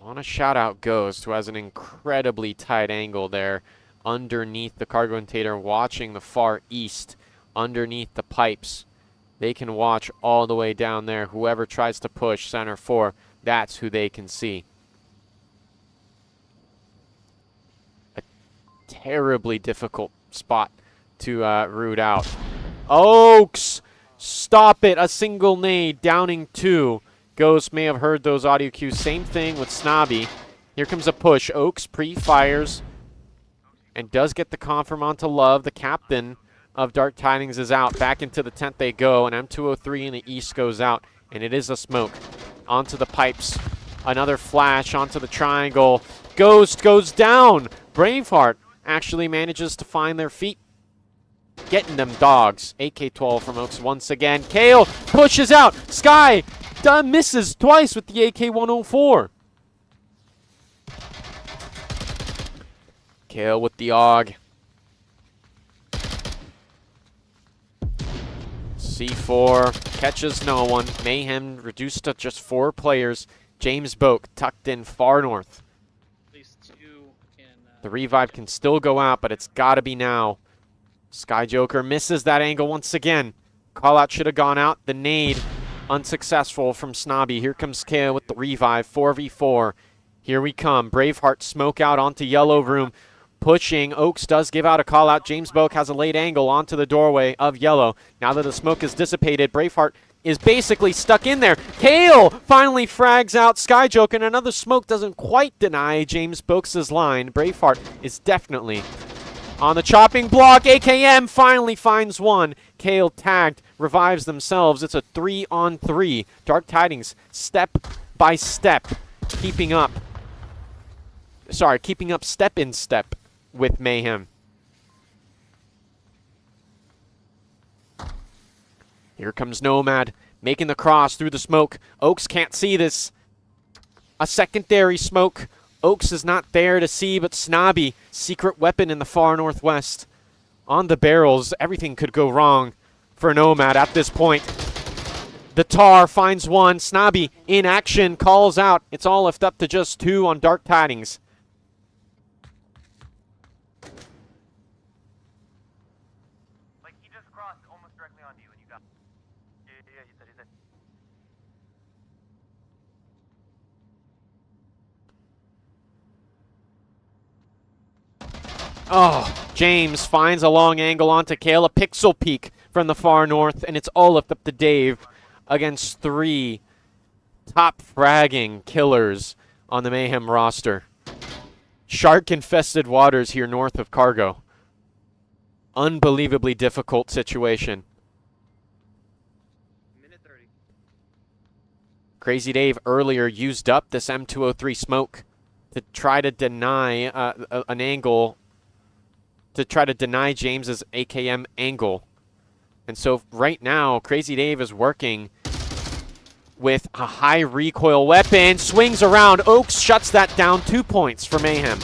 Speaker 1: On a shout-out goes who has an incredibly tight angle there underneath the cargo container, watching the far east, underneath the pipes. They can watch all the way down there. Whoever tries to push center 4, that's who they can see. A terribly difficult spot to root out. Oaks! Stop it! A single nade, downing 2. Ghost may have heard those audio cues. Same thing with Snobby. Here comes a push. Oaks pre-fires and does get the confirm onto Love. The captain of Dark Tidings is out. Back into the tent they go, and M203 in the east goes out, and it is a smoke. Onto the pipes. Another flash onto the triangle. Ghost goes down. Braveheart actually manages to find their feet. Getting them dogs. AK-12 from Oaks once again. Kale pushes out. Sky misses twice with the AK-104. Kale with the AUG. C4 catches no one. Mayhem reduced to just 4 players. James Boak tucked in far north.
Speaker 6: At least 2 in,
Speaker 1: the revive can still go out, but it's got to be now. Sky Joker misses that angle once again. Call out should have gone out. The nade unsuccessful from Snobby. Here comes Kale with the revive. 4v4. Here we come. Braveheart smoke out onto yellow room. Pushing. Oaks does give out a call out. James Boak has a late angle onto the doorway of yellow. Now that the smoke is dissipated, Braveheart is basically stuck in there. Kale finally frags out Sky Joker, and another smoke doesn't quite deny James Boak's line. Braveheart is definitely on the chopping block. AKM finally finds one. Kale tagged, revives themselves. It's a 3-on-3. Dark Tidings, step by step, keeping up step in step with Mayhem. Here comes Nomad, making the cross through the smoke. Oaks can't see this. A secondary smoke. Oaks is not there to see, but Snobby, secret weapon in the far northwest. On the barrels, everything could go wrong for Nomad at this point. The Tar finds one. Snobby in action, calls out. It's all left up to just 2 on Dark Tidings.
Speaker 4: Like, he just crossed almost directly onto you and you got... Yeah, he said.
Speaker 1: Oh, James finds a long angle onto Kale, a pixel peek from the far north, and it's all left up to Dave against 3 top fragging killers on the Mayhem roster. Shark-infested waters here north of Cargo. Unbelievably difficult situation.
Speaker 2: minute 30.
Speaker 1: Crazy Dave earlier used up this M203 smoke to try to deny an angle, to try to deny James's AKM angle. And so right now, Crazy Dave is working with a high recoil weapon, swings around. Oaks shuts that down. 2 points for Mayhem.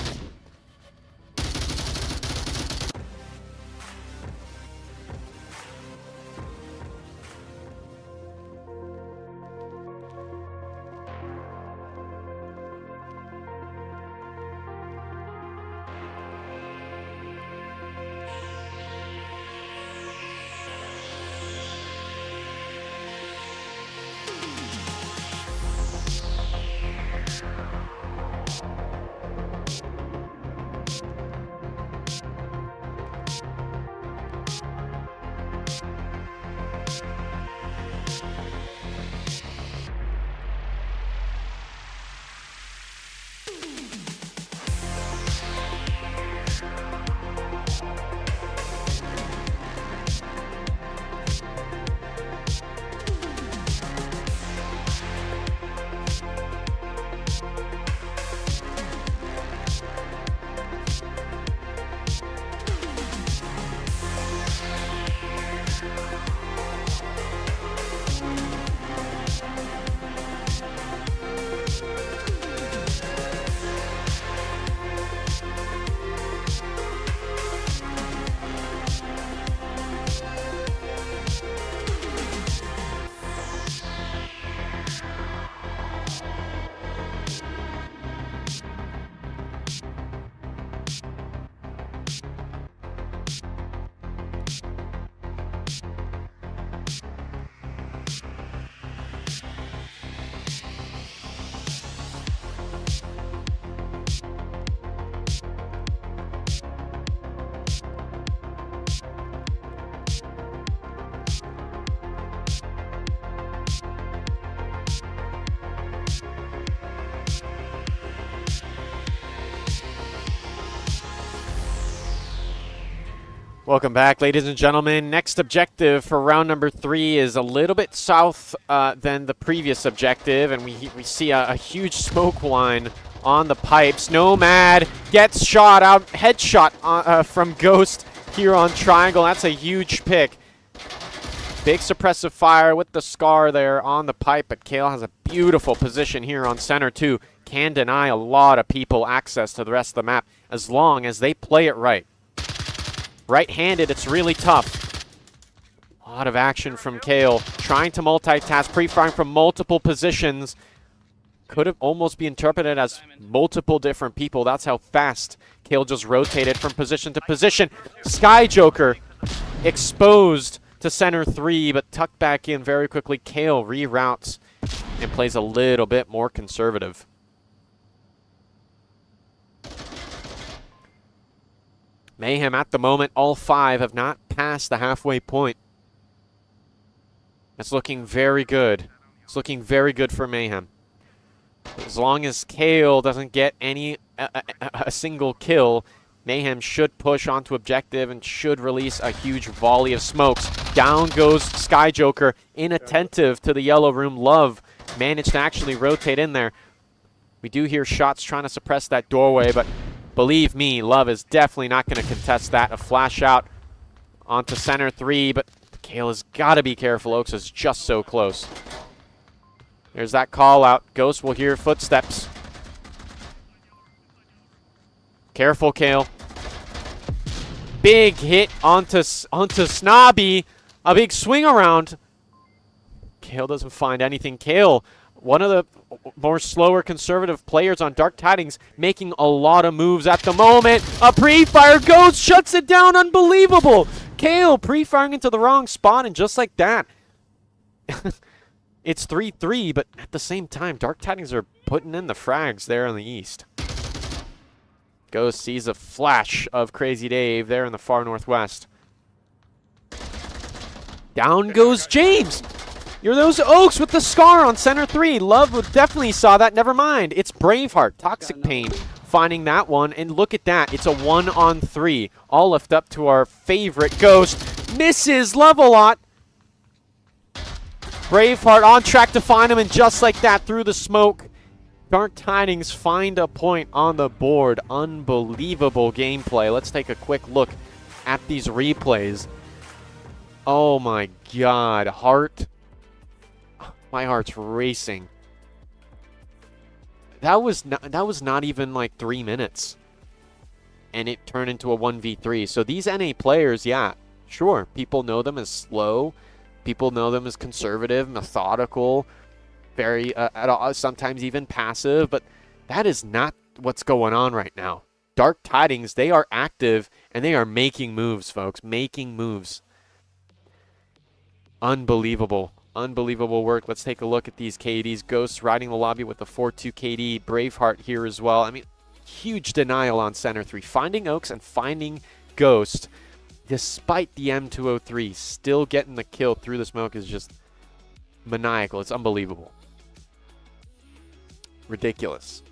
Speaker 1: Welcome back, ladies and gentlemen. Next objective for round number 3 is a little bit south than the previous objective, and we see a huge smoke line on the pipes. Nomad gets shot out, headshot from Ghost here on Triangle. That's a huge pick. Big suppressive fire with the scar there on the pipe, but Kale has a beautiful position here on center too. Can deny a lot of people access to the rest of the map as long as they play it right. Right-handed, it's really tough. A lot of action from Kale, trying to multitask, pre-firing from multiple positions. Could have almost be interpreted as multiple different people. That's how fast Kale just rotated from position to position. Sky Joker exposed to center 3, but tucked back in very quickly. Kale reroutes and plays a little bit more conservative. Mayhem at the moment, all 5 have not passed the halfway point. That's looking very good. It's looking very good for Mayhem. As long as Kale doesn't get a single kill, Mayhem should push onto objective and should release a huge volley of smokes. Down goes Sky Joker, inattentive to the yellow room. Love managed to actually rotate in there. We do hear shots trying to suppress that doorway, but believe me, Love is definitely not going to contest that. A flash out onto center 3, but Kale has got to be careful. Oaks is just so close. There's that call out. Ghost will hear footsteps. Careful, Kale. Big hit onto Snobby. A big swing around. Kale doesn't find anything. Kale, one of the more slower conservative players on Dark Tidings, making a lot of moves at the moment. A pre-fire, Ghost shuts it down. Unbelievable. Kale pre-firing into the wrong spot, and just like that, it's 3-3, but at the same time, Dark Tidings are putting in the frags there on the east. Ghost sees a flash of Crazy Dave there in the far northwest. Down goes James. You're those Oaks with the scar on center 3. Love definitely saw that. Never mind. It's Braveheart, Toxic Pain, finding that one. And look at that. It's a 1-on-3. All left up to our favorite Ghost. Misses Love a lot. Braveheart on track to find him, and just like that, through the smoke, Dark Tidings find a point on the board. Unbelievable gameplay. Let's take a quick look at these replays. Oh my god. My heart's racing. That was not even like 3 minutes. And it turned into a 1v3. So these NA players, yeah, sure, people know them as slow. People know them as conservative, methodical, very, sometimes even passive, but that is not what's going on right now. Dark Tidings, they are active, and they are making moves, folks, making moves. Unbelievable, unbelievable work. Let's take a look at these KDs. Ghosts riding the lobby with the 4-2 KD. Braveheart here as well. I mean, huge denial on center 3. Finding Oaks and finding Ghost, despite the M203, still getting the kill through the smoke is just maniacal. It's unbelievable. Ridiculous.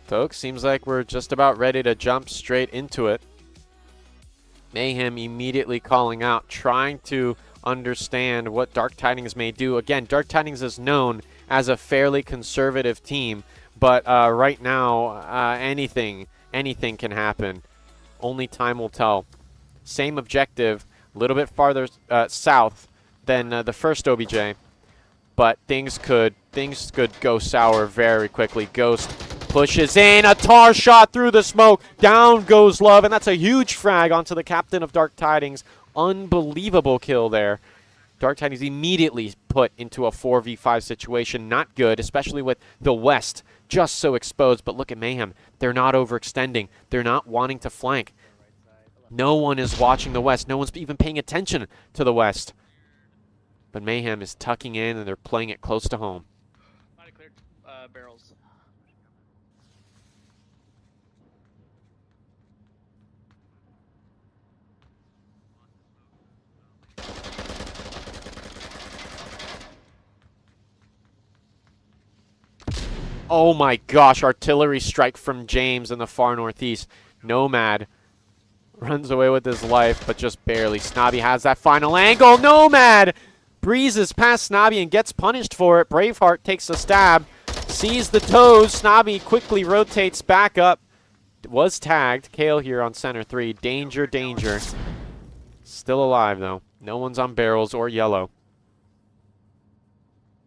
Speaker 1: Folks, seems like we're just about ready to jump straight into it. Mayhem immediately calling out, trying to understand what Dark Tidings may do. Again, Dark Tidings is known as a fairly conservative team, but right now, anything can happen. Only time will tell. Same objective, a little bit farther south than the first OBJ, but things could go sour very quickly. Ghost pushes in, a tar shot through the smoke. Down goes Love, and that's a huge frag onto the captain of Dark Tidings. Unbelievable kill there. Dark Tidings immediately put into a 4v5 situation. Not good, especially with the West just so exposed. But look at Mayhem. They're not overextending. They're not wanting to flank. No one is watching the west. No one's even paying attention to the west. But Mayhem is tucking in, and they're playing it close to home.
Speaker 6: Might have cleared barrels.
Speaker 1: Oh my gosh, artillery strike from James in the far northeast. Nomad runs away with his life, but just barely. Snobby has that final angle. Nomad breezes past Snobby and gets punished for it. Braveheart takes a stab, sees the toes. Snobby quickly rotates back up. Was tagged. Kale here on center 3. Danger, danger. Still alive, though. No one's on barrels or yellow.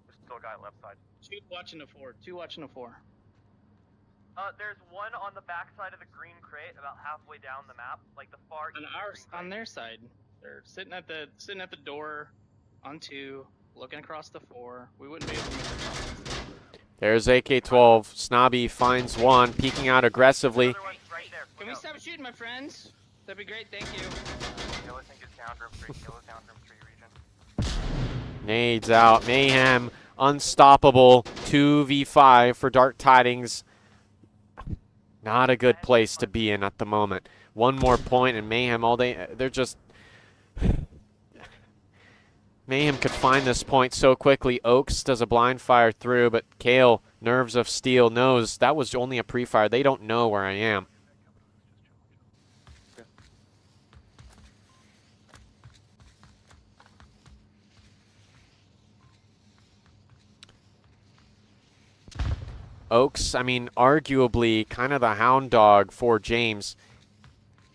Speaker 4: There's still a guy left side.
Speaker 6: 2 watching a 4. 2 watching a 4.
Speaker 4: There's one on the back side of the green crate, about halfway down the map, like the far
Speaker 6: On
Speaker 4: east
Speaker 6: our,
Speaker 4: green
Speaker 6: on
Speaker 4: crate.
Speaker 6: their side, they're sitting at the door, on 2, looking across the 4. We wouldn't be able to move the
Speaker 1: There's AK-12. Snobby finds one, peeking out aggressively.
Speaker 4: Another one's right there.
Speaker 6: Can we stop shooting, my friends? That'd be great. Thank you.
Speaker 4: Kill us and get down room 3. Kill us down room 3 region.
Speaker 1: Nades out. Mayhem unstoppable. 2v5 for Dark Tidings. Not a good place to be in at the moment. One more point and Mayhem all day. They're just... Mayhem could find this point so quickly. Oaks does a blind fire through, but Kale, nerves of steel, knows that was only a pre-fire. They don't know where I am. Oaks, I mean, arguably kind of the hound dog for James,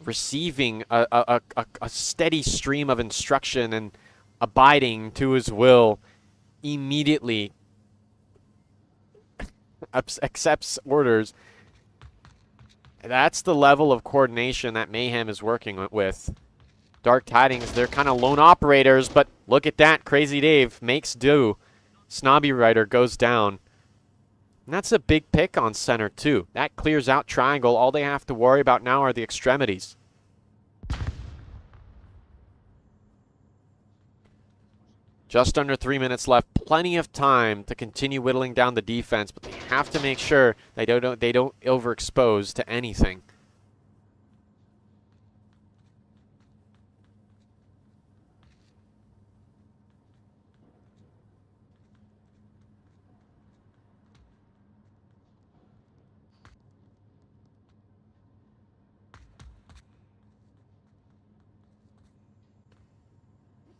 Speaker 1: receiving a steady stream of instruction and abiding to his will, immediately accepts orders. That's the level of coordination that Mayhem is working with. Dark Tidings, they're kind of lone operators, but look at that. Crazy Dave makes do. Snobby Rider goes down. And that's a big pick on center, too. That clears out triangle. All they have to worry about now are the extremities. Just under 3 minutes left. Plenty of time to continue whittling down the defense, but they have to make sure they don't overexpose to anything.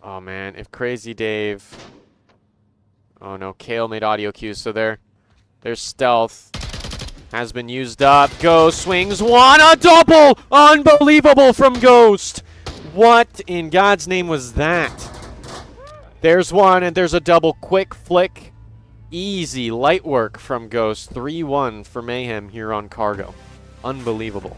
Speaker 1: Oh man, if Crazy Dave... Oh no, Kale made audio cues, so their stealth has been used up. Ghost swings one, a double! Unbelievable from Ghost! What in God's name was that? There's one, and there's a double. Quick flick. Easy, light work from Ghost. 3-1 for Mayhem here on Cargo. Unbelievable.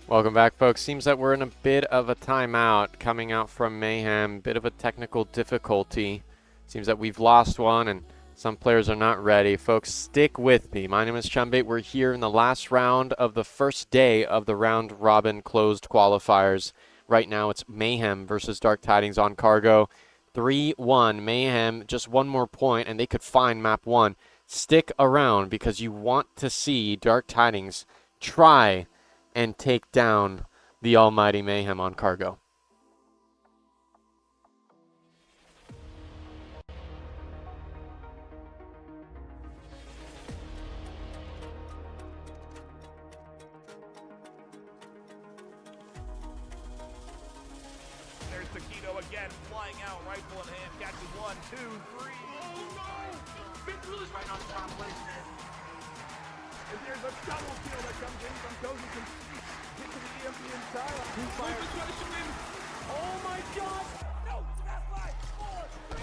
Speaker 1: Welcome back, folks. Seems that we're in a bit of a timeout coming out from Mayhem. Bit of a technical difficulty. Seems that we've lost one and some players are not ready. Folks, stick with me. My name is Chumbate. We're here in the last round of the first day of the round robin closed qualifiers. Right now it's Mayhem versus Dark Tidings on Cargo. 3-1. Mayhem, just one more point and they could find map 1. Stick around because you want to see Dark Tidings try and take down the almighty Mayhem on Cargo.
Speaker 5: There's Taquito again, flying out, rifle in hand, catches 1, 2, 3. Oh no! Vince is right on top, and there's a double kill that comes in from Cozy. Can get to the EMP inside. Who fires? Trying to shoot him. Oh my God! No! It's a fast 5, 4,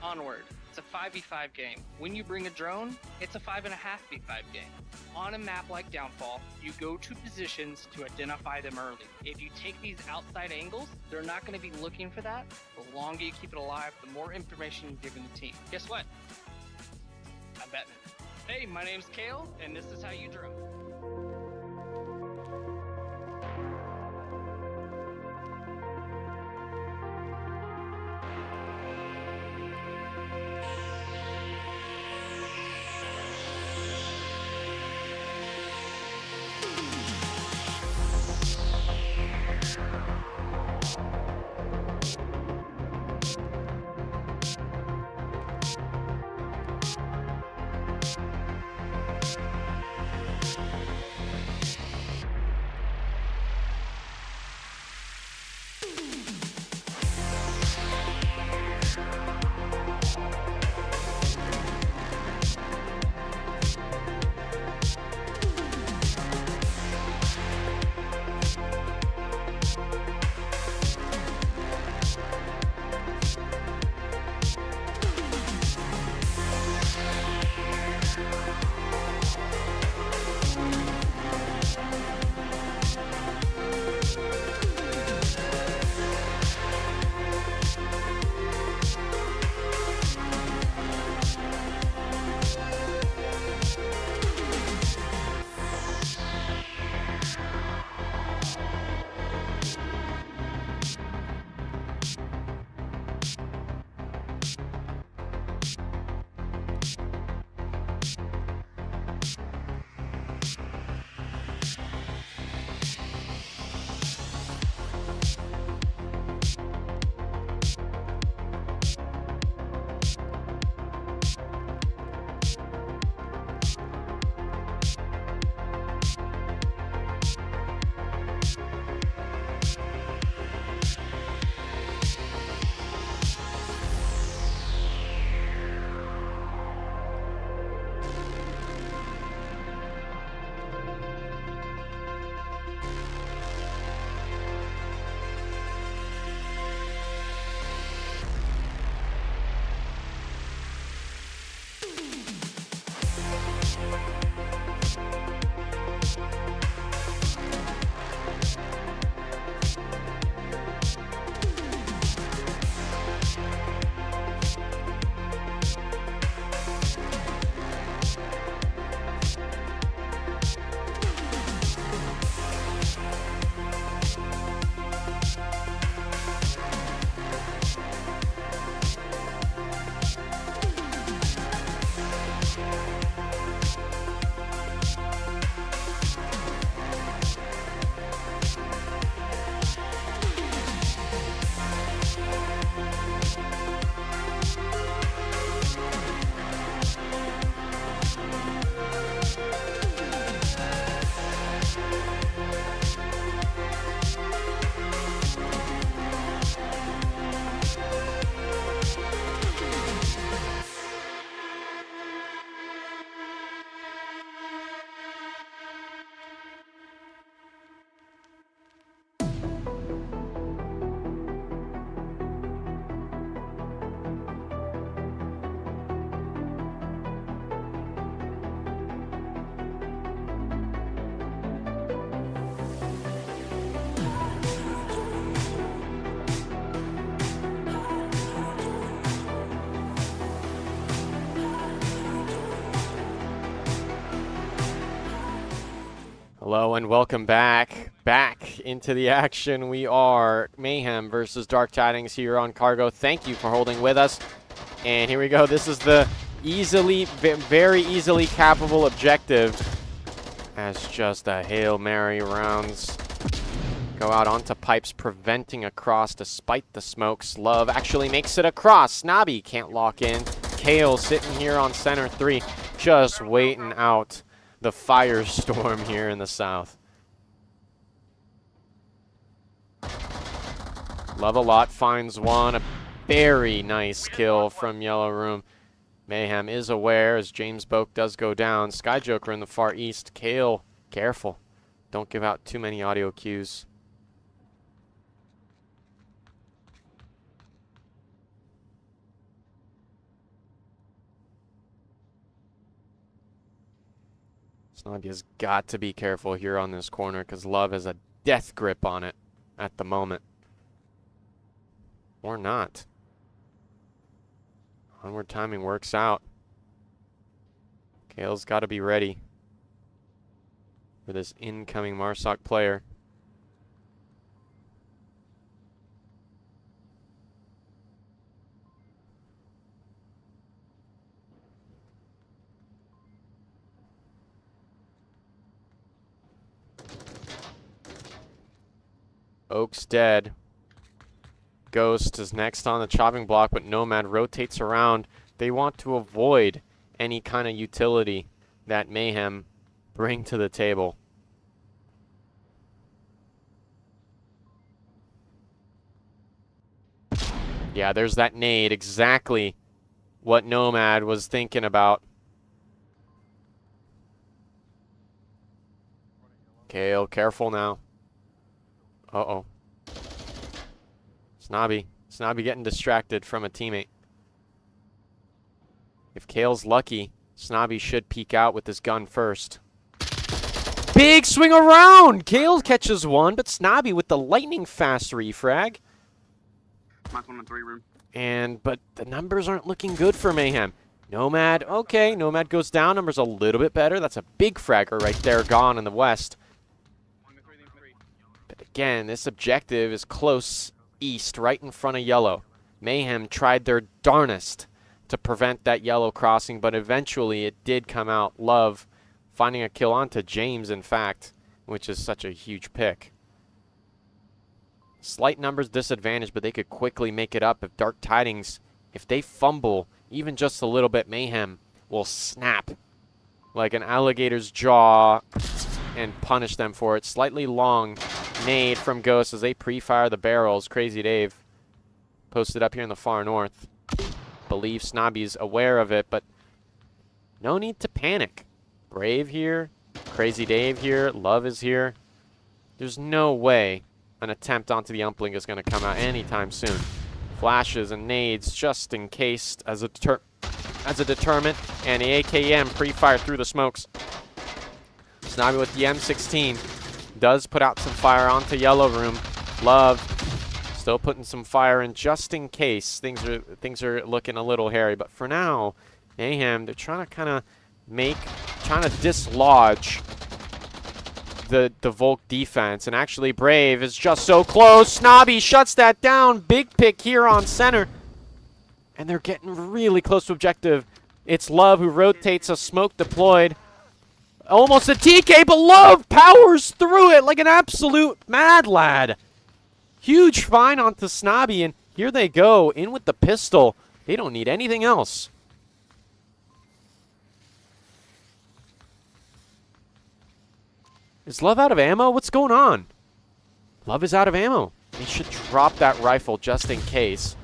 Speaker 5: 3.
Speaker 6: Onward. It's a 5v5 game. When you bring a drone, it's a 5.5v5 game. On a map like Downfall, you go to positions to identify them early. If you take these outside angles, they're not going to be looking for that. The longer you keep it alive, the more information you're giving the team. Guess what? I'm Batman. Hey, my name's Kale, and this is how you drone.
Speaker 1: Hello and welcome back. Back into the action. We are Mayhem versus Dark Tidings here on Cargo. Thank you for holding with us. And here we go. This is the very easily capable objective as just a Hail Mary rounds go out onto pipes, preventing a cross despite the smokes. Love actually makes it across. Snobby can't lock in. Kale sitting here on center 3, just waiting out the firestorm here in the south. Love a lot finds one. A very nice kill from Yellow Room. Mayhem is aware as James Boak does go down. Sky Joker in the far east. Kale, careful. Don't give out too many audio cues. Snobby has got to be careful here on this corner because Love has a death grip on it at the moment. Or not. Onward timing works out. Kale's got to be ready for this incoming Marsoc player. Oak's dead. Ghost is next on the chopping block, but Nomad rotates around. They want to avoid any kind of utility that Mayhem bring to the table. Yeah, there's that nade. Exactly what Nomad was thinking about. Kale, careful now. Uh-oh. Snobby getting distracted from a teammate. If Kale's lucky, Snobby should peek out with his gun first. Big swing around! Kale catches one, but Snobby with the lightning fast refrag.
Speaker 8: Mark 1 on 3 room.
Speaker 1: But the numbers aren't looking good for Mayhem. Nomad, okay, Nomad goes down. Numbers a little bit better. That's a big fragger right there, gone in the west. But again, this objective is close east, right in front of yellow. Mayhem tried their darnest to prevent that yellow crossing, but eventually it did come out. Love finding a kill onto James, in fact, which is such a huge pick. Slight numbers disadvantage, but they could quickly make it up if Dark Tidings, if they fumble even just a little bit, Mayhem will snap like an alligator's jaw and punish them for it. Slightly long nade from Ghost as they pre-fire the barrels. Crazy Dave posted up here in the far north. Believe Snobby's aware of it, but no need to panic. Brave here, Crazy Dave here, Love is here. There's no way an attempt onto the umpling is going to come out anytime soon. Flashes and nades just in case as a deterrent, and the AKM pre-fire through the smokes. Snobby with the M16 does put out some fire onto Yellow Room. Love still putting some fire in just in case things are looking a little hairy. But for now, Mayhem, they're trying to dislodge the Volk defense. And actually Brave is just so close. Snobby shuts that down. Big pick here on center. And they're getting really close to objective. It's Love who rotates a smoke deployed. Almost a TK, but Love powers through it like an absolute mad lad. Huge find onto Snobby, and here they go, in with the pistol. They don't need anything else. Is Love out of ammo? What's going on? Love is out of ammo. He should drop that rifle just in case.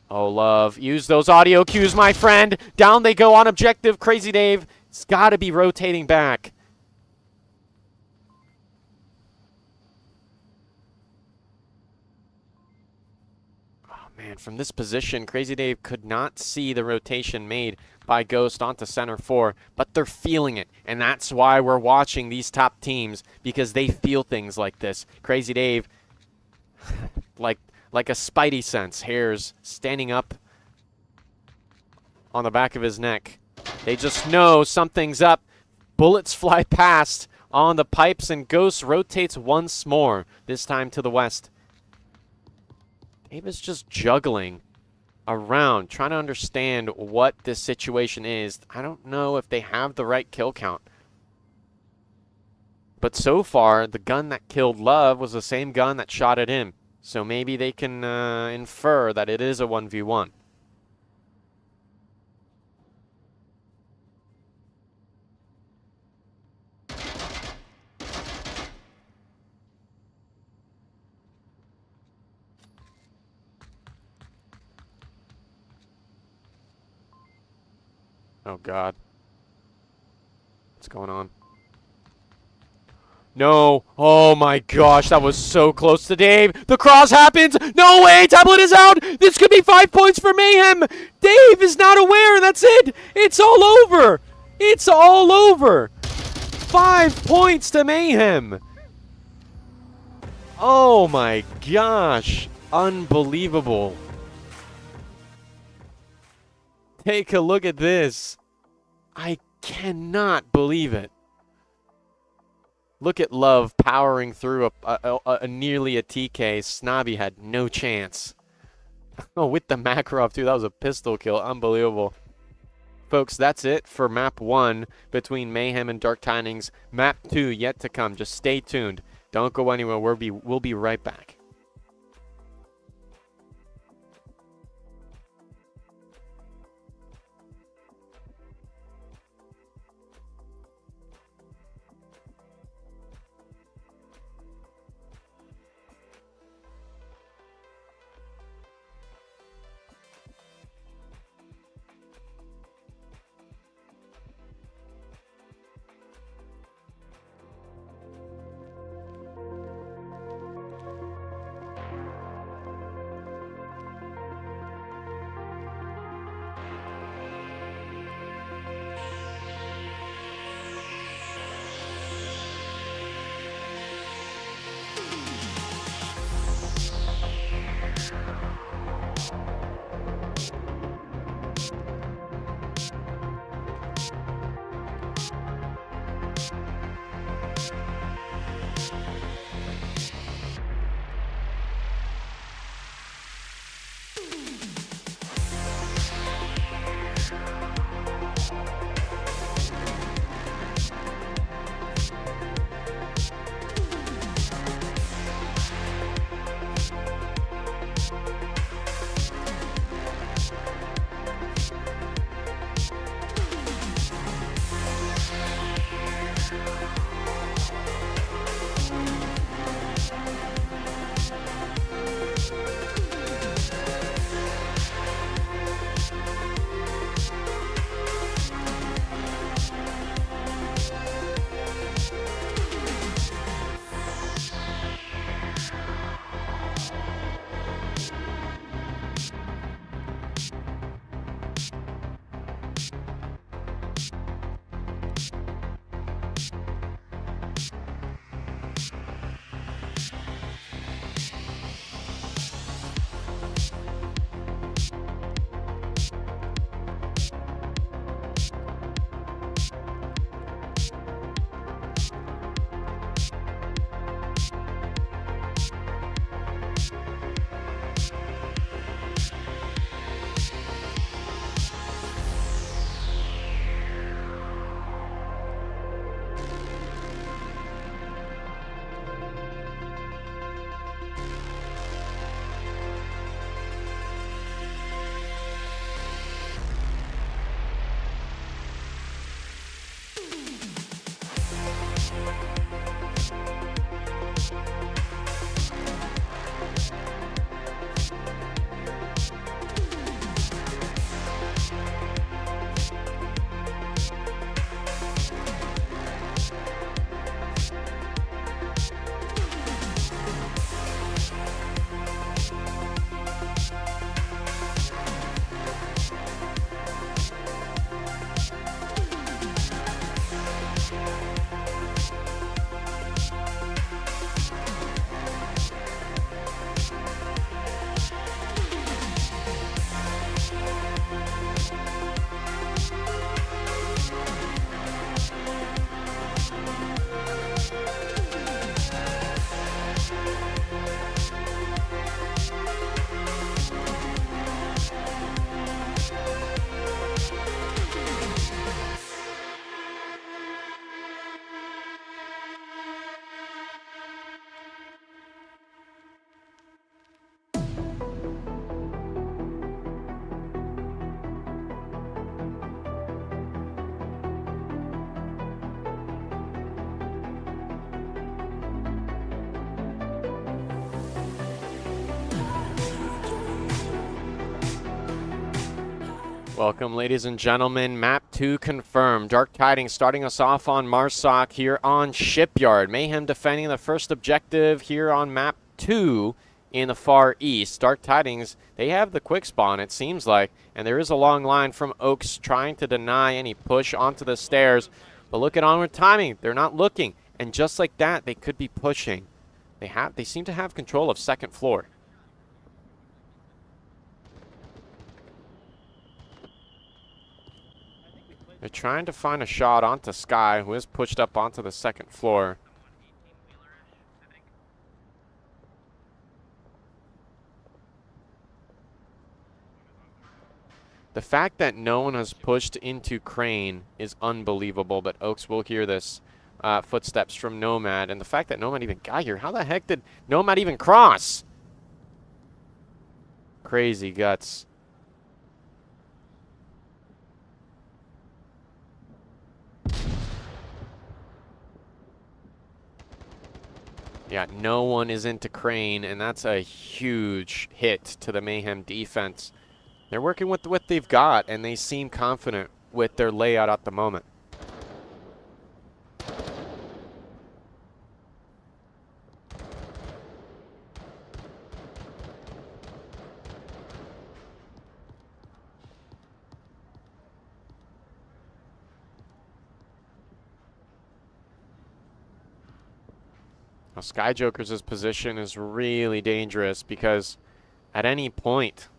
Speaker 1: Oh, Love. Use those audio cues, my friend. Down they go on objective. Crazy Dave. It's got to be rotating back. Oh, man. From this position, Crazy Dave could not see the rotation made by Ghost onto center 4, but they're feeling it. And that's why we're watching these top teams, because they feel things like this. Crazy Dave, like a spidey sense, hairs standing up on the back of his neck. They just know something's up. Bullets fly past on the pipes, and Ghost rotates once more, this time to the west. Dave is just juggling around, trying to understand what this situation is. I don't know if they have the right kill count. But so far, the gun that killed Love was the same gun that shot at him. So maybe they can infer that it is a 1v1. Oh, God. What's going on? No. Oh, my gosh. That was so close to Dave. The cross happens. No way. Tablet is out. This could be 5 points for Mayhem. Dave is not aware. That's it. It's all over. It's all over. 5 points to Mayhem. Oh, my gosh. Unbelievable. Take a look at this. I cannot believe it. Look at Love powering through a nearly a TK. Snobby had no chance. Oh, with the Makarov too. That was a pistol kill. Unbelievable. Folks, that's it for map 1 between Mayhem and Dark Tidings. Map 2 yet to come. Just stay tuned. Don't go anywhere. We'll be right back. Welcome, ladies and gentlemen. Map 2 confirmed. Dark Tidings starting us off on Marsoc here on Shipyard. Mayhem defending the first objective here on Map 2 in the far east. Dark Tidings, they have the quick spawn, it seems like, and there is a long line from Oaks trying to deny any push onto the stairs. But look at Onward timing. They're not looking, and just like that, they could be pushing. They seem to have control of second floor. They're trying to find a shot onto Sky, who is pushed up onto the second floor. The fact that no one has pushed into Crane is unbelievable, but Oaks will hear this footsteps from Nomad. And the fact that Nomad even got here, how the heck did Nomad even cross? Crazy guts. Yeah, no one is into Crane, and that's a huge hit to the Mayhem defense. They're working with what they've got, and they seem confident with their layout at the moment. Now, Sky Joker's position is really dangerous because at any point,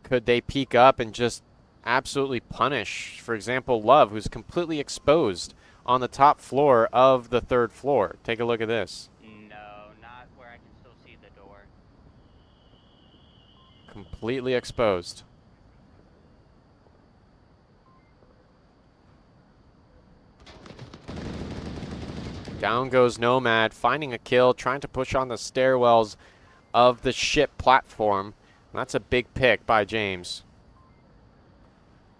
Speaker 1: could they peek up and just absolutely punish, for example, Love, who's completely exposed on the top floor of the third floor. Take a look at this.
Speaker 6: No, not where I can still see the door.
Speaker 1: Completely exposed. Down goes Nomad, finding a kill, trying to push on the stairwells of the ship platform. That's a big pick by James.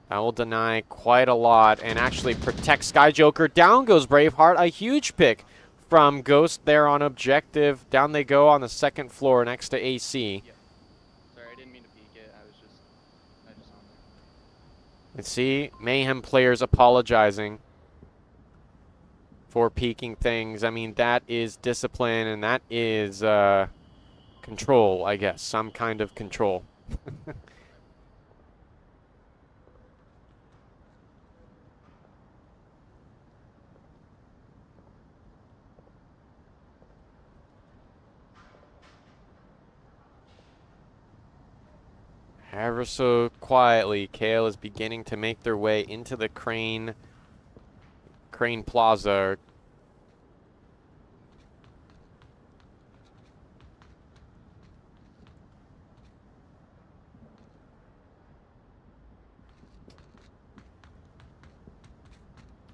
Speaker 1: That will deny quite a lot and actually protect Sky Joker. Down goes Braveheart. A huge pick from Ghost there on objective. Down they go on the second floor next to AC.
Speaker 3: Yep. Sorry, I didn't mean to peek it. I just on there.
Speaker 1: And see, Mayhem players apologizing for peeking things. I mean, that is discipline and that is control, I guess. Some kind of control. Ever so quietly, Kale is beginning to make their way into the Crane Plaza.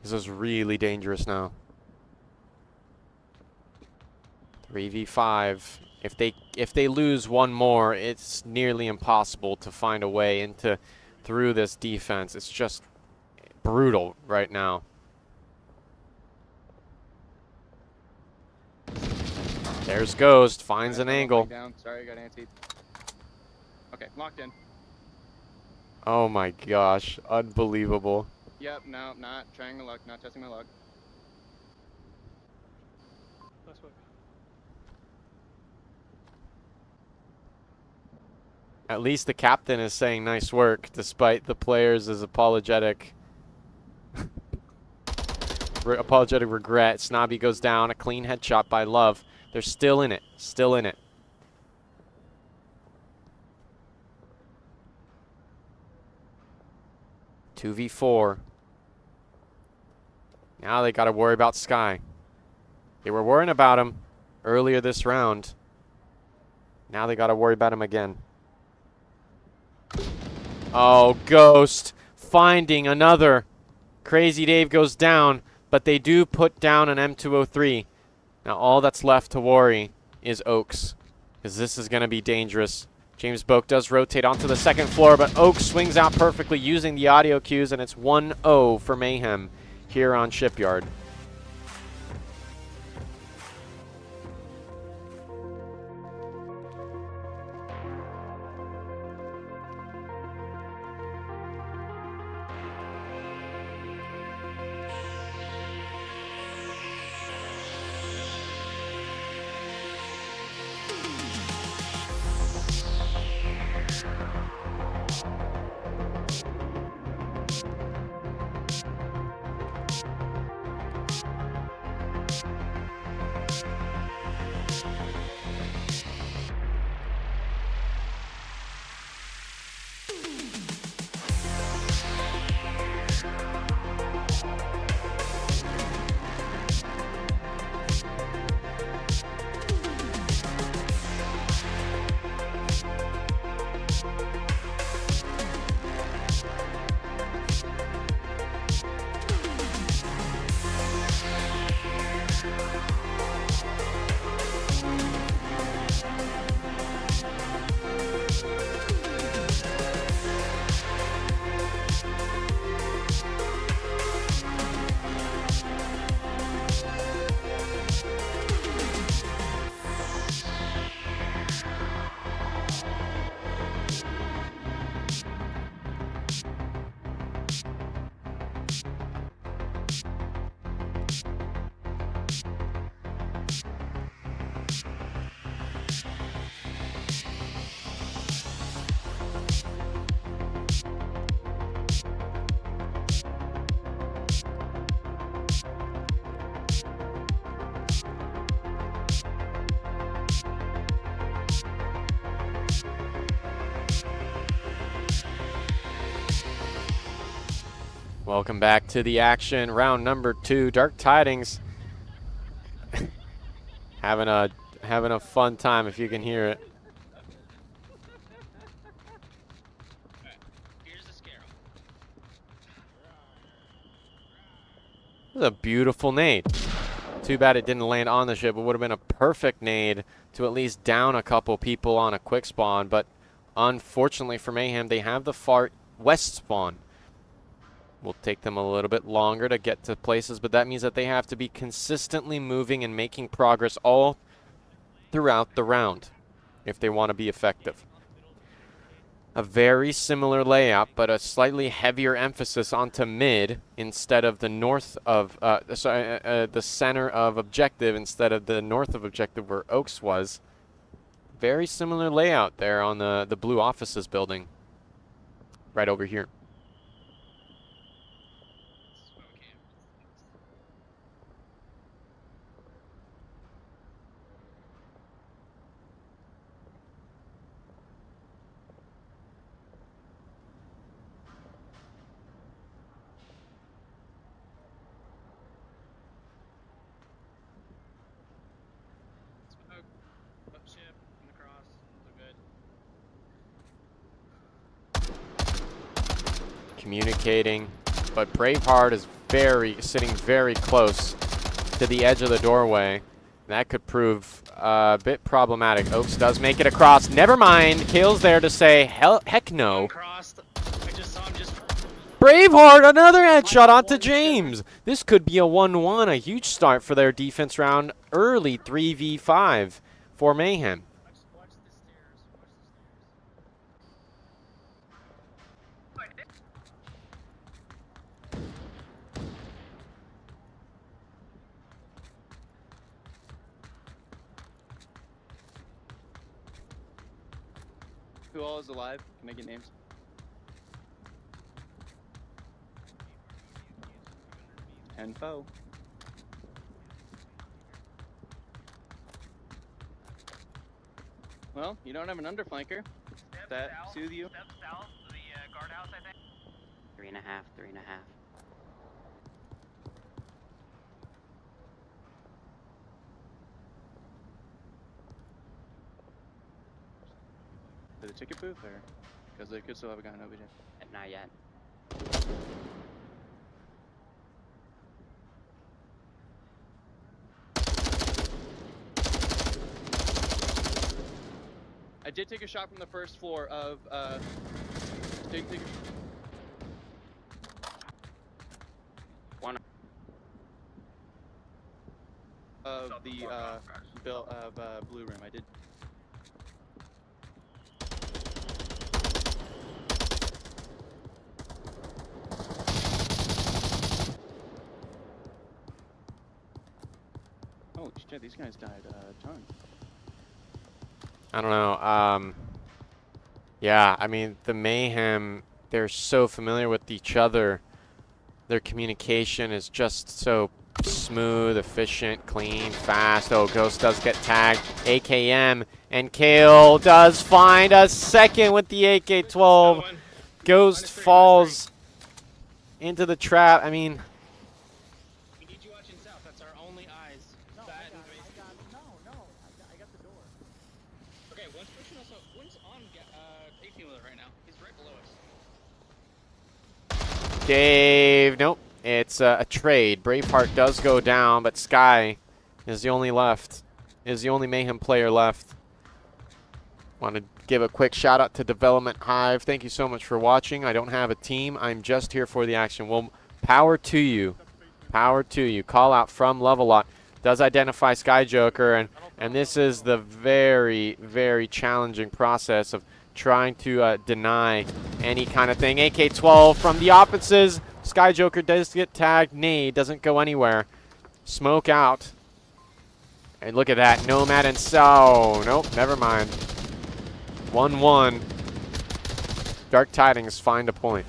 Speaker 1: This is really dangerous now. 3v5. If they lose one more, it's nearly impossible to find a way through this defense. It's just brutal right now. There's Ghost, finds an angle.
Speaker 3: Down. Sorry, I got antsy. Okay, locked in.
Speaker 1: Oh my gosh, unbelievable.
Speaker 3: Yep, no, not trying my luck, not testing my luck.
Speaker 1: At least the captain is saying nice work, despite the players' apologetic regret. Snobby goes down, a clean headshot by Love. They're still in it, still in it. Two v 4. Now they got to worry about Sky. They were worrying about him earlier this round. Now they got to worry about him again. Oh, Ghost finding another. Crazy Dave goes down, but they do put down an M203. Now all that's left to worry is Oaks, because this is going to be dangerous. James Boak does rotate onto the second floor, but Oaks swings out perfectly using the audio cues, and it's 1-0 for Mayhem here on Shipyard. Welcome back to the action. Round number 2. Dark Tidings. having a fun time if you can hear it.
Speaker 6: Here's the Scarab.
Speaker 1: This is a beautiful nade. Too bad it didn't land on the ship. It would have been a perfect nade to at least down a couple people on a quick spawn, but unfortunately for Mayhem, they have the far west spawn. Will take them a little bit longer to get to places, but that means that they have to be consistently moving and making progress all throughout the round if they want to be effective. A very similar layout, but a slightly heavier emphasis onto mid instead of the north of, the center of objective instead of the north of objective where Oaks was. Very similar layout there on the blue offices building right over here. Communicating, but Braveheart is sitting very close to the edge of the doorway. That could prove a bit problematic. Oaks does make it across. Never mind. Kale's there to say heck no. Braveheart, another headshot onto James. This could be a 1-1, a huge start for their defense round. Early 3v5 for Mayhem.
Speaker 3: Who all is alive? Can I get names? Info. Well, you don't have an underflanker.
Speaker 4: Step
Speaker 3: That
Speaker 4: south,
Speaker 3: soothe you?
Speaker 4: Step south to the guardhouse, I think.
Speaker 8: 3.5, 3.5.
Speaker 3: To the ticket booth, or because they could still have a guy in OBJ.
Speaker 8: Not yet.
Speaker 3: I did take a shot from the first floor of take
Speaker 8: One.
Speaker 3: of the bill of blue room. I did. Holy shit, these guys died a ton.
Speaker 1: I don't know. Yeah, I mean, the Mayhem, they're so familiar with each other. Their communication is just so smooth, efficient, clean, fast. Oh, Ghost does get tagged. AKM, and Kale does find a second with the AK-12. Ghost falls into the trap. I mean,
Speaker 6: We need you watching south. That's our only eyes.
Speaker 4: No,
Speaker 6: That
Speaker 4: I
Speaker 6: and
Speaker 4: got the door.
Speaker 6: Okay, one's pushing us up. One's on 18 wheeler right now. He's right below us.
Speaker 1: Dave, nope. It's a trade. Braveheart does go down, but Sky is the only Mayhem player left. Want to give a quick shout out to Development Hive. Thank you so much for watching. I don't have a team. I'm just here for the action. Well, power to you. Power to you. Call out from Levelot. Does identify Sky Joker, and this is the very, very challenging process of trying to deny any kind of thing. AK-12 from the opposites. Sky Joker does get tagged. Nade doesn't go anywhere. Smoke out. And look at that. Nomad and so. Nope, never mind. 1-1. Dark Tidings find a point.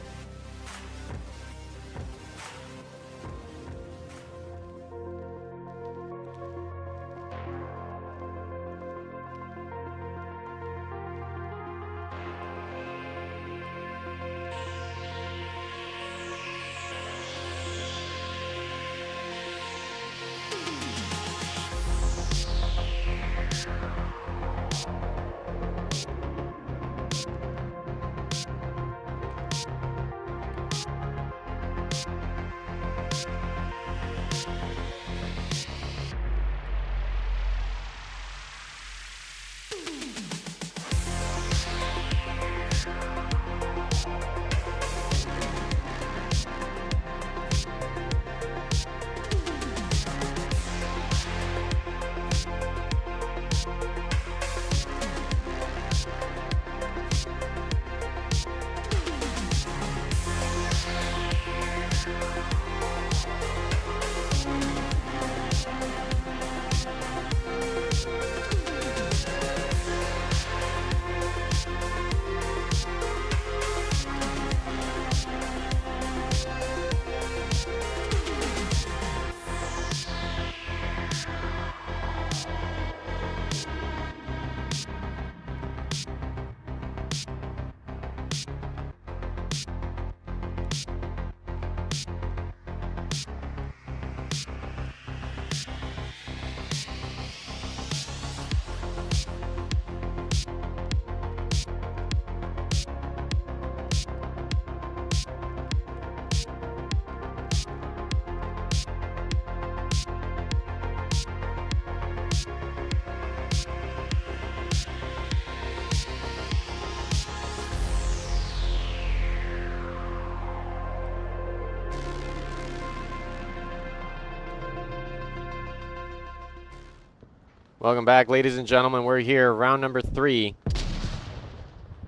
Speaker 1: Welcome back, ladies and gentlemen. We're here, round number 3.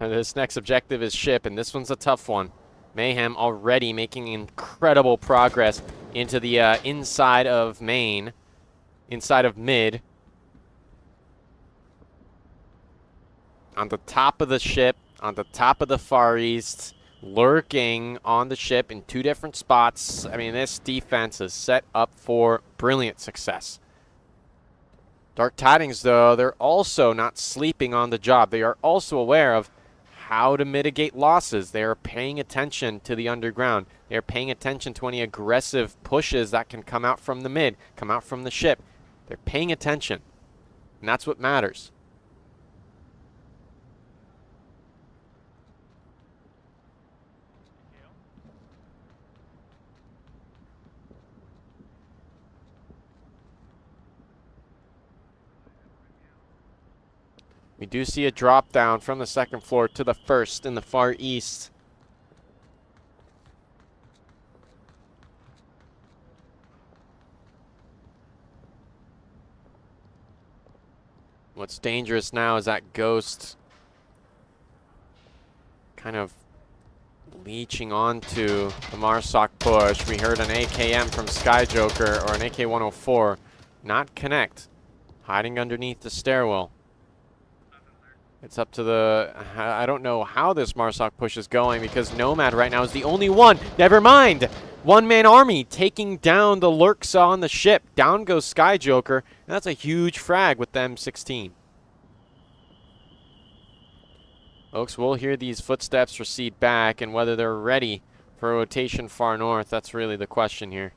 Speaker 1: And this next objective is ship, and this one's a tough one. Mayhem already making incredible progress into the inside of Maine, inside of mid. On the top of the ship, on the top of the Far East, lurking on the ship in 2 different spots. I mean, this defense is set up for brilliant success. Dark Tidings, though, they're also not sleeping on the job. They are also aware of how to mitigate losses. They are paying attention to the underground. They are paying attention to any aggressive pushes that can come out from the mid, come out from the ship. They're paying attention, and that's what matters. We do see a drop down from the 2nd floor to the 1st in the Far East. What's dangerous now is that Ghost kind of leeching onto the Marsoc push. We heard an AKM from Skyjoker, or an AK-104 not connect, hiding underneath the stairwell. It's up to the, I don't know how this Marsoc push is going, because Nomad right now is the only one. Never mind. One-man army taking down the lurks on the ship. Down goes Skyjoker, and that's a huge frag with the M16. Folks, we'll hear these footsteps recede back, and whether they're ready for a rotation far north, that's really the question here.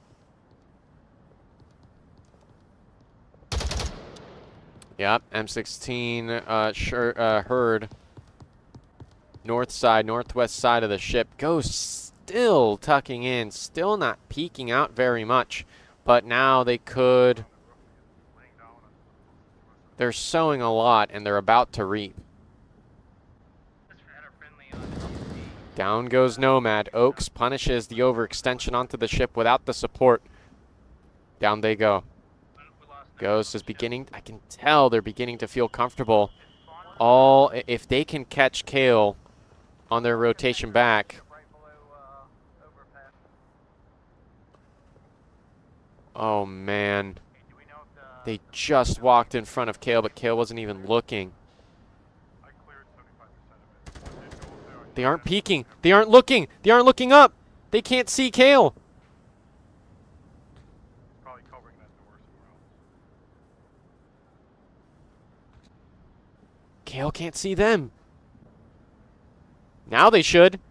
Speaker 1: Yep, M16 heard. North side, northwest side of the ship. Ghost still tucking in, still not peeking out very much. But now they could. They're sowing a lot, and they're about to reap. Down goes Nomad. Oaks punishes the overextension onto the ship without the support. Down they go. Ghost is beginning, I can tell they're beginning to feel comfortable. If they can catch Kale on their rotation back. Oh man. They just walked in front of Kale, but Kale wasn't even looking. They aren't peeking. They aren't looking. They aren't looking up. They can't see Kale. Kale can't see them. Now they should.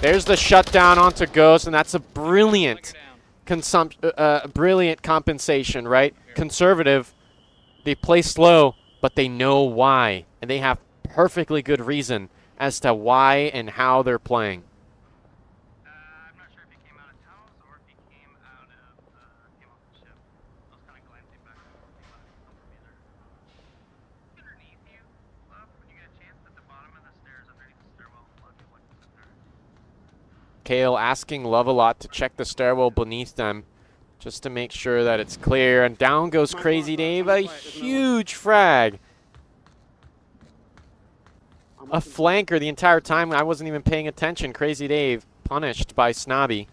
Speaker 1: There's the shutdown onto Ghost, and that's a brilliant brilliant compensation, right? Conservative. They play slow, but they know why, and they have perfectly good reason as to why and how they're playing.
Speaker 6: I'm not sure if he came out of towers or if he came out of came off the ship. I was kind of glancing back and forth. Underneath you, love, when you get a chance, at the bottom of the stairs, underneath the stairwell, love you like to sit there.
Speaker 1: Kale asking Love a lot to check the stairwell beneath them, just to make sure that it's clear. And down goes Crazy Dave, a huge frag. A flanker the entire time. I wasn't even paying attention. Crazy Dave punished by Snobby.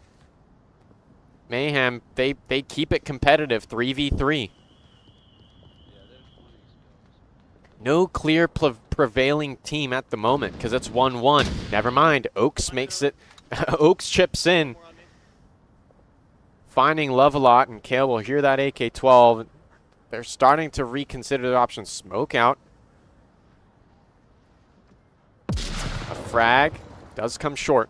Speaker 1: Mayhem, they keep it competitive, 3v3. No clear prevailing team at the moment, because it's 1-1. Never mind. Oaks makes it. Oaks chips in. Finding Love a lot, and Kale will hear that AK-12. They're starting to reconsider their options. Smoke out. A frag does come short.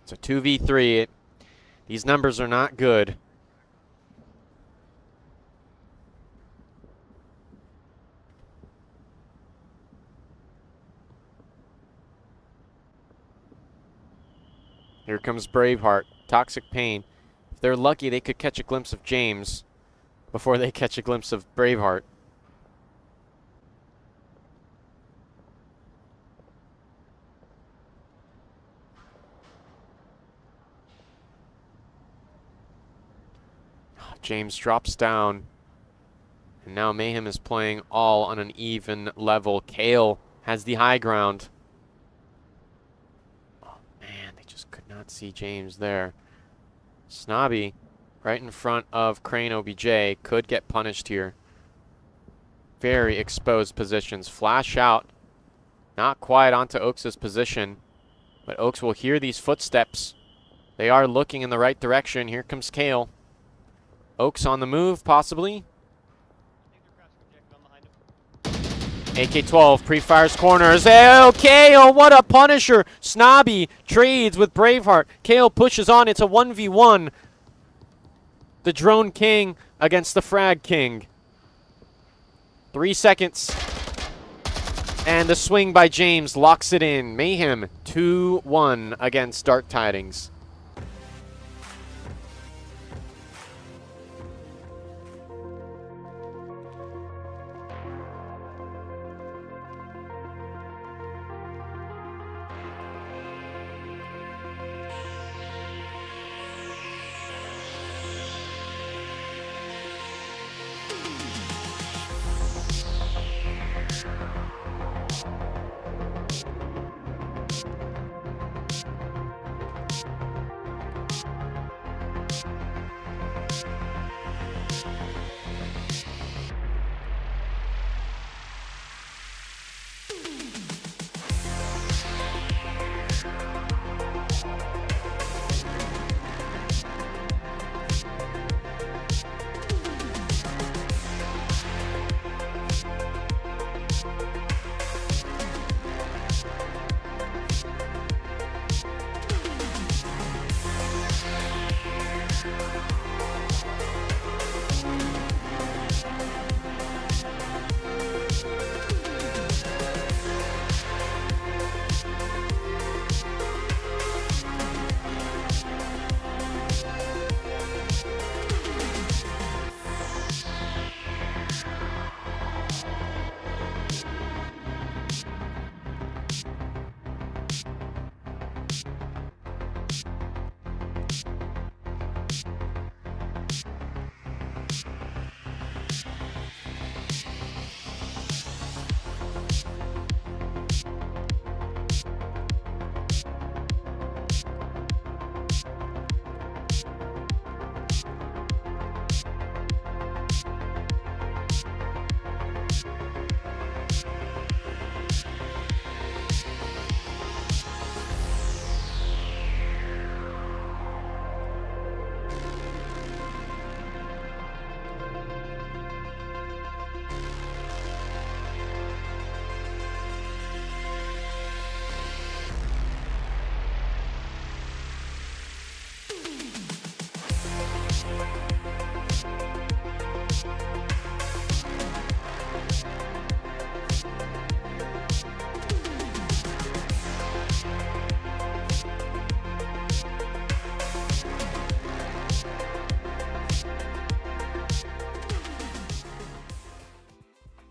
Speaker 1: It's a 2v3. These numbers are not good. Here comes Braveheart. Toxic Pain. If they're lucky, they could catch a glimpse of James before they catch a glimpse of Braveheart. James drops down. And now Mayhem is playing all on an even level. Kale has the high ground. Oh, man, they just could not see James there. Snobby, right in front of Crane OBJ, could get punished here. Very exposed positions. Flash out. Not quite onto Oaks' position. But Oaks will hear these footsteps. They are looking in the right direction. Here comes Kale. Oaks on the move, possibly. AK-12 pre-fires corners. Oh, Kale, what a punisher. Snobby trades with Braveheart. Kale pushes on. It's a 1v1. The Drone King against the Frag King. 3 seconds. And the swing by James locks it in. Mayhem 2-1 against Dark Tidings.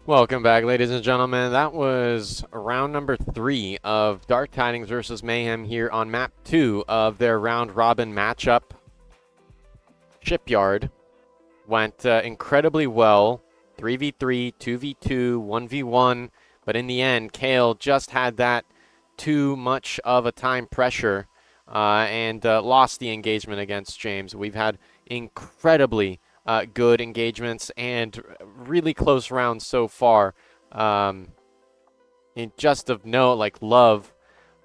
Speaker 1: Welcome back, ladies and gentlemen. That was round number 3 of Dark Tidings versus Mayhem here on map 2 of their round robin matchup. Shipyard went incredibly well. 3v3, 2v2, 1v1. But in the end, Kale just had that too much of a time pressure and lost the engagement against James. We've had incredibly good engagements and really close rounds so far. In just of note, like Love,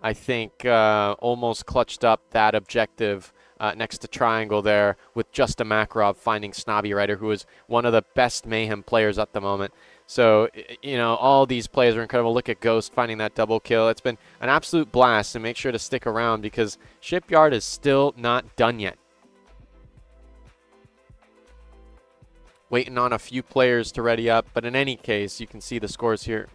Speaker 1: I think almost clutched up that objective next to Triangle there with just a Makarov finding Snobby Rider, who is one of the best Mayhem players at the moment. So, you know, all these players are incredible. Look at Ghost finding that double kill. It's been an absolute blast, and make sure to stick around because Shipyard is still not done yet. Waiting on a few players to ready up, but in any case, you can see the scores here.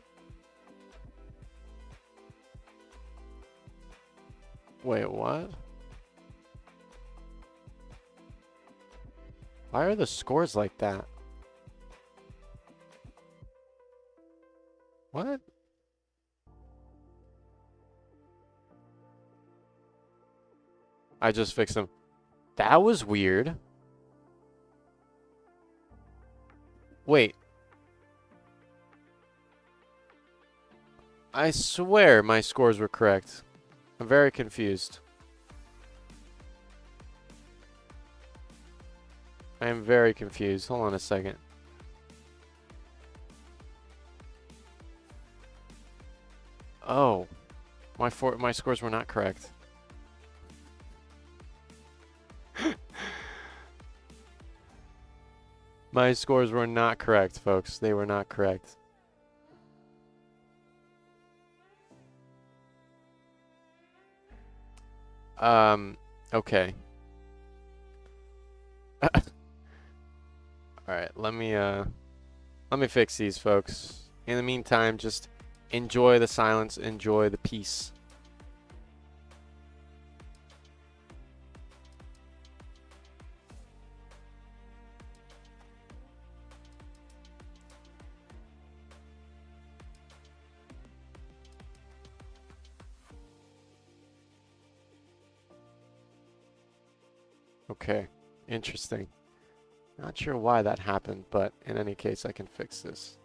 Speaker 1: Wait, what? Why are the scores like that? What? I just fixed them. That was weird. Wait. I swear my scores were correct. I'm very confused. I am very confused. Hold on a second. Oh. My scores were not correct. My scores were not correct, folks. They were not correct. Okay. Alright, let me fix these, folks. In the meantime, just enjoy the silence, enjoy the peace. Okay, interesting. Not sure why that happened, but in any case, I can fix this.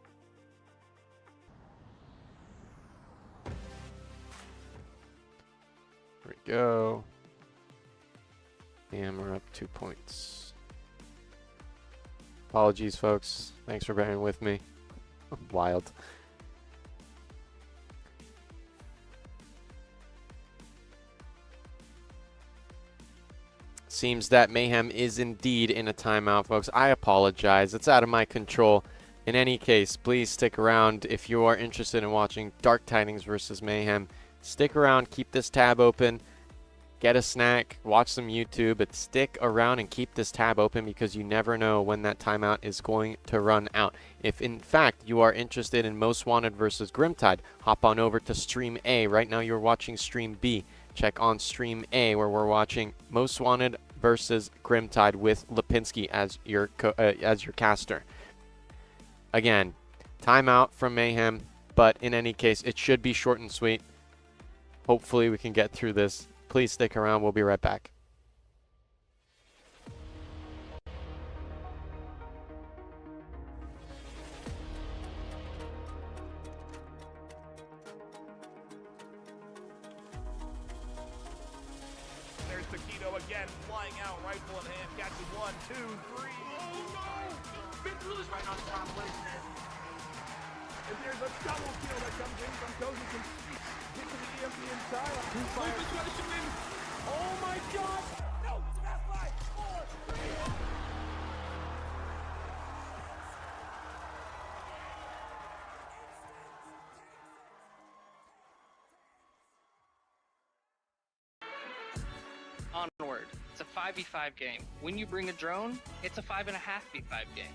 Speaker 1: Here we go. And we're up 2 points. Apologies, folks. Thanks for bearing with me. Wild. Seems that Mayhem is indeed in a timeout, folks. I apologize. It's out of my control. In any case, please stick around if you are interested in watching Dark Tidings versus Mayhem. Stick around, keep this tab open, get a snack, watch some YouTube, but stick around and keep this tab open because you never know when that timeout is going to run out. If in fact you are interested in Most Wanted versus Grimtide, hop on over to Stream A. Right now you're watching Stream B. Check on Stream A where we're watching Most Wanted versus Grimtide with Lipinski as your caster. Again, timeout from Mayhem, but in any case, it should be short and sweet. Hopefully we can get through this. Please stick around. We'll be right back.
Speaker 5: There's Taquito again, flying out, rifle in hand, catches 1, 2, 3. Oh no! Vince right on top, what is this? And there's a double kill that comes in from Cozy from hit to the EMP inside. Oh my god! No! It's about 5, 4, 3.
Speaker 6: Onward. It's a 5v5 game. When you bring a drone, it's a 5.5v5 game.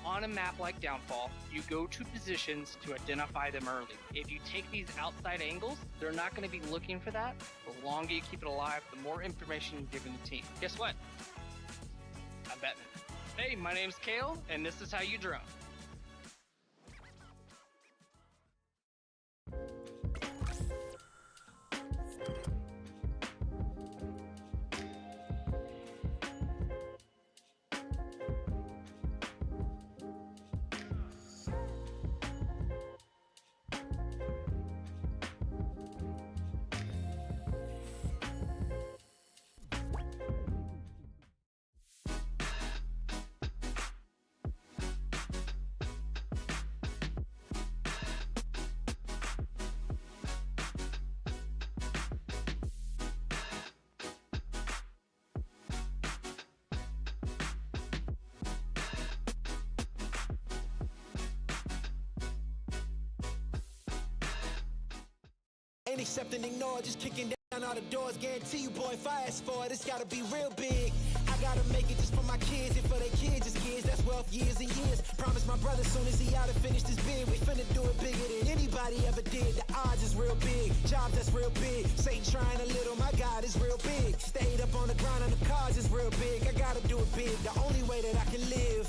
Speaker 6: On a map like Downfall, you go to positions to identify them early. If you take these outside angles, they're not going to be looking for that. The longer you keep it alive, the more information you're giving the team. Guess what? I'm betting. Hey, my name's Kale, and this is how you drone.
Speaker 7: Ain't accept and ignore, just kicking down all the doors. Guarantee you, boy, fast forward, it's gotta be real big. I gotta make it just for my kids and for their kids' kids. That's wealth years and years. Promise my brother soon as he out and finish this bid, we finna do it bigger than anybody ever did. The odds is real big, jobs that's real big. Satan trying a little, my God is real big. Stayed up on the ground on the cars is real big. I gotta do it big, the only way that I can live.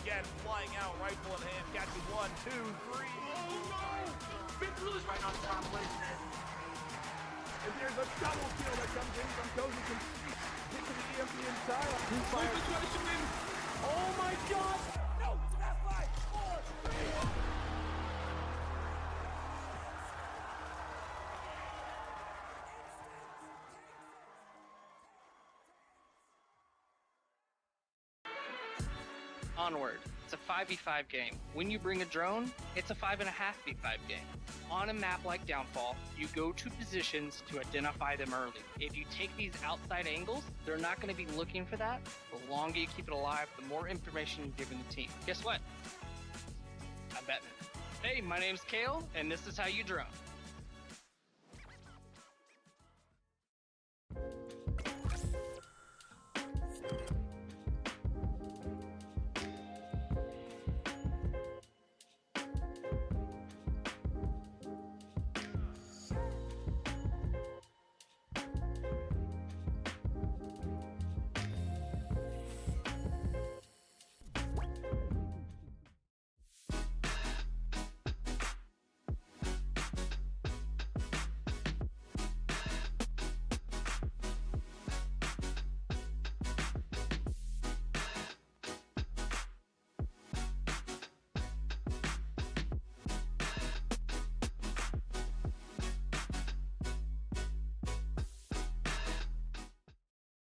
Speaker 5: again, flying out, rifle in hand, catching 1, 2, 3. Oh no! Vince right on top, and there's a double kill that comes in from Cozy. Hit to the EMP inside. Oh my god! No! It's an F5! 4, 3.
Speaker 6: Onward. It's a 5v5 game. When you bring a drone, it's a 5.5v5 game. On a map like Downfall, you go to positions to identify them early. If you take these outside angles, they're not going to be looking for that. The longer you keep it alive, the more information you're giving the team. Guess what? I'm betting. Hey, my name's Kale, and this is how you drone.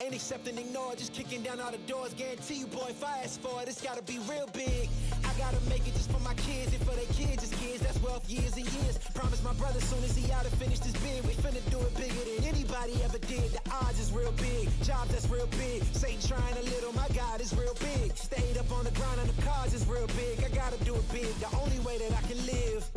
Speaker 7: Ain't accepting, ignore, just kicking down all the doors. Guarantee you, boy, if I ask for it, it's gotta be real big. I gotta make it just for my kids and for their kids' kids. That's wealth years and years. Promise my brother soon as he out and finish this bid, we finna do it bigger than anybody ever did. The odds is real big, jobs that's real big. Satan trying a little, my God is real big. Stayed up on the grind on the cars is real big. I gotta do it big, the only way that I can live.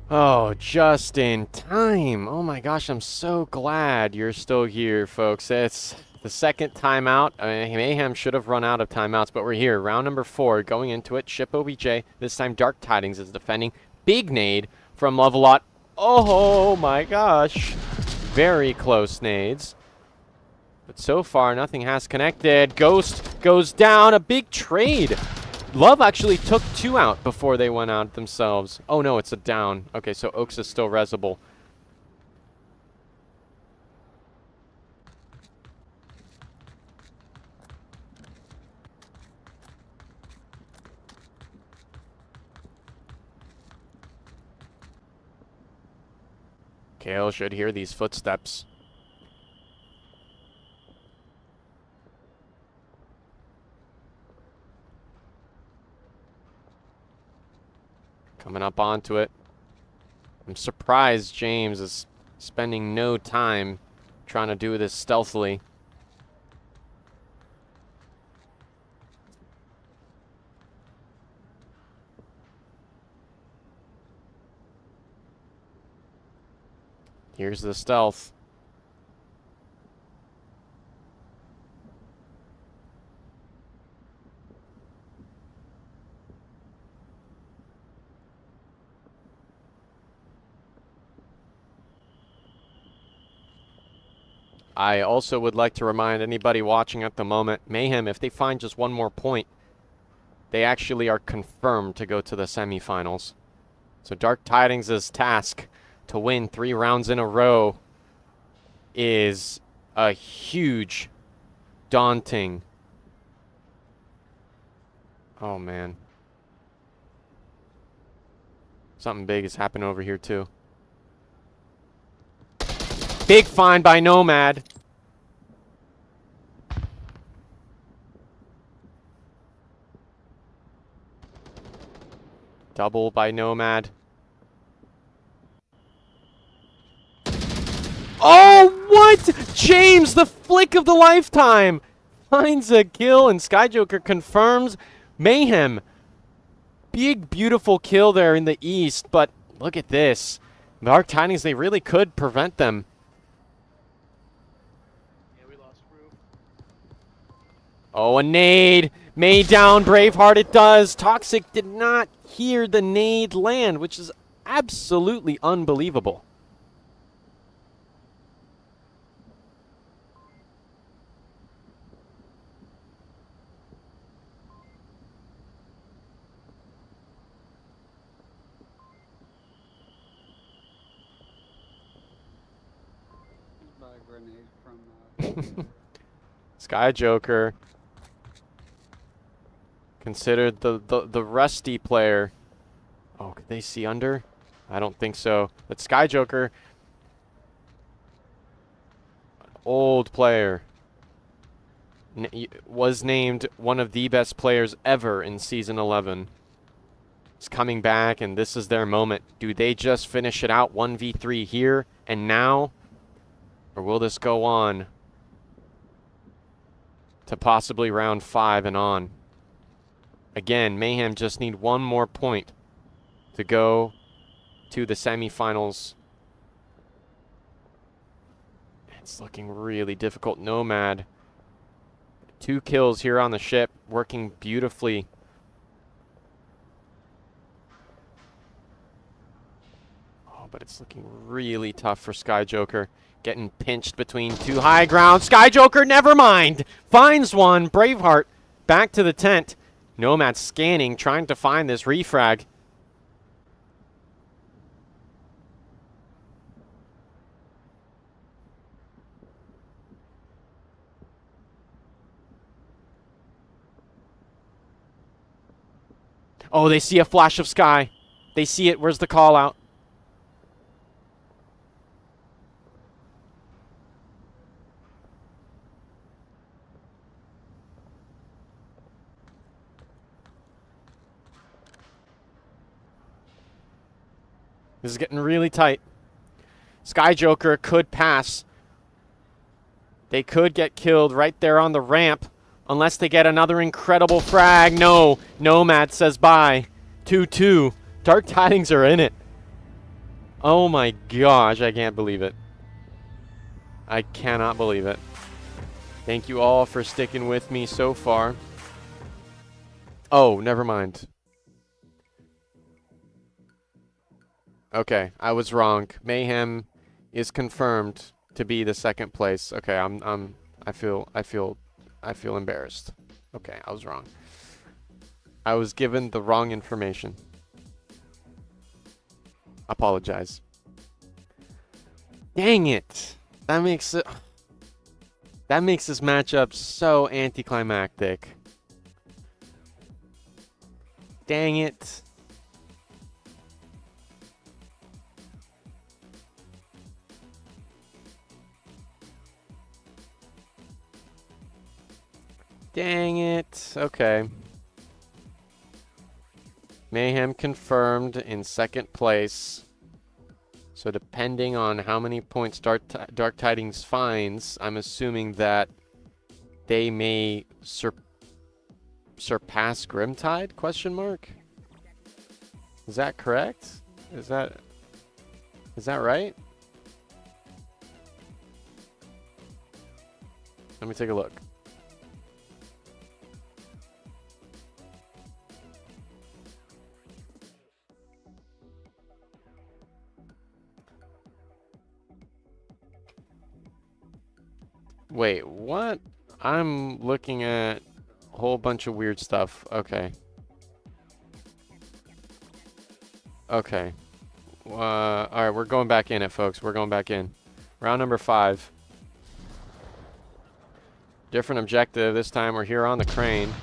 Speaker 1: Oh, just in time. Oh my gosh, I'm so glad you're still here, folks. It's the second timeout. Mayhem should have run out of timeouts, but we're here. Round number 4, going into it. Ship OBJ. This time Dark Tidings is defending. Big nade from Lovelot. Oh my gosh. Very close nades. But so far, nothing has connected. Ghost goes down. A big trade. Love actually took 2 out before they went out themselves. Oh no, it's a down. Okay, so Oaks is still resable. Kale should hear these footsteps. Coming up onto it. I'm surprised James is spending no time trying to do this stealthily. Here's the stealth. I also would like to remind anybody watching at the moment, Mayhem, if they find just one more point, they actually are confirmed to go to the semifinals. So Dark Tidings' task to win 3 rounds in a row is a huge, daunting. Oh man. Something big has happened over here too. Big find by Nomad. Double by Nomad. Oh, what? James, the flick of the lifetime. Finds a kill, and Skyjoker confirms. Mayhem. Big, beautiful kill there in the east, but look at this. Dark Tidings, they really could prevent them. Oh, a nade. May down Braveheart. It does. Toxic did not hear the nade land, which is absolutely unbelievable.
Speaker 8: By a grenade from.
Speaker 1: Sky Joker. Considered the rusty player. Oh, could they see under? I don't think so. But Sky Joker, old player, was named one of the best players ever in Season 11. Is coming back, and this is their moment. Do they just finish it out 1v3 here and now? Or will this go on to possibly round 5 and on? Again, Mayhem just need one more point to go to the semifinals. It's looking really difficult. Nomad, 2 kills here on the ship, working beautifully. Oh, but it's looking really tough for Sky Joker. Getting pinched between 2 high ground. Sky Joker, never mind. Finds one. Braveheart back to the tent. Nomad scanning, trying to find this refrag. Oh, they see a flash of Sky. They see it. Where's the call out? This is getting really tight. Sky Joker could pass. They could get killed right there on the ramp unless they get another incredible frag. No. Nomad says bye. 2-2. Dark Tidings are in it. Oh my gosh, I can't believe it. I cannot believe it. Thank you all for sticking with me so far. Oh, never mind. Okay, I was wrong. Mayhem is confirmed to be the second place. Okay, I feel embarrassed. Okay, I was wrong. I was given the wrong information. Apologize. Dang it. That makes this matchup so anticlimactic. Dang it. Dang it. Okay. Mayhem confirmed in second place. So depending on how many points Dark Tidings finds, I'm assuming that they may surpass Grimtide? Question mark? Is that correct? Is that right? Let me take a look. Wait, what? I'm looking at a whole bunch of weird stuff. Okay. Okay. Alright, we're going back in it, folks. We're going back in. Round number 5. Different objective. This time we're here on the crane.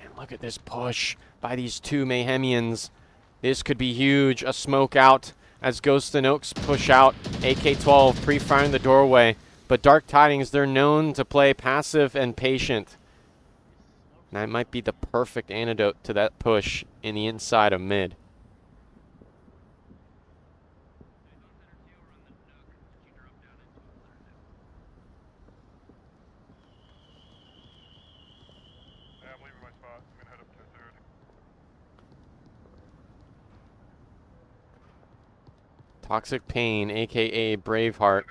Speaker 1: And look at this push by these 2 Mayhemians. This could be huge. A smoke out as Ghost and Oaks push out. AK-12 pre-firing the doorway. But Dark Tidings, they're known to play passive and patient. And that might be the perfect antidote to that push in the inside of mid.
Speaker 5: Yeah, I'm leaving my spot. I'm gonna head up to third.
Speaker 1: Toxic Pain, a.k.a. Braveheart.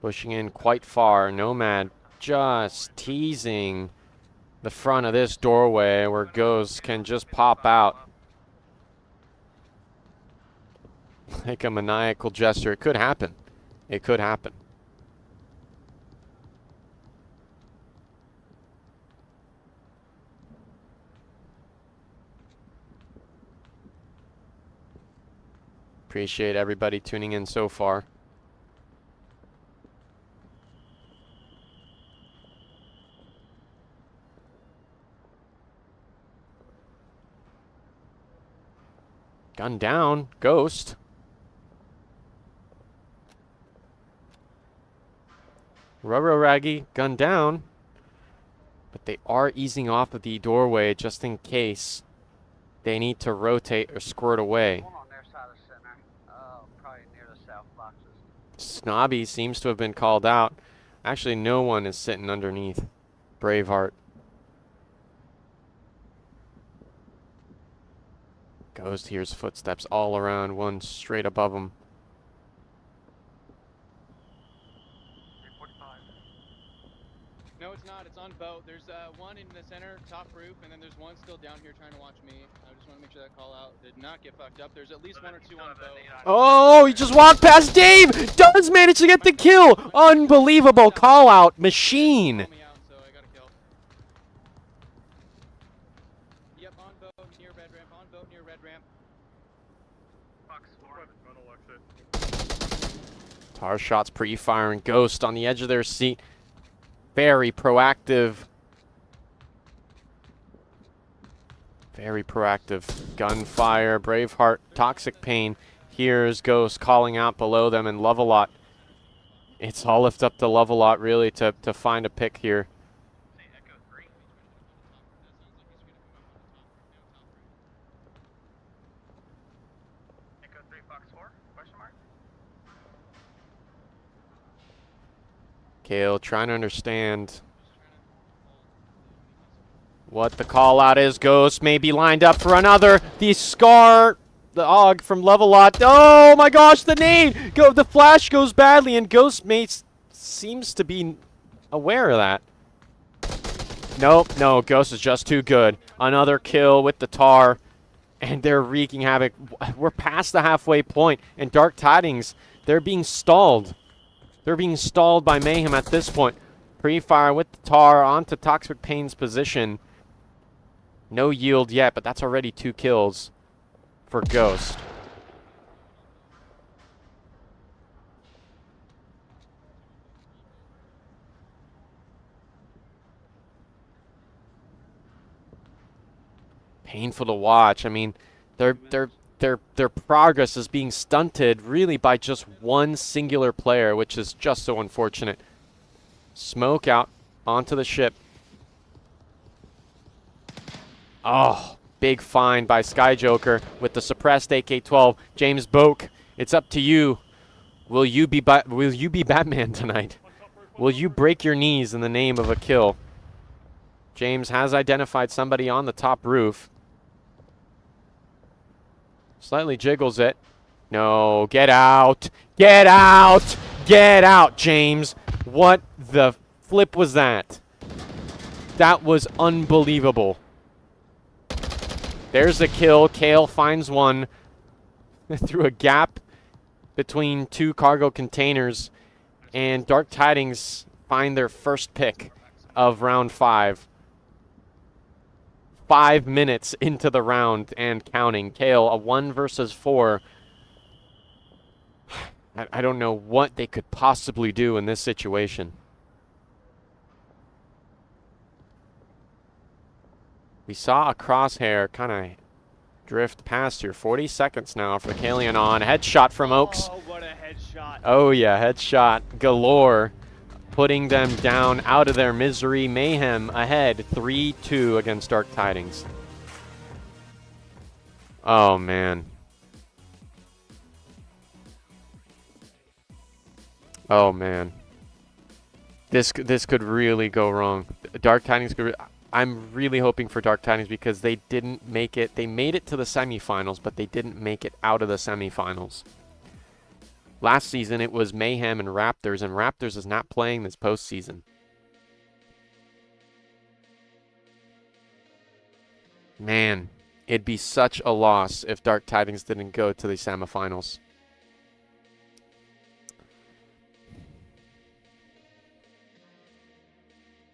Speaker 1: Pushing in quite far. Nomad just teasing the front of this doorway where ghosts can just pop out. Like a maniacal gesture. It could happen. It could happen. Appreciate everybody tuning in so far. Gun down, Ghost. Rubber Raggy, gun down. But they are easing off of the doorway just in case they need to rotate or squirt away.
Speaker 4: One on their side of the center. Probably near the south boxes.
Speaker 1: Snobby seems to have been called out. Actually, no one is sitting underneath Braveheart. Ghost hears footsteps all around, one straight above him.
Speaker 4: 345.
Speaker 3: No, it's not. It's on boat. There's one in the center, top roof, and then there's one still down here trying to watch me. I just want to make sure that call out did not get fucked up. There's at least one or two on boat.
Speaker 1: Oh, he just walked past Dave! Does manage to get the kill! Unbelievable call out machine!
Speaker 3: Call me out, so I got a kill. Yep, on boat near red ramp. On boat near red ramp.
Speaker 4: Fox 4.
Speaker 1: Tar shots pre-firing. Ghost on the edge of their seat. Very proactive. Very proactive. Gunfire. Braveheart. Toxic Pain. Here's Ghost calling out below them and Love-A-Lot. It's all left up to Love-A-Lot really to find a pick here.
Speaker 6: Say Echo 3.
Speaker 4: Echo 3, Fox 4? Question mark?
Speaker 1: Kale trying to understand what the call out is. Ghost may be lined up for another. The Scar, the Og from Love-A-Lot. Oh my gosh, the nade! The flash goes badly, and Ghost seems to be aware of that. Nope, no, Ghost is just too good. Another kill with the Tar, and they're wreaking havoc. We're past the halfway point, and Dark Tidings, they're being stalled. They're being stalled by Mayhem at this point. Pre-fire with the Tar onto Toxic Pain's position. No yield yet, but that's already 2 kills for Ghost. Painful to watch. I mean, their progress is being stunted really by just one singular player, which is just so unfortunate. Smoke out onto the ship. Oh, big find by Sky Joker with the suppressed AK-12. James Boak, it's up to you. Will you be Batman tonight? Will you break your knees in the name of a kill? James has identified somebody on the top roof. Slightly jiggles it. No, get out. Get out. Get out, James. What the flip was that? That was unbelievable. There's a kill. Kale finds one through a gap between 2 cargo containers. And Dark Tidings find their first pick of round 5. 5 minutes into the round and counting. Kale, a 1 versus 4. I don't know what they could possibly do in this situation. We saw a crosshair kind of drift past here. 40 seconds now for Kalian on. Headshot from Oaks.
Speaker 2: Oh, what a headshot.
Speaker 1: Oh, yeah, headshot galore. Putting them down out of their misery. Mayhem ahead 3-2 against Dark Tidings. Oh, man. Oh, man. This could really go wrong. Dark Tidings could... I'm really hoping for Dark Tidings because they didn't make it. They made it to the semifinals, but they didn't make it out of the semifinals. Last season, it was Mayhem and Raptors is not playing this postseason. Man, it'd be such a loss if Dark Tidings didn't go to the semifinals.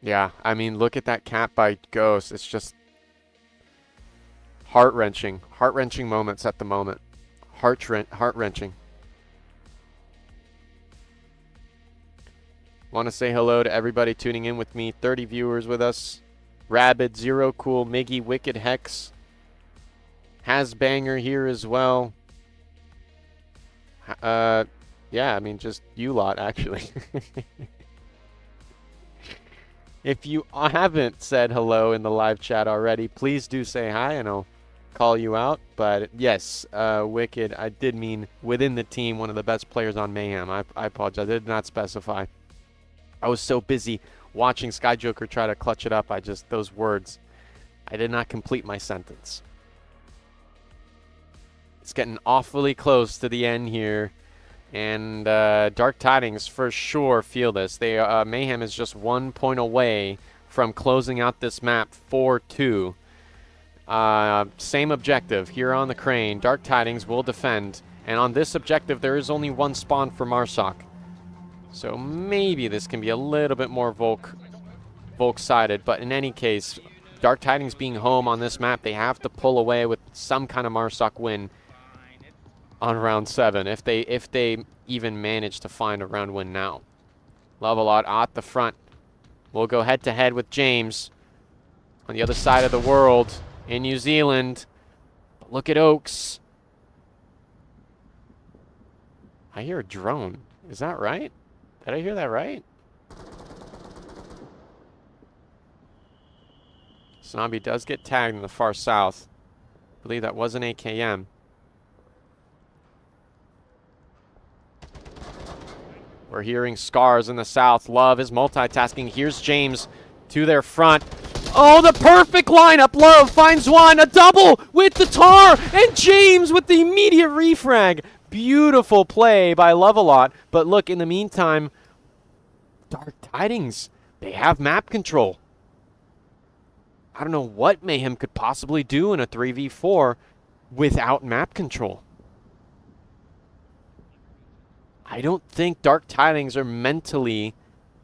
Speaker 1: Yeah, I mean, look at that cap by Ghost. It's just heart-wrenching. Heart-wrenching moments at the moment. Heart-wrenching. Want to say hello to everybody tuning in with me. 30 viewers with us. Rabid, Zero Cool, Miggy, Wicked Hex. Hasbanger here as well. Yeah, I mean, just you lot, actually. If you haven't said hello in the live chat already, please do say hi and I'll call you out. But yes, Wicked, I did mean within the team, one of the best players on Mayhem. I apologize. I did not specify. I was so busy watching Sky Joker try to clutch it up. Those words, I did not complete my sentence. It's getting awfully close to the end here. And Dark Tidings for sure feel this. Mayhem is just 1 point away from closing out this map 4-2. Same objective here on the crane. Dark Tidings will defend. And on this objective, there is only one spawn for Marsoc. So maybe this can be a little bit more Volk-sided. But in any case, Dark Tidings being home on this map, they have to pull away with some kind of Marsoc win on round 7, if they even manage to find a round win now. Lovelot at the front. We'll go head-to-head with James on the other side of the world in New Zealand. But look at Oaks. I hear a drone. Is that right? Did I hear that right? Snobby does get tagged in the far south. I believe that was an AKM. We're hearing scars in the south. Love is multitasking. Here's James to their front. Oh, the perfect lineup. Love finds one. A double with the tar. And James with the immediate refrag. Beautiful play by Lovelot. But look, in the meantime, Dark Tidings, they have map control. I don't know what Mayhem could possibly do in a 3v4 without map control. I don't think Dark Tidings are mentally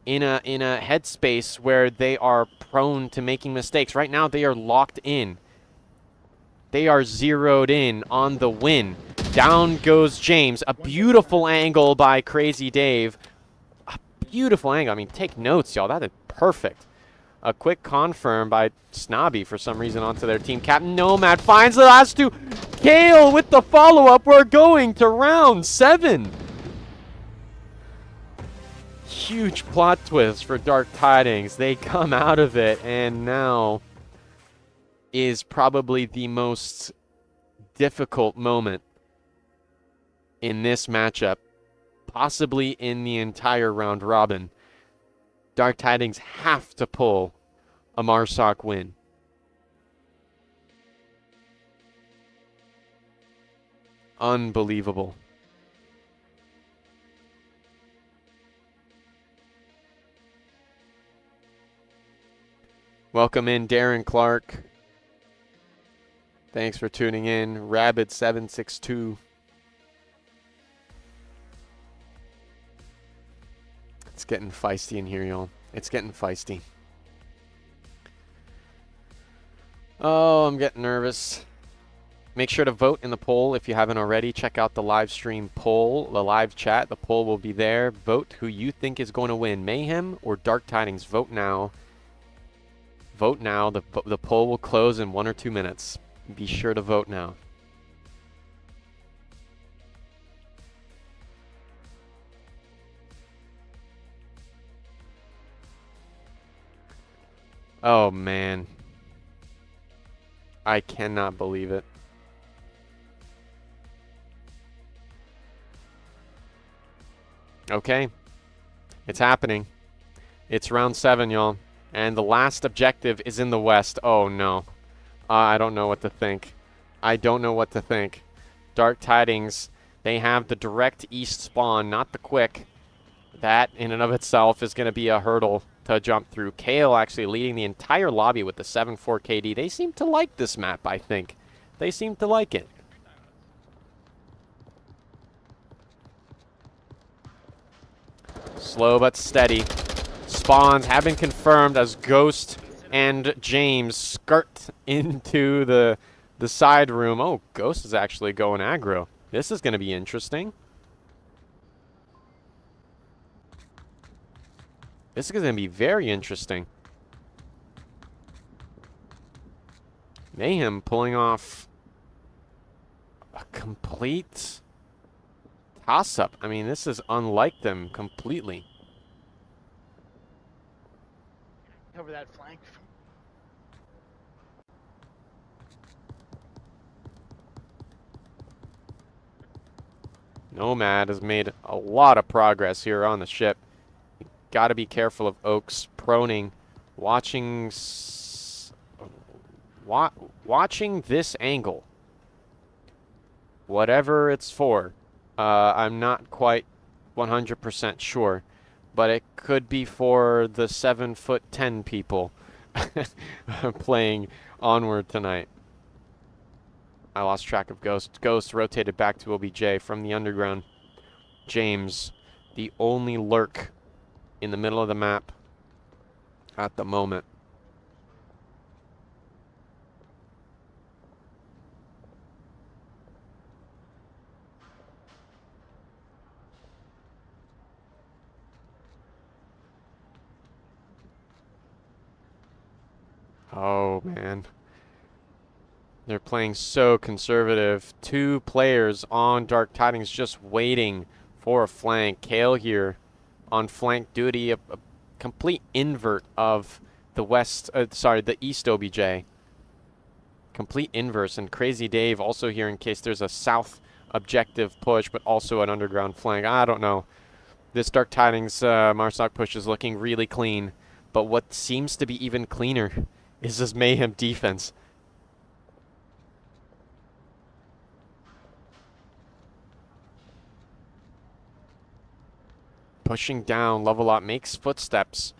Speaker 1: in a headspace where they are prone to making mistakes. Right now, they are locked in. They are zeroed in on the win. Down goes James. A beautiful angle by Crazy Dave. A beautiful angle. I mean, take notes, y'all. That is perfect. A quick confirm by Snobby for some reason onto their team. Captain Nomad finds the last two. Kale with the follow-up. We're going to round 7. Huge plot twist for Dark Tidings. They come out of it, and now is probably the most difficult moment in this matchup, possibly in the entire round robin. Dark Tidings have to pull a Marsoc win. Unbelievable. Welcome in, Darren Clark. Thanks for tuning in. Rabid762. It's getting feisty in here, y'all. It's getting feisty. Oh, I'm getting nervous. Make sure to vote in the poll if you haven't already. Check out the live stream poll, the live chat. The poll will be there. Vote who you think is going to win, Mayhem or Dark Tidings. Vote now. Vote now. The poll will close in 1 or 2 minutes. Be sure to vote now. Oh, man. I cannot believe it. Okay. It's happening. It's round 7, y'all. And the last objective is in the west. Oh, no. I don't know what to think. I don't know what to think. Dark Tidings, they have the direct east spawn, not the quick. That, in and of itself, is going to be a hurdle to jump through. Kale actually leading the entire lobby with the 7-4 KD. They seem to like this map, I think. They seem to like it. Slow but steady. Spawns have been confirmed as Ghost and James skirt into the side room. Oh, Ghost is actually going aggro. This is going to be interesting. This is going to be very interesting. Mayhem pulling off a complete toss-up. I mean, this is unlike them completely.
Speaker 3: Cover that flank.
Speaker 1: Nomad has made a lot of progress here on the ship. Got to be careful of Oaks proning, watching this angle. Whatever it's for. I'm not quite 100% sure, but it could be for the 7'10" people playing Onward tonight. I lost track of Ghost. Ghost rotated back to OBJ from the underground. James, the only lurk in the middle of the map at the moment. Oh, man. They're playing so conservative. 2 players on Dark Tidings just waiting for a flank. Kale here on flank duty. A complete invert of the the East OBJ. Complete inverse. And Crazy Dave also here in case there's a south objective push, but also an underground flank. I don't know. This Dark Tidings Marsoc push is looking really clean. But what seems to be even cleaner is this Mayhem defense. Pushing down, level up, makes footsteps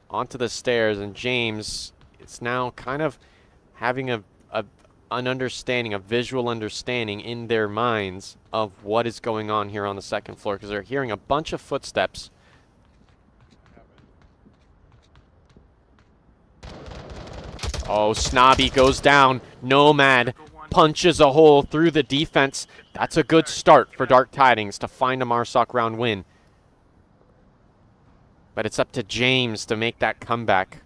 Speaker 1: onto the stairs, and James is now kind of having an understanding, a visual understanding in their minds of what is going on here on the second floor, because they're hearing a bunch of footsteps. Oh, Snobby goes down. Nomad punches a hole through the defense. That's a good start for Dark Tidings to find a Marsoc round win. But it's up to James to make that comeback.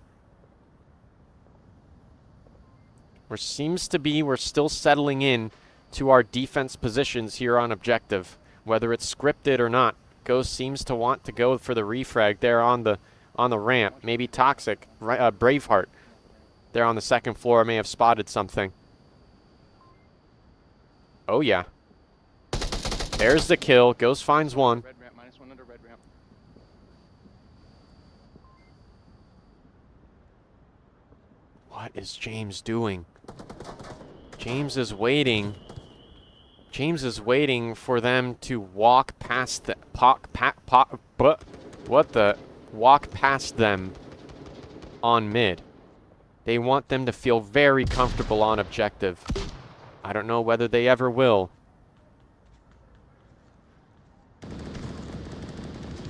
Speaker 1: We're still settling in to our defense positions here on objective, whether it's scripted or not. Ghost seems to want to go for the refrag there on the ramp. Maybe Toxic, Braveheart. There on the second floor may have spotted something. Oh yeah. There's the kill. Ghost finds one.
Speaker 3: Red ramp, -1 under red ramp.
Speaker 1: What is James doing? James is waiting. James is waiting for them to walk past the walk past them on mid. They want them to feel very comfortable on objective. I don't know whether they ever will.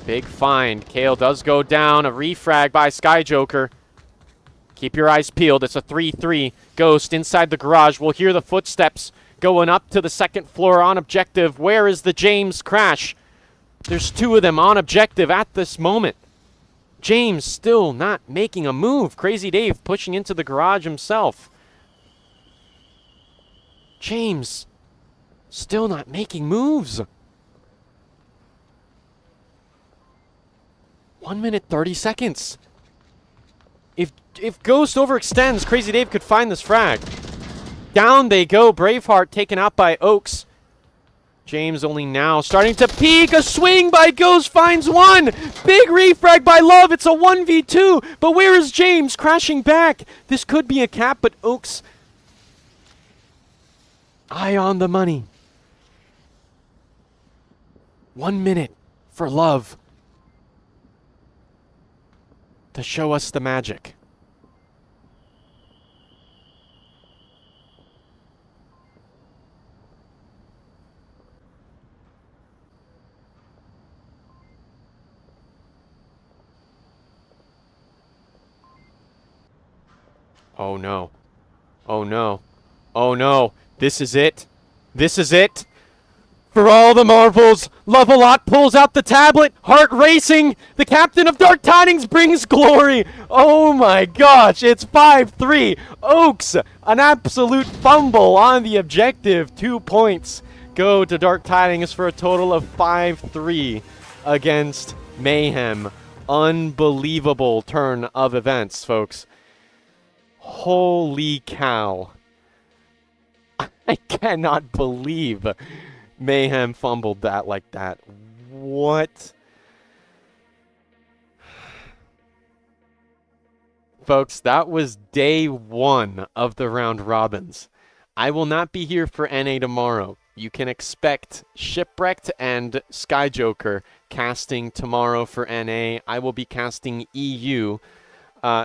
Speaker 1: Big find. Kale does go down. A refrag by Sky Joker. Keep your eyes peeled. It's a 3-3. Ghost inside the garage. We'll hear the footsteps going up to the second floor on objective. Where is the James crash? There's 2 of them on objective at this moment. James still not making a move. Crazy Dave pushing into the garage himself. James still not making moves. 1 minute 30 seconds. If Ghost overextends, Crazy Dave could find this frag. Down they go. Braveheart taken out by Oaks. James only now starting to peek. A swing by Ghost finds one. Big refrag by Love. It's a 1v2. But where is James? Crashing back. This could be a cap, but Oaks. Eye on the money. 1 minute for Love. to show us the magic. Oh no. Oh no. Oh no. This is it. This is it. For all the marvels, Lovelot pulls out the tablet, heart racing. The captain of Dark Tidings brings glory. Oh my gosh, it's 5-3. Oaks, an absolute fumble on the objective. 2 points go to Dark Tidings for a total of 5-3 against Mayhem. Unbelievable turn of events, folks. Holy cow. I cannot believe Mayhem fumbled that like that. What? Folks, that was day 1 of the round robins. I will not be here for NA tomorrow. You can expect Shipwrecked and Skyjoker casting tomorrow for NA. I will be casting EU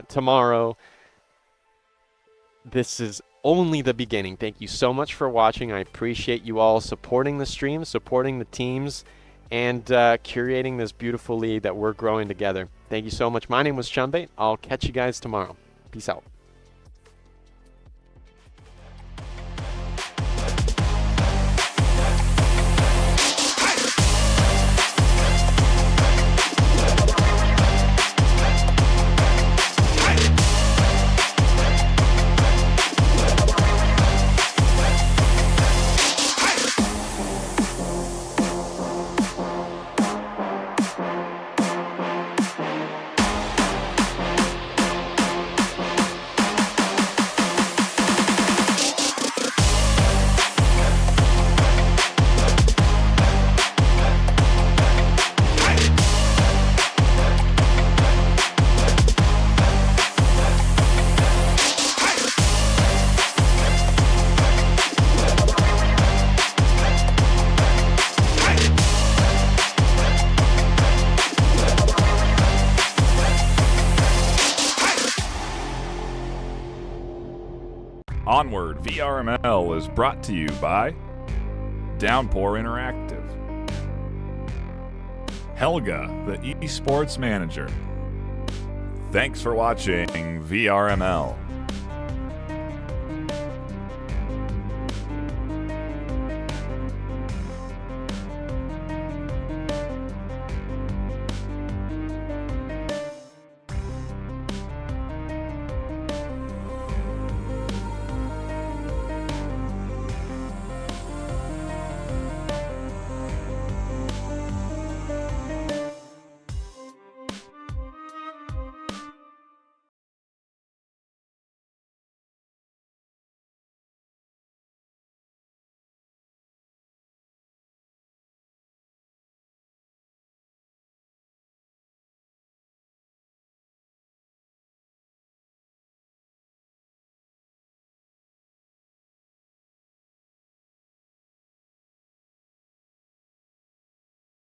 Speaker 1: tomorrow. This is only the beginning. Thank you so much for watching. I appreciate you all supporting the stream, supporting the teams, and curating this beautiful league that we're growing together. Thank you so much. My name was Chumbate. I'll catch you guys tomorrow. Peace out.
Speaker 5: Onward VRML is brought to you by Downpour Interactive, Helga, the esports manager. Thanks for watching VRML.